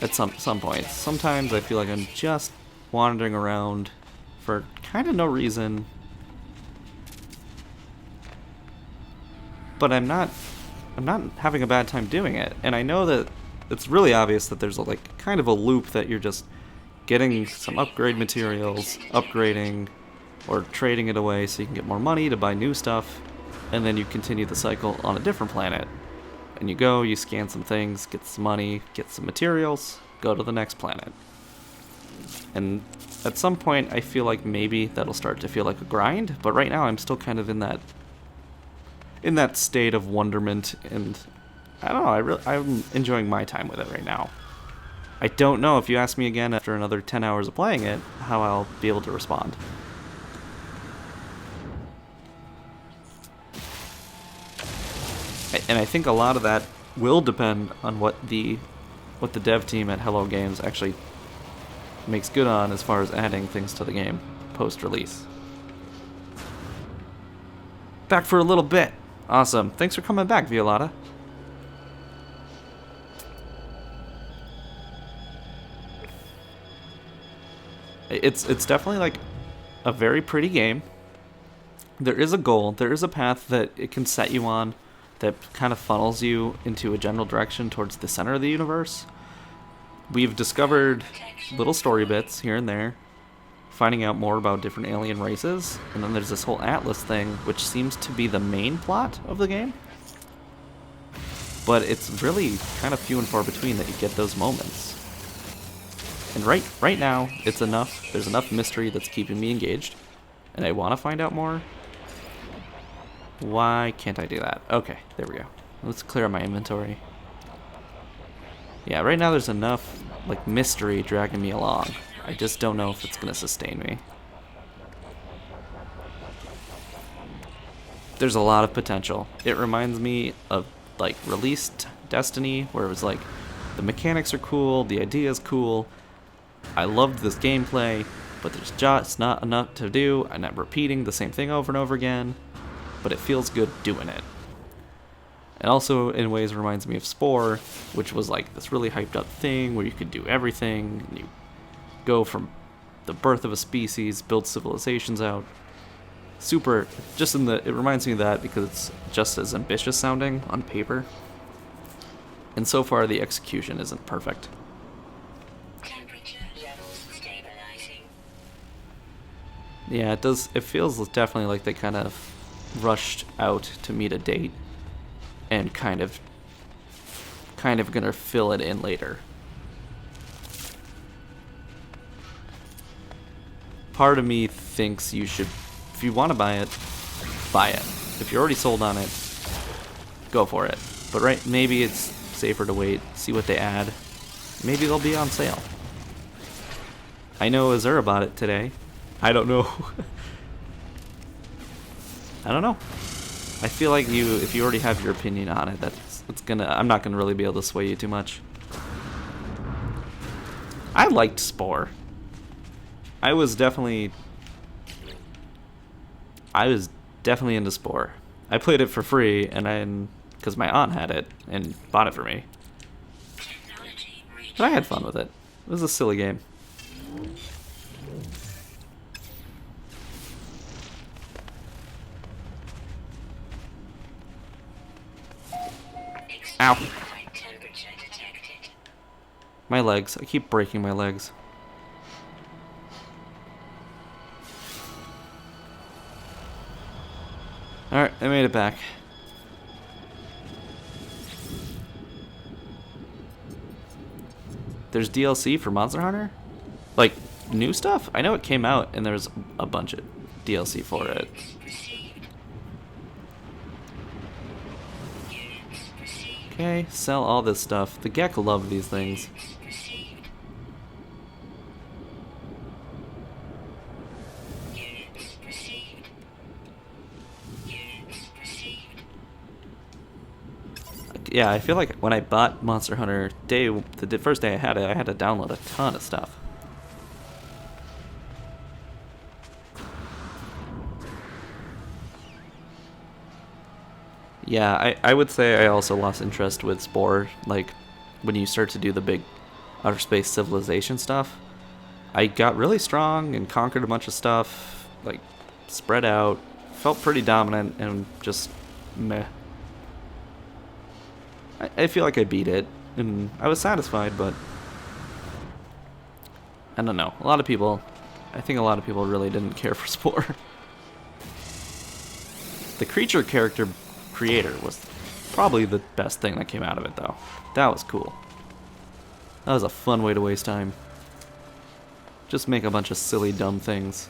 at some points. Sometimes I feel like I'm just wandering around for kind of no reason. But I'm not having a bad time doing it. And I know that it's really obvious that there's like kind of a loop that you're just getting some upgrade materials, upgrading, or trading it away so you can get more money to buy new stuff, and then you continue the cycle on a different planet. And you go, you scan some things, get some money, get some materials, go to the next planet. And at some point, I feel like maybe that'll start to feel like a grind, but right now I'm still kind of in that state of wonderment, and I don't know, I'm enjoying my time with it right now. I don't know if you ask me again after another 10 hours of playing it, how I'll be able to respond. And I think a lot of that will depend on what the dev team at Hello Games actually makes good on as far as adding things to the game post-release. Back for a little bit. Awesome. Thanks for coming back, Violata. It's definitely like a very pretty game. There is a goal, there is a path that it can set you on that kind of funnels you into a general direction towards the center of the universe. We've discovered little story bits here and there, finding out more about different alien races, and then there's this whole Atlas thing, which seems to be the main plot of the game. But it's really kind of few and far between that you get those moments. And right now, it's enough. There's enough mystery that's keeping me engaged, and I want to find out more. Why can't I do that? Okay, there we go. Let's clear out my inventory. Yeah, right now there's enough like mystery dragging me along. I just don't know if it's gonna sustain me. There's a lot of potential. It reminds me of like released Destiny, where it was like the mechanics are cool, the idea is cool. I loved this gameplay, but there's just not enough to do, and I'm repeating the same thing over and over again. But it feels good doing it. And also, in ways, reminds me of Spore, which was like this really hyped up thing where you could do everything. And you go from the birth of a species, build civilizations out. Super, it reminds me of that because it's just as ambitious sounding on paper. And so far, the execution isn't perfect. Temperature levels stabilizing. Yeah, it feels definitely like they kind of rushed out to meet a date and kind of gonna fill it in later. Part of me thinks you should, if you want to buy it, buy it. If you're already sold on it, go for it. But maybe it's safer to wait, see what they add. Maybe they'll be on sale. I know Azura bought it today. I don't know. I don't know. I feel like if you already have your opinion on it, I'm not gonna really be able to sway you too much. I liked Spore. I was definitely into Spore. I played it for free, because my aunt had it and bought it for me. But I had fun with it. It was a silly game. Ow. Temperature detected. My legs. I keep breaking my legs. Alright, I made it back. There's DLC for Monster Hunter? Like, new stuff? I know it came out and there's a bunch of DLC for it. Okay, sell all this stuff. The Gek love these things. Yeah, I feel like when I bought Monster Hunter, the first day I had to download a ton of stuff. Yeah, I would say I also lost interest with Spore. Like, when you start to do the big outer space civilization stuff, I got really strong and conquered a bunch of stuff, like, spread out, felt pretty dominant, and just meh. I feel like I beat it, and I was satisfied, but I don't know. I think a lot of people really didn't care for Spore. The creature character creator was probably the best thing that came out of it, though. That was cool. That was a fun way to waste time. Just make a bunch of silly, dumb things.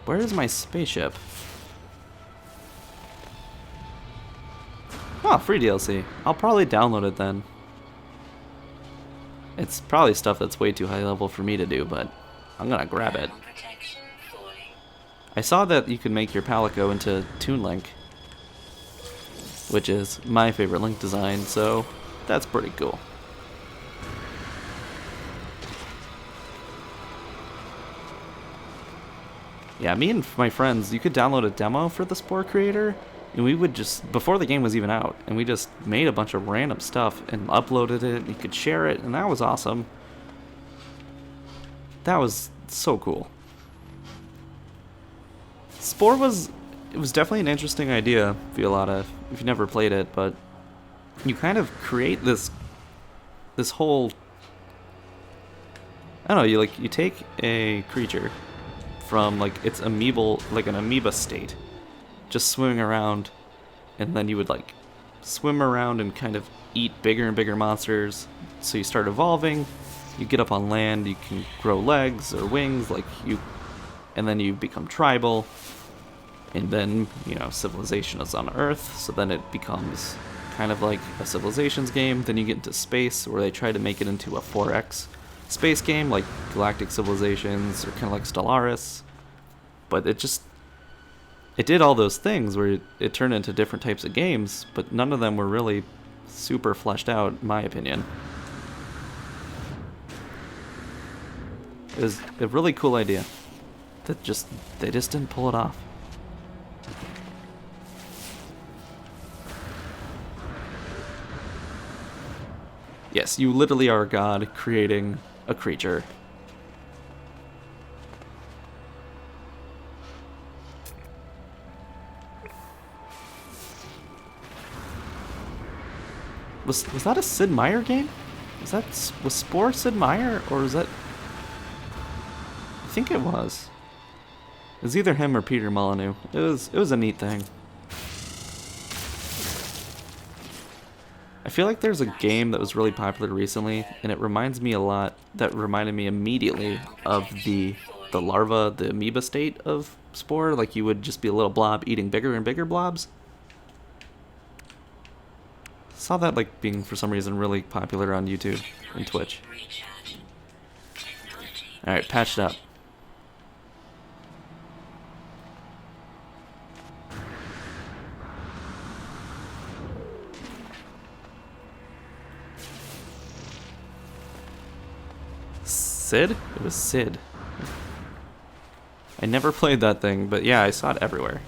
Where is my spaceship? Oh, free DLC. I'll probably download it then. It's probably stuff that's way too high level for me to do, but I'm gonna grab it. I saw that you can make your Palico into Toon Link, which is my favorite Link design, so that's pretty cool. Yeah, me and my friends, you could download a demo for the Spore Creator, and we would just, before the game was even out, and we just made a bunch of random stuff and uploaded it, and you could share it, and that was awesome. That was so cool. Spore was definitely an interesting idea, if you've never played it, but you kind of create this whole, I don't know, you take a creature from like its an amoeba state, just swimming around, and then you would like swim around and kind of eat bigger and bigger monsters. So you start evolving, you get up on land, you can grow legs or wings, and then you become tribal, and then, civilization is on Earth, so then it becomes kind of like a Civilizations game. Then you get into space, where they try to make it into a 4X space game, like Galactic Civilizations, or kind of like Stellaris. But it did all those things where it turned into different types of games, but none of them were really super fleshed out, in my opinion. It was a really cool idea. They just didn't pull it off. Yes, you literally are a god creating a creature. Was that a Sid Meier game? Was Spore Sid Meier, or was that? I think it was. It was either him or Peter Molyneux. It was a neat thing. I feel like there's a game that was really popular recently, and it reminds me a lot. That reminded me immediately of the larva, the amoeba state of Spore. Like, you would just be a little blob eating bigger and bigger blobs. Saw that being for some reason really popular on YouTube and Twitch. Alright, patched up. Sid? It was Sid. I never played that thing, but yeah, I saw it everywhere.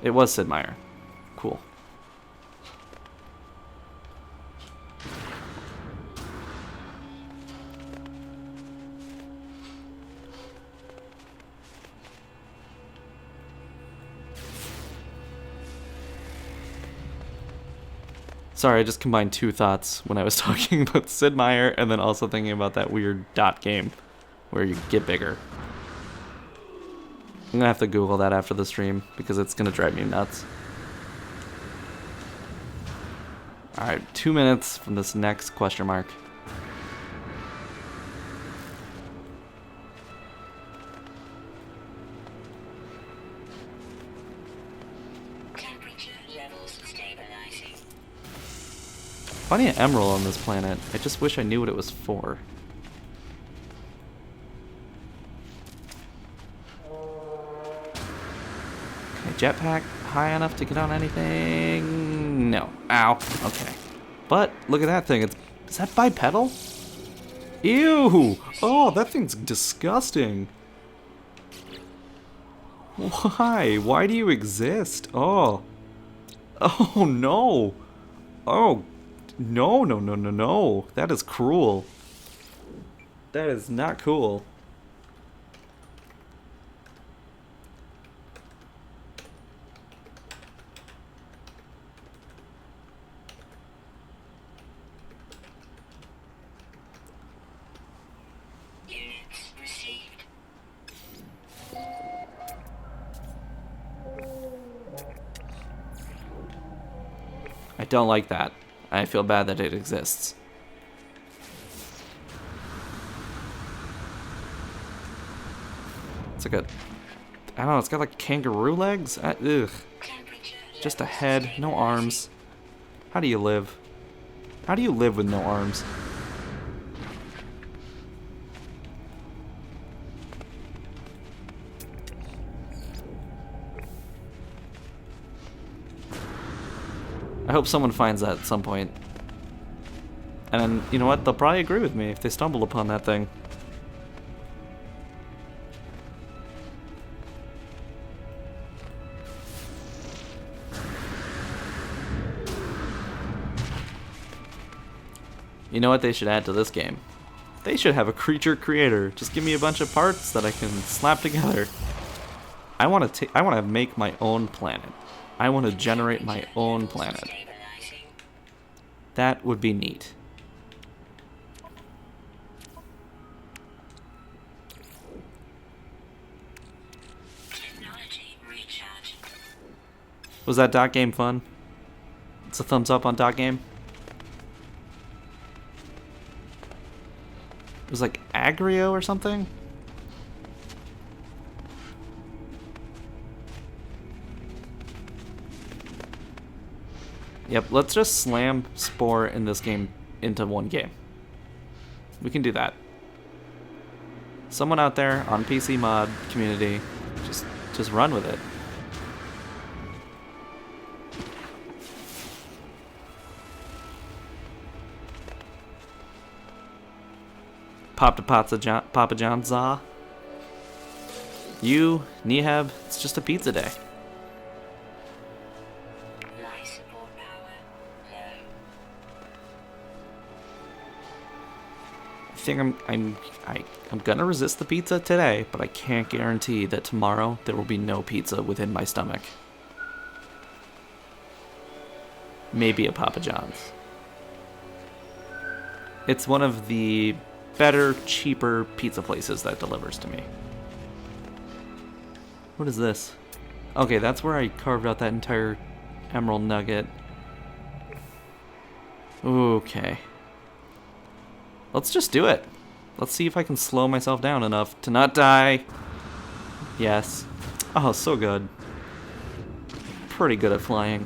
It was Sid Meier. Cool. Sorry, I just combined two thoughts when I was talking about Sid Meier and then also thinking about that weird dot game where you get bigger. I'm gonna have to Google that after the stream because it's gonna drive me nuts. Alright, 2 minutes from this next question mark. Temperature levels stabilizing. Plenty of emerald on this planet. I just wish I knew what it was for. Okay, jetpack high enough to get on anything? No. Ow. Okay. But look at that thing. Is that bipedal? Ew! Oh, that thing's disgusting. Why? Why do you exist? Oh. Oh no. Oh. No, no, no, no, no. That is cruel. That is not cool. Units received. I don't like that. I feel bad that it exists. It's like a... I don't know, it's got like kangaroo legs? Ugh. Temperature Just a levels head, no stabilizing. arms. How do you live? How do you live with no arms? I hope someone finds that at some point. And then, you know what? They'll probably agree with me if they stumble upon that thing. You know what they should add to this game? They should have a creature creator. Just give me a bunch of parts that I can slap together. I want to make my own planet. I want to generate my own planet. Stabilizing. That would be neat. Technology recharge. Was that dot game fun? It's a thumbs up on dot game. It was like aggro or something. Yep, let's just slam Spore in this game into one game. We can do that. Someone out there on PC mod community, just run with it. Papa John's za. You, Nehab, it's just a pizza day. Life support power low. I think I'm gonna resist the pizza today, but I can't guarantee that tomorrow there will be no pizza within my stomach. Maybe a Papa John's. It's one of the better, cheaper pizza places that delivers to me. What is this? Okay, that's where I carved out that entire emerald nugget. Okay. Let's just do it. Let's see if I can slow myself down enough to not die. Yes. Oh, so good. Pretty good at flying.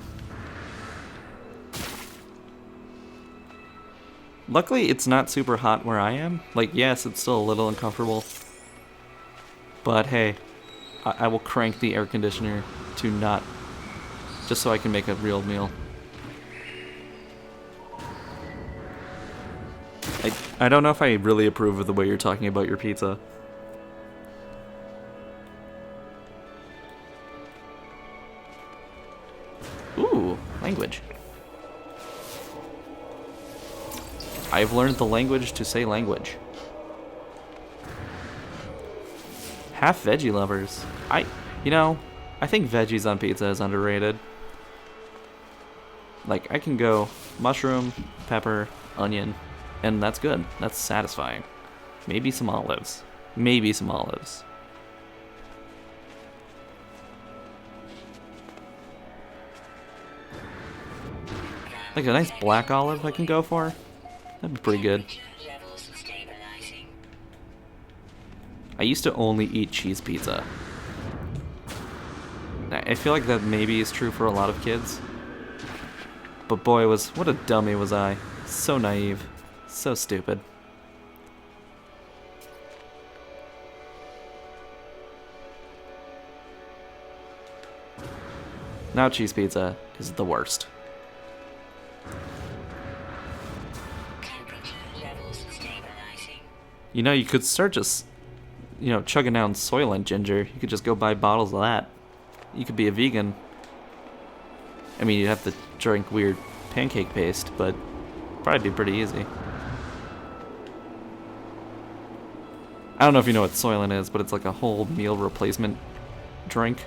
Luckily, it's not super hot where I am. Like, yes, it's still a little uncomfortable. But hey, I will crank the air conditioner to not... just so I can make a real meal. I don't know if I really approve of the way you're talking about your pizza. Ooh, language. I've learned the language to say language. Half veggie lovers. You know, I think veggies on pizza is underrated. Like, I can go mushroom, pepper, onion, and that's good. That's satisfying. Maybe some olives. Maybe some olives. Like a nice black olive I can go for. That'd be pretty good. Levels stabilizing. I used to only eat cheese pizza. I feel like that maybe is true for a lot of kids. But boy, what a dummy was I. So naive. So stupid. Now cheese pizza is the worst. Temperature levels stabilizing. You know, you could start just, chugging down Soylent Ginger. You could just go buy bottles of that. You could be a vegan. I mean, you'd have to drink weird pancake paste, but probably be pretty easy. I don't know if you know what Soylent is, but it's like a whole meal replacement drink.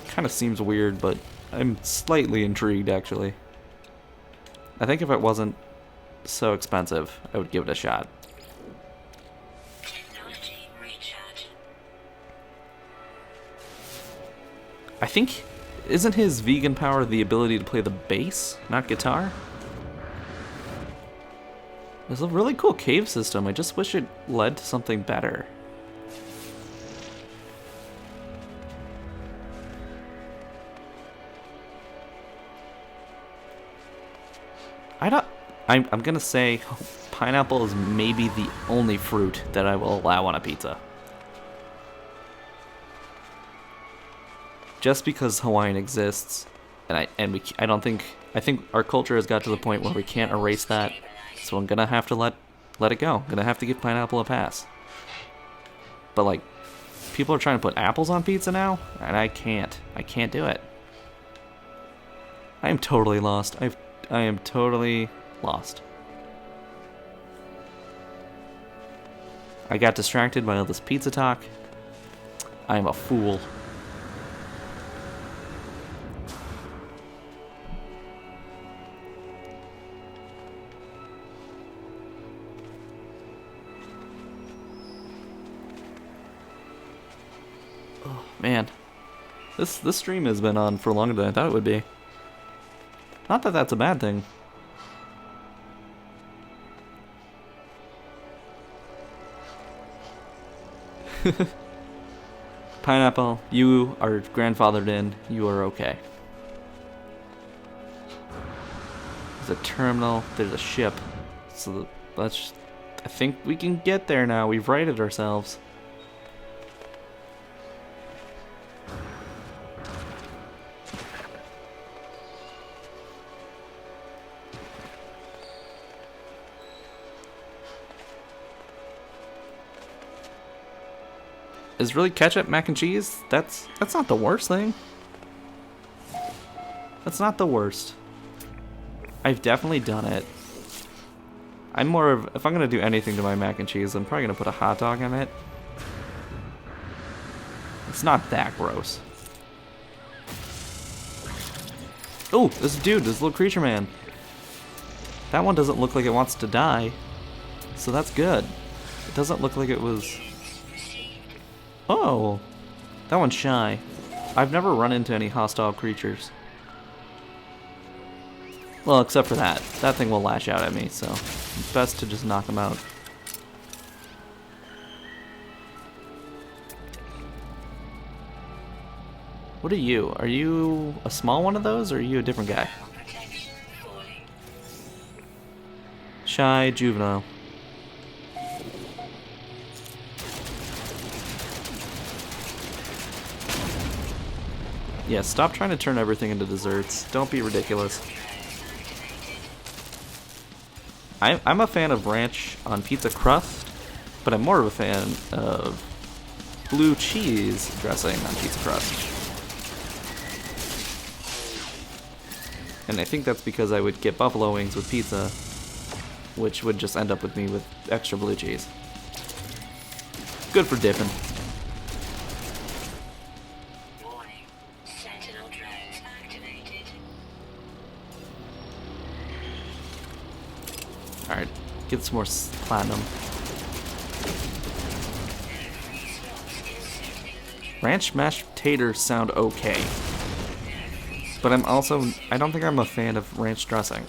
Kind of seems weird, but I'm slightly intrigued, actually. I think if it wasn't so expensive, I would give it a shot. Technology recharge. I think, isn't his vegan power the ability to play the bass, not guitar? There's a really cool cave system. I just wish it led to something better. I'm gonna say pineapple is maybe the only fruit that I will allow on a pizza. Just because Hawaiian exists, I think our culture has got to the point where we can't erase that, so I'm gonna have to let it go. I'm gonna have to give pineapple a pass. But like, people are trying to put apples on pizza now, and I can't do it. I am totally lost. I am totally lost. I got distracted by all this pizza talk. I am a fool. Oh, man. This stream has been on for longer than I thought it would be. Not that that's a bad thing. Pineapple, you are grandfathered in. You are okay. There's a terminal. There's a ship. So let's. I think we can get there now. We've righted ourselves. Is really ketchup mac and cheese? That's not the worst thing. That's not the worst. I've definitely done it. I'm more of, if I'm gonna do anything to my mac and cheese, I'm probably gonna put a hot dog in it. It's not that gross. Oh, this little creature man. That one doesn't look like it wants to die, so that's good. It doesn't look like it was. Oh, that one's shy. I've never run into any hostile creatures. Well, except for that. That thing will lash out at me, so it's best to just knock him out. What are you? Are you a small one of those, or are you a different guy? Shy juvenile. Yeah, stop trying to turn everything into desserts. Don't be ridiculous. I'm a fan of ranch on pizza crust, but I'm more of a fan of blue cheese dressing on pizza crust. And I think that's because I would get buffalo wings with pizza, which would just end up with me with extra blue cheese. Good for dipping. Alright, get some more platinum. Ranch mashed taters sound okay. But I don't think I'm a fan of ranch dressing.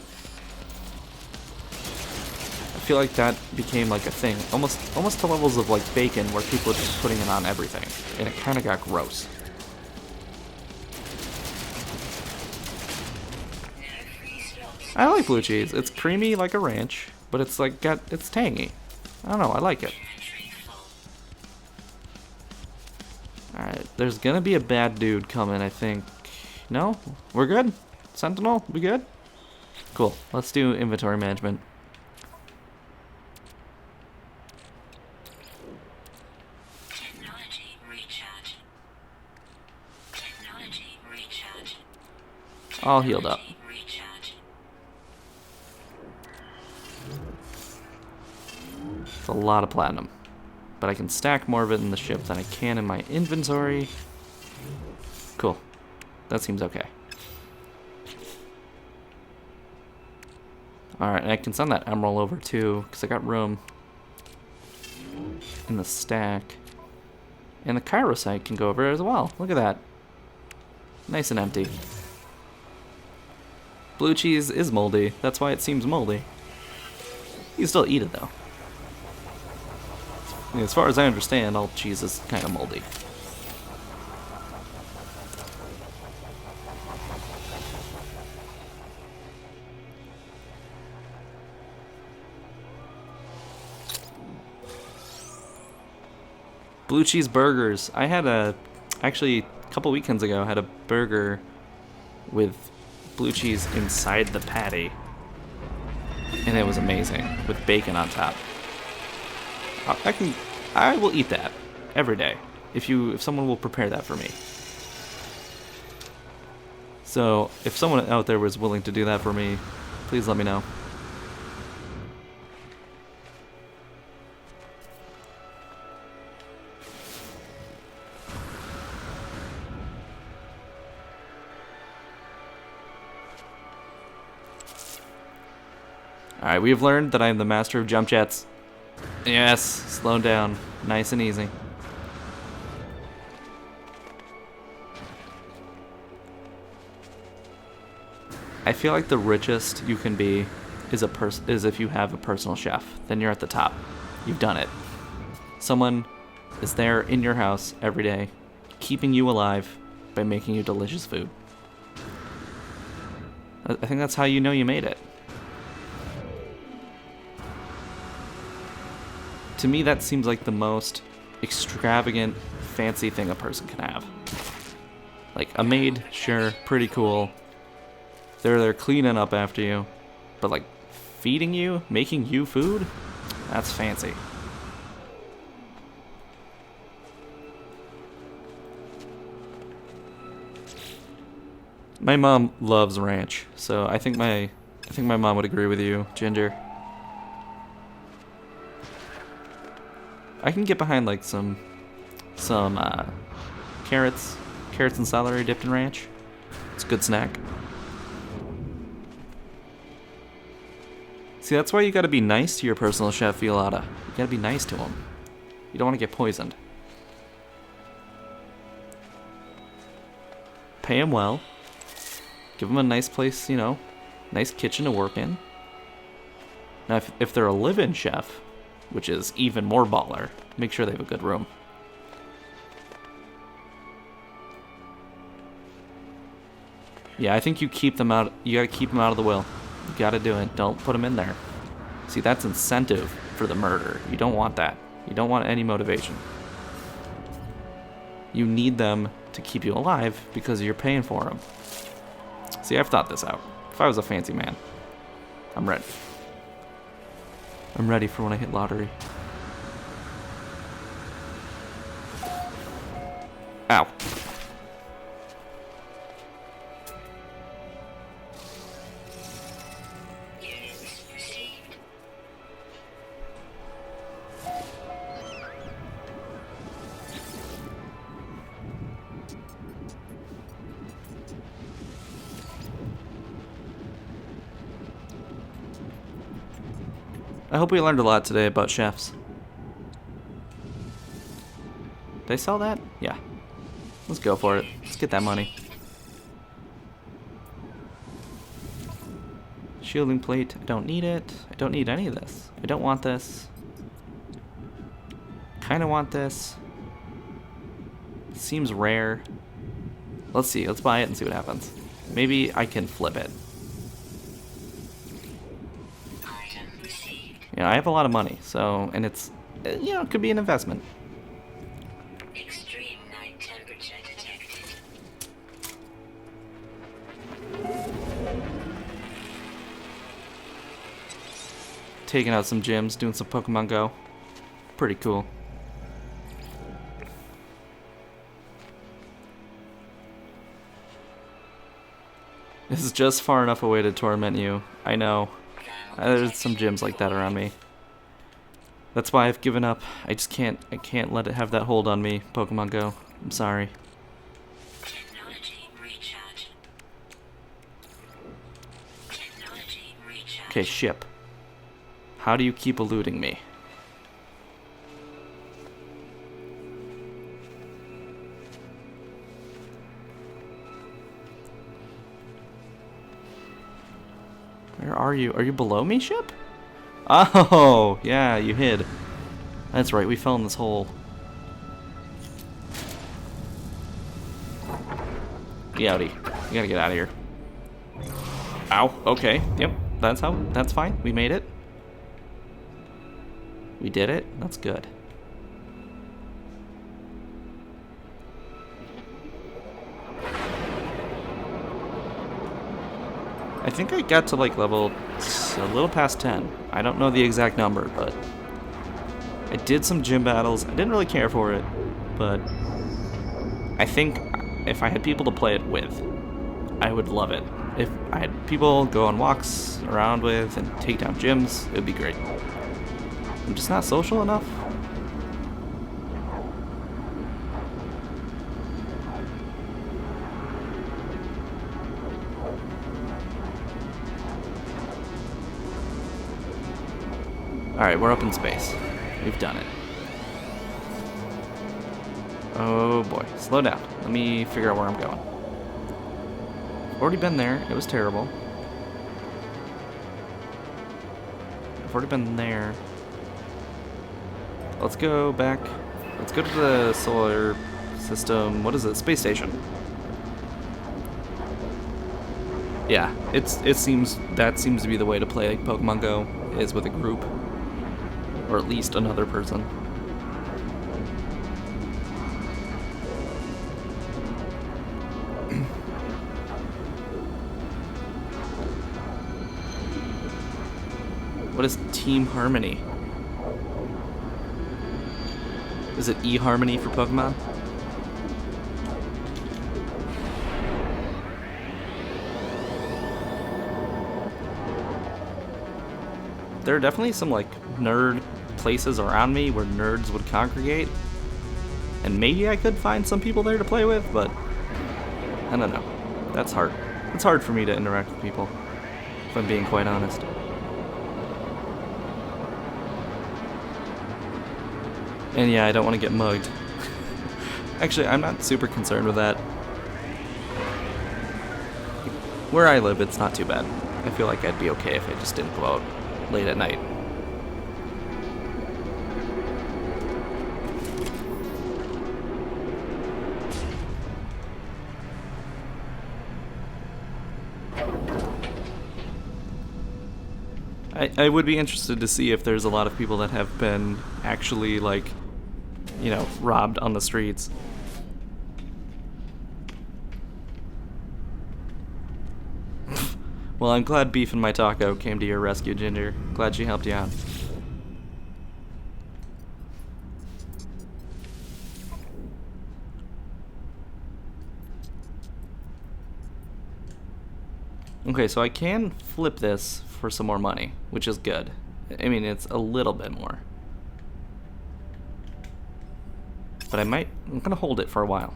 I feel like that became like a thing, almost to levels of like bacon, where people are just putting it on everything, and it kind of got gross. I like blue cheese. It's creamy like a ranch, but it's like it's tangy. I don't know, I like it. Alright, there's gonna be a bad dude coming, I think. No? We're good? Sentinel? We good? Cool. Let's do inventory management. Technology recharge. Technology recharge. All healed up. Recharge. It's a lot of platinum. But I can stack more of it in the ship than I can in my inventory. Cool. That seems okay. Alright, and I can send that emerald over too, because I got room in the stack. And the chirosite can go over as well. Look at that. Nice and empty. Blue cheese is moldy. That's why it seems moldy. You can still eat it though. As far as I understand, all cheese is kind of moldy. Blue cheese burgers. I had actually a couple weekends ago, I had a burger with blue cheese inside the patty. And it was amazing, with bacon on top. I will eat that every day if someone will prepare that for me. So if someone out there was willing to do that for me, please let me know. Alright, we have learned that I am the master of jump jets. Yes, slow down. Nice and easy. I feel like the richest you can be is if you have a personal chef. Then you're at the top. You've done it. Someone is there in your house every day, keeping you alive by making you delicious food. I think that's how you know you made it. To me, that seems like the most extravagant, fancy thing a person can have. Like, a maid, sure, pretty cool. They're there cleaning up after you. But, like, feeding you, making you food? That's fancy. My mom loves ranch, so I think my mom would agree with you, Ginger. I can get behind like some carrots and celery dipped in ranch. It's a good snack. See, that's why you gotta be nice to your personal chef, Violetta. You gotta be nice to him. You don't want to get poisoned. Pay him well. Give him a nice place, nice kitchen to work in. Now, if they're a live-in chef, which is even more baller, make sure they have a good room. Yeah, I think you keep them out. You gotta keep them out of the will. You gotta do it. Don't put them in there. See, that's incentive for the murder. You don't want that. You don't want any motivation. You need them to keep you alive because you're paying for them. See, I've thought this out. If I was a fancy man, I'm ready. I'm ready for when I hit lottery. Ow. Units received. I hope we learned a lot today about chefs. Did I sell that? Yeah. Let's go for it. Let's get that money. Shielding plate. I don't need it. I don't need any of this. I don't want this. Kind of want this. Seems rare. Let's see. Let's buy it and see what happens. Maybe I can flip it. Item received. Yeah, I have a lot of money, so, and it's, you know, it could be an investment. Extreme night temperature detected. Taking out some gyms, doing some Pokemon Go. Pretty cool. This is just far enough away to torment you. I know. There's some gyms like that around me. That's why I've given up. I can't let it have that hold on me, Pokemon Go. I'm sorry. Technology recharge. Technology recharge. Okay, ship. How do you keep eluding me? Where are you? Are you below me, ship? Oh, yeah, you hid. That's right, we fell in this hole. Yowdy. You gotta get out of here. Ow, okay. Yep, that's fine. We made it. We did it. That's good. I think I got to like level a little past 10. I don't know the exact number, but I did some gym battles. I didn't really care for it, but I think if I had people to play it with, I would love it. If I had people go on walks around with and take down gyms, it would be great. I'm just not social enough. Alright, we're up in space. We've done it. Oh boy, slow down. Let me figure out where I'm going. Already been there. It was terrible. I've already been there. Let's go back. Let's go to the solar system. What is it? Space station. Yeah, it seems to be the way to play Pokemon Go, is with a group. Or at least another person. What is Team Harmony? Is it eHarmony for Pokemon? There are definitely some like nerd places around me where nerds would congregate, and maybe I could find some people there to play with, but I don't know. That's hard. It's hard for me to interact with people, if I'm being quite honest. And yeah, I don't want to get mugged. Actually, I'm not super concerned with that. Where I live, it's not too bad. I feel like I'd be okay if I just didn't go out late at night. I would be interested to see if there's a lot of people that have been actually, like, you know, robbed on the streets. Well, I'm glad Beef and my taco came to your rescue, Ginger. Glad she helped you out. Okay, so I can flip this for some more money, which is good. I mean, it's a little bit more. But I'm gonna hold it for a while.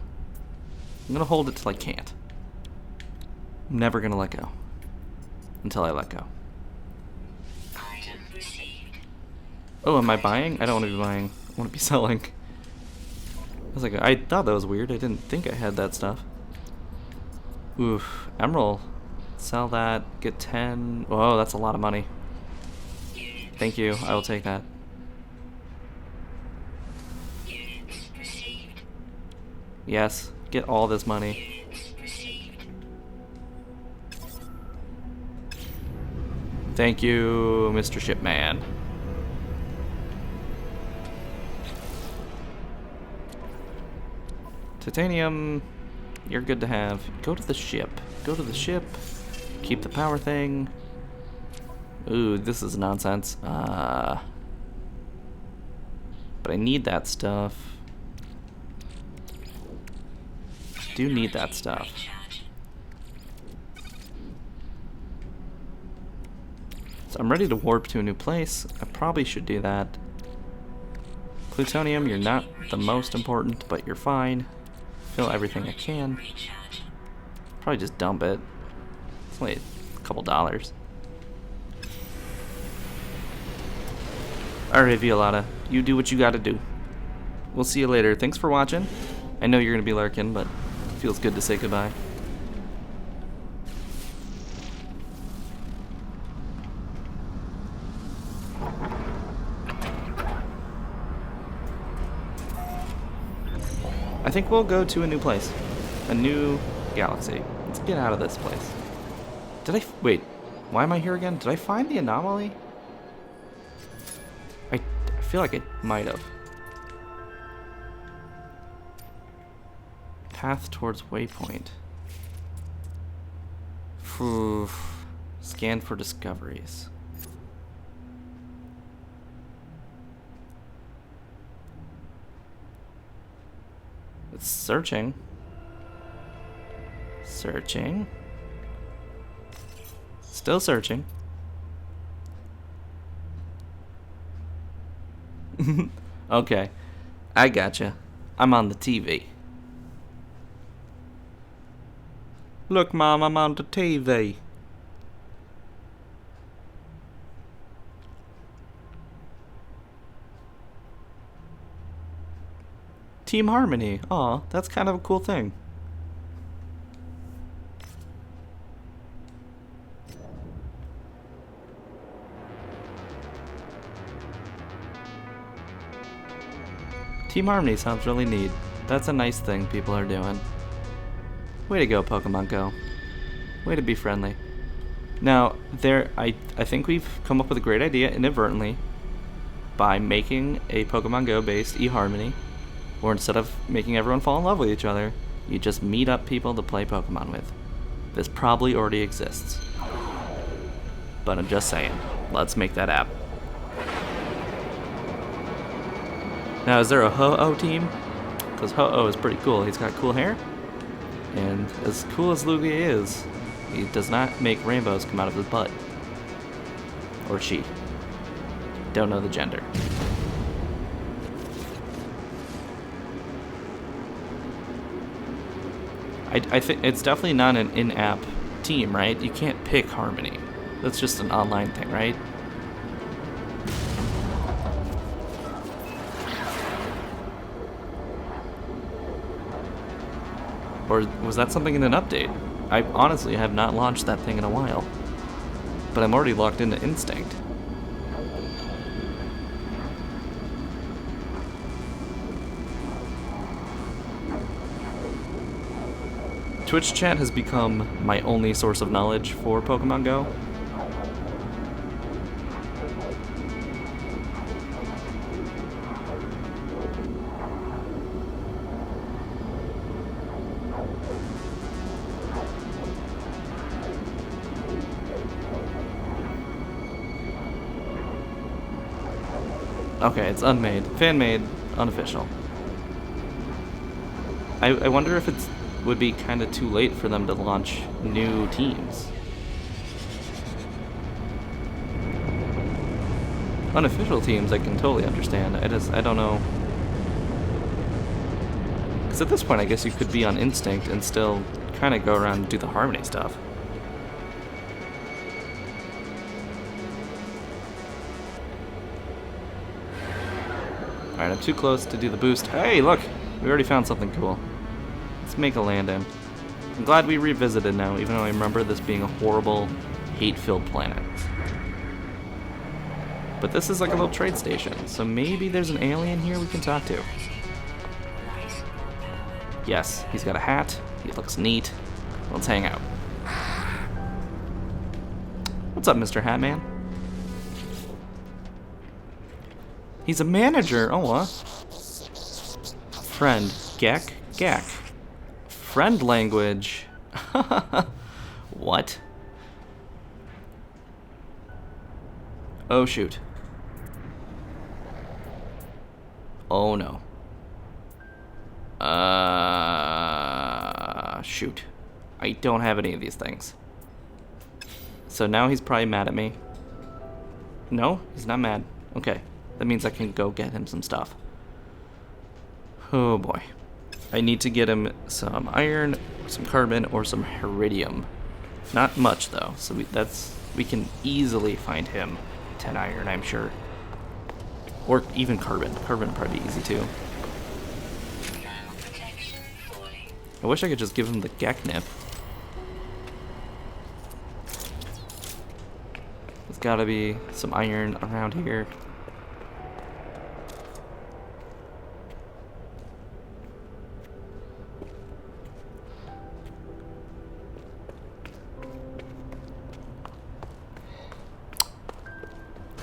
I'm gonna hold it till I can't. I'm never gonna let go. Until I let go. Item received. Oh, am I buying? I don't want to be buying. I want to be selling. I was like, I thought that was weird. I didn't think I had that stuff. Oof. Emerald. Sell that. Get 10. Whoa, that's a lot of money. Thank you. I will take that. Units received. Yes. Get all this money. Units received. Thank you, Mr. Shipman. Titanium, you're good to have. Go to the ship. Go to the ship. Keep the power thing. Ooh, this is nonsense. But I need that stuff. Do need that stuff. Recharge. So I'm ready to warp to a new place. I probably should do that. Plutonium, you're not the most important, but you're fine. Fill everything I can. Recharge. Probably just dump it. It's only a couple dollars. Alright, Violata. You do what you gotta do. We'll see you later. Thanks for watching. I know you're gonna be lurking, but it feels good to say goodbye. I think we'll go to a new place. A new galaxy. Let's get out of this place. Wait, why am I here again? Did I find the anomaly? I feel like I might have. Path towards waypoint. Phew. Scan for discoveries. It's searching. Searching. Still searching. Okay. I gotcha. I'm on the TV. Look, Mom, I'm on the TV. Team Harmony. Aw, that's kind of a cool thing. Team Harmony sounds really neat. That's a nice thing people are doing. Way to go, Pokemon Go. Way to be friendly. Now, I think we've come up with a great idea inadvertently by making a Pokemon Go based eHarmony, where instead of making everyone fall in love with each other, you just meet up people to play Pokemon with. This probably already exists. But I'm just saying, let's make that app. Now, is there a Ho-Oh team? Because Ho-Oh is pretty cool. He's got cool hair. And as cool as Lugia is, he does not make rainbows come out of his butt. Or she. Don't know the gender. I think it's definitely not an in-app team, right? You can't pick Harmony. That's just an online thing, right? Or was that something in an update? I honestly have not launched that thing in a while. But I'm already locked into Instinct. Twitch chat has become my only source of knowledge for Pokemon Go. Okay, it's unmade. Fan-made, unofficial. I wonder if it would be kind of too late for them to launch new teams. Unofficial teams I can totally understand. I don't know. Because at this point I guess you could be on Instinct and still kind of go around and do the Harmony stuff. Alright, I'm too close to do the boost. Hey, look! We already found something cool. Let's make a land-in. I'm glad we revisited now, even though I remember this being a horrible, hate-filled planet. But this is like a little trade station, so maybe there's an alien here we can talk to. Yes, he's got a hat. He looks neat. Let's hang out. What's up, Mr. Hatman? He's a manager. Oh, friend. Gek? Gek. Friend language. What? Oh, shoot. Oh, no. Shoot. I don't have any of these things. So now he's probably mad at me. No, he's not mad. Okay. That means I can go get him some stuff. Oh boy. I need to get him some iron, some carbon, or some iridium. Not much though, so we can easily find him 10 iron, I'm sure. Or even carbon. Carbon would probably be easy too. I wish I could just give him the Gek nip. There's gotta be some iron around here.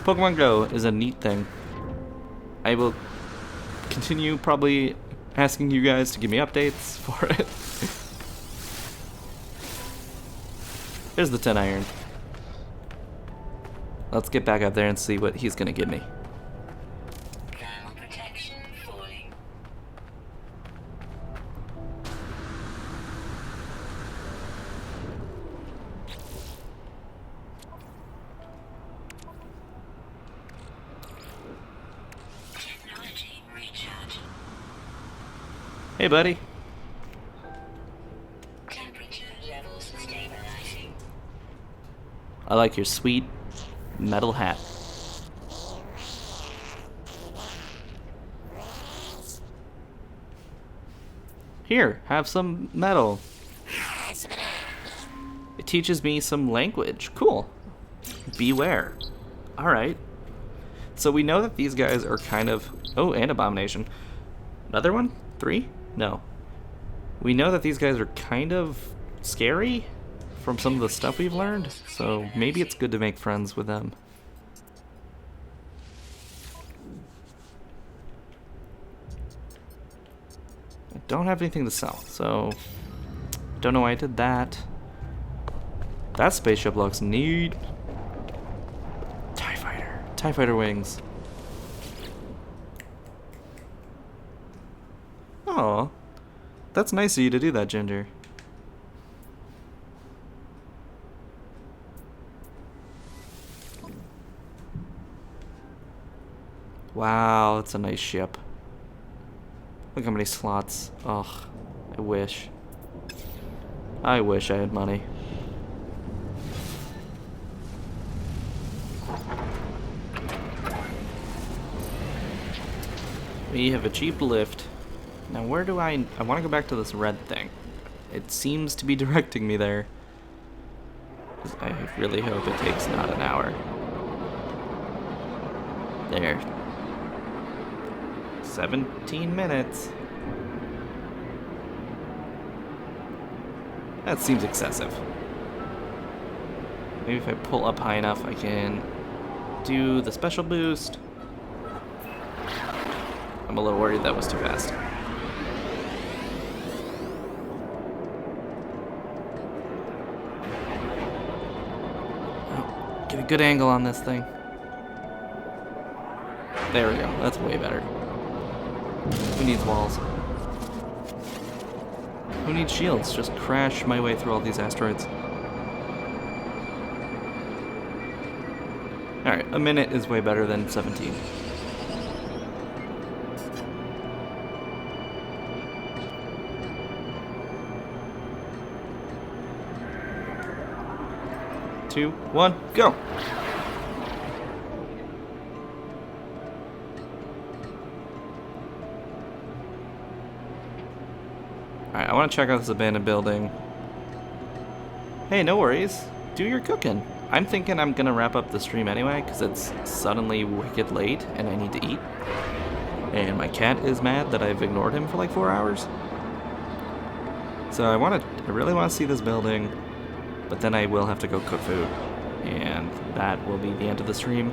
Pokemon Go is a neat thing. I will continue probably asking you guys to give me updates for it. There's the 10 iron. Let's get back out there and see what he's gonna give me. Thermal protection falling. Technology recharge. Hey, buddy. Temperature levels stabilizing. I like your sweet metal hat. Here, have some metal. It teaches me some language. Cool. Beware. Alright. So we know that these guys are kind of... Oh, and Abomination. Another one? 3? No. We know that these guys are kind of scary from some of the stuff we've learned, so maybe it's good to make friends with them. I don't have anything to sell, so don't know why I did that. That spaceship looks neat. TIE Fighter. TIE Fighter wings. Oh, that's nice of you to do that, Ginger. Wow, it's a nice ship. Look how many slots. Ugh, I wish. I wish I had money. We have achieved lift. Now where do I want to go back to this red thing. It seems to be directing me there. I really hope it takes not an hour. There. 17 minutes. That seems excessive. Maybe if I pull up high enough, I can do the special boost. I'm a little worried that was too fast. Oh, get a good angle on this thing. There we go. That's way better. Who needs walls? Who needs shields? Just crash my way through all these asteroids. Alright, a minute is way better than 17. Two, one, go! want to check out this abandoned building. Hey, no worries. Do your cooking. I'm thinking I'm gonna wrap up the stream anyway, because it's suddenly wicked late and I need to eat. And my cat is mad that I've ignored him for like 4 hours. So I really want to see this building, but then I will have to go cook food. And that will be the end of the stream.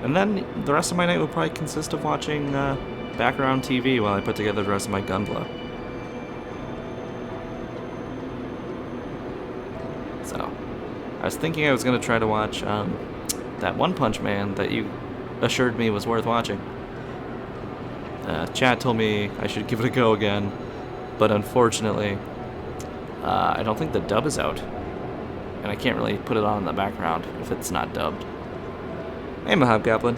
And then the rest of my night will probably consist of watching background TV while I put together the rest of my gunpla. So, I was thinking I was going to try to watch that One Punch Man that you assured me was worth watching. Chat told me I should give it a go again, but unfortunately, I don't think the dub is out. And I can't really put it on in the background if it's not dubbed. Hey, Hobgoblin.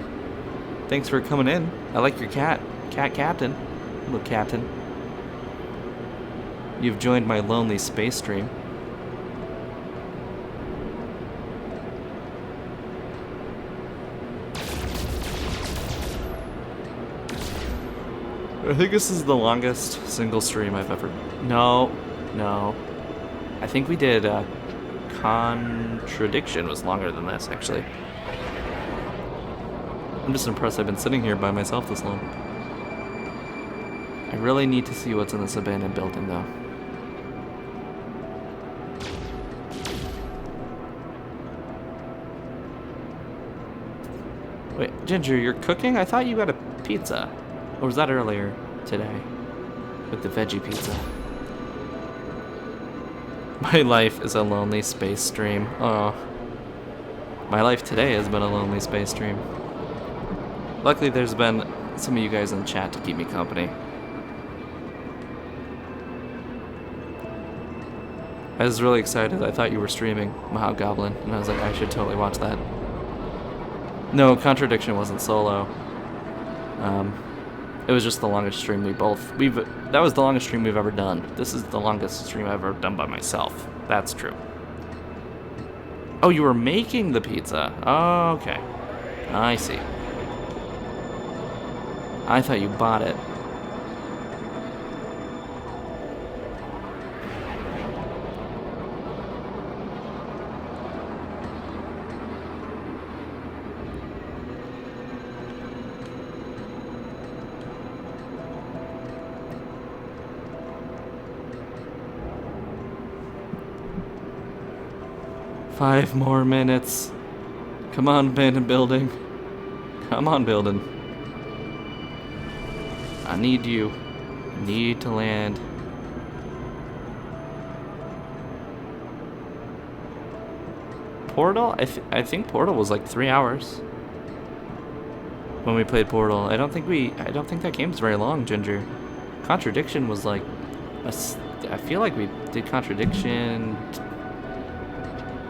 Thanks for coming in. I like your cat. Cat Captain. Hello, Captain. You've joined my lonely space stream. I think this is the longest single stream I've ever... No. I think we did, Contradiction was longer than this, actually. I'm just impressed I've been sitting here by myself this long. I really need to see what's in this abandoned building, though. Wait, Ginger, you're cooking? I thought you got a pizza. Or was that earlier today? With the veggie pizza. My life is a lonely space stream. Oh. My life today has been a lonely space stream. Luckily, there's been some of you guys in the chat to keep me company. I was really excited. I thought you were streaming Hobgoblin, and I was like, I should totally watch that. No, Contradiction wasn't solo. It was just the longest stream that was the longest stream we've ever done. This is the longest stream I've ever done by myself. That's true. Oh, you were making the pizza. Oh, okay. I see. I thought you bought it. Five more minutes. Come on, abandoned building. Come on, building. I need you. I need to land. Portal? I think Portal was like 3 hours when we played Portal. I don't think that game's very long, Ginger. Contradiction was like I feel like we did Contradiction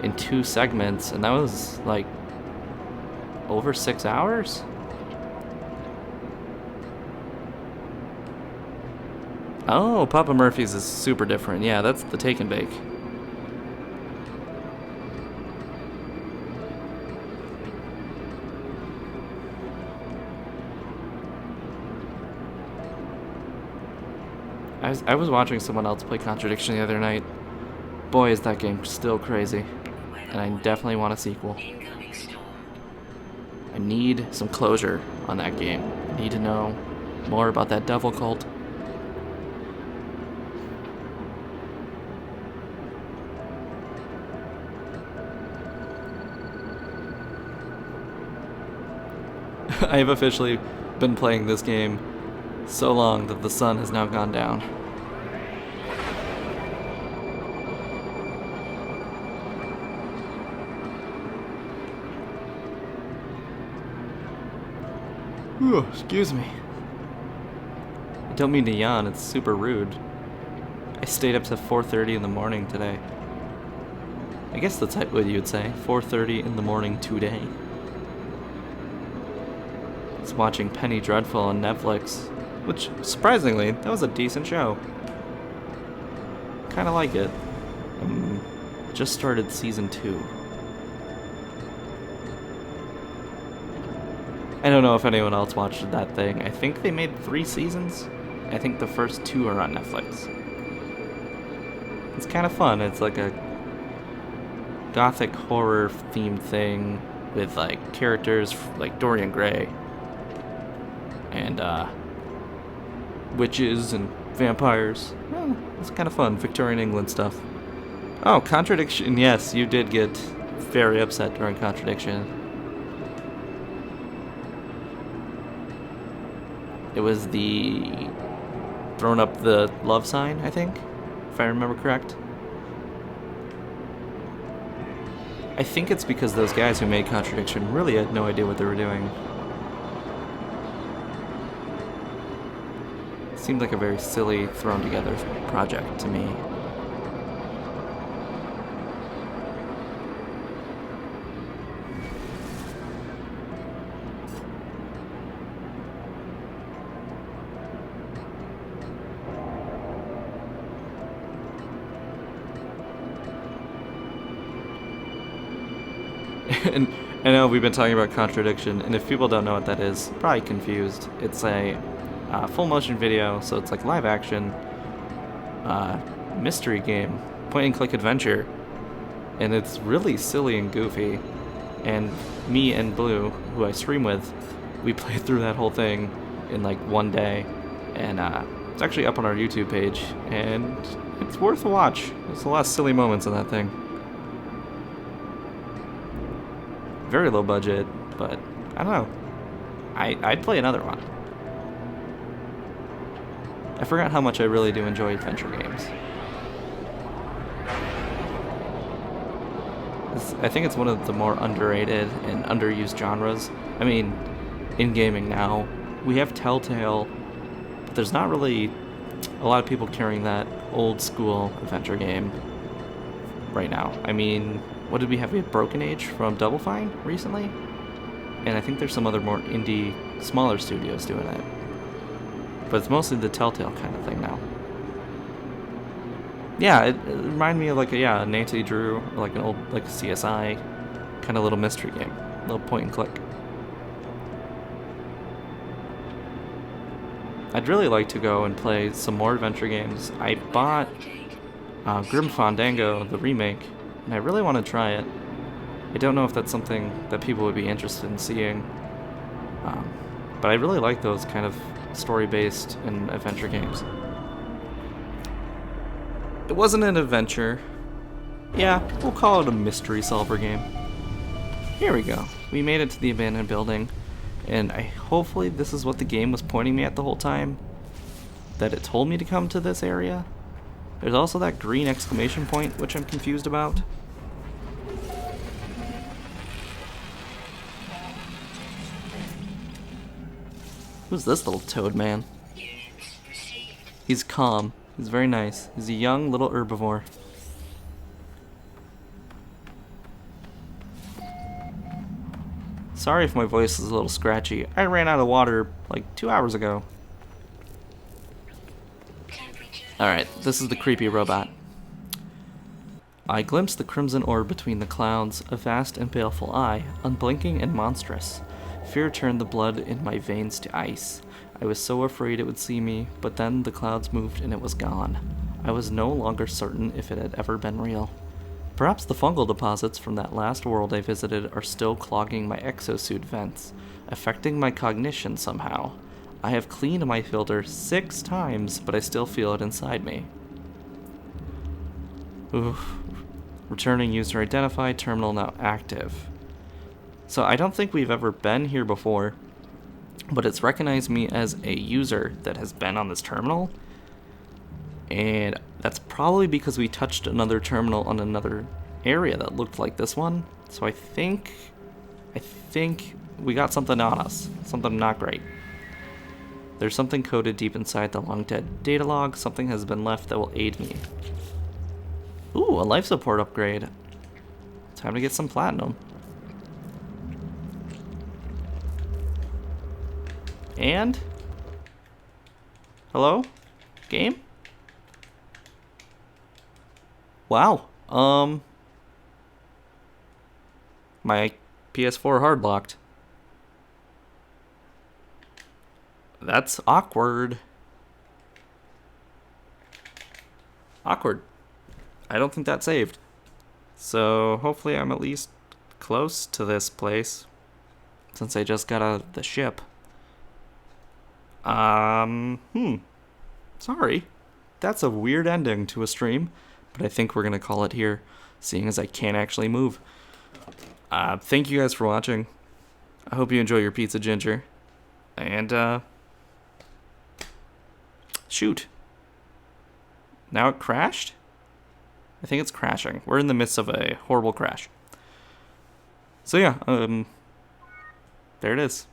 in 2 segments, and that was like over 6 hours. Oh, Papa Murphy's is super different. Yeah, that's the take and bake. I was watching someone else play Contradiction the other night. Boy, is that game still crazy. And I definitely want a sequel. I need some closure on that game. I need to know more about that devil cult. I have officially been playing this game so long that the sun has now gone down. Ooh, excuse me. I don't mean to yawn, it's super rude. I stayed up to 4:30 in the morning today. I guess that's what you would say, 4:30 in the morning today. I was watching Penny Dreadful on Netflix, which, surprisingly, that was a decent show. Kinda like it. Just started season 2. I don't know if anyone else watched that thing. I think they made 3 seasons. I think the first 2 are on Netflix. It's kind of fun. It's like a gothic horror themed thing with like characters like Dorian Gray and witches and vampires. Oh, it's kind of fun. Victorian England stuff. Oh, Contradiction. Yes, you did get very upset during Contradiction. It was the throwing up the love sign, I think, if I remember correct. I think it's because those guys who made Contradiction really had no idea what they were doing. It seemed like a very silly, thrown together project to me. And I know we've been talking about Contradiction, and if people don't know what that is, probably confused. It's a full motion video, so it's like live action mystery game, point and click adventure, and it's really silly and goofy. And me and Blue, who I stream with, we played through that whole thing in like one day, and it's actually up on our YouTube page, and it's worth a watch. There's a lot of silly moments in that thing. Very low budget, but I don't know. I'd play another one. I forgot how much I really do enjoy adventure games. I think it's one of the more underrated and underused genres. I mean, in gaming now, we have Telltale, but there's not really a lot of people carrying that old school adventure game right now. I mean, what did we have? We had Broken Age from Double Fine recently, and I think there's some other more indie, smaller studios doing it. But it's mostly the Telltale kind of thing now. Yeah, it reminded me of like a Nancy Drew, like an old like CSI kind of little mystery game, little point and click. I'd really like to go and play some more adventure games. I bought Grim Fandango, the remake, and I really want to try it. I don't know if that's something that people would be interested in seeing, but I really like those kind of story-based and adventure games. It wasn't an adventure. Yeah, we'll call it a mystery solver game. Here we go. We made it to the abandoned building, and hopefully this is what the game was pointing me at the whole time, that it told me to come to this area. There's also that green exclamation point, which I'm confused about. Who's this little toad man? He's calm. He's very nice. He's a young little herbivore. Sorry if my voice is a little scratchy. I ran out of water like 2 hours ago. Alright, this is the creepy robot. I glimpsed the crimson orb between the clouds, a vast and baleful eye, unblinking and monstrous. Fear turned the blood in my veins to ice. I was so afraid it would see me, but then the clouds moved and it was gone. I was no longer certain if it had ever been real. Perhaps the fungal deposits from that last world I visited are still clogging my exosuit vents, affecting my cognition somehow. I have cleaned my filter 6 times, but I still feel it inside me. Oof. Returning user identified, terminal now active. So I don't think we've ever been here before, but it's recognized me as a user that has been on this terminal, and that's probably because we touched another terminal on another area that looked like this one. So I think we got something on us, something not great. There's something coded deep inside the long-dead data log. Something has been left that will aid me. Ooh, a life support upgrade. Time to get some platinum. And? Hello? Game? Wow. My PS4 hard locked. That's awkward. Awkward. I don't think that saved. So hopefully I'm at least close to this place, since I just got out of the ship. Sorry. That's a weird ending to a stream, but I think we're going to call it here, seeing as I can't actually move. Thank you guys for watching. I hope you enjoy your pizza, Ginger. And, shoot. Now it crashed? I think it's crashing. We're in the midst of a horrible crash. So yeah, there it is.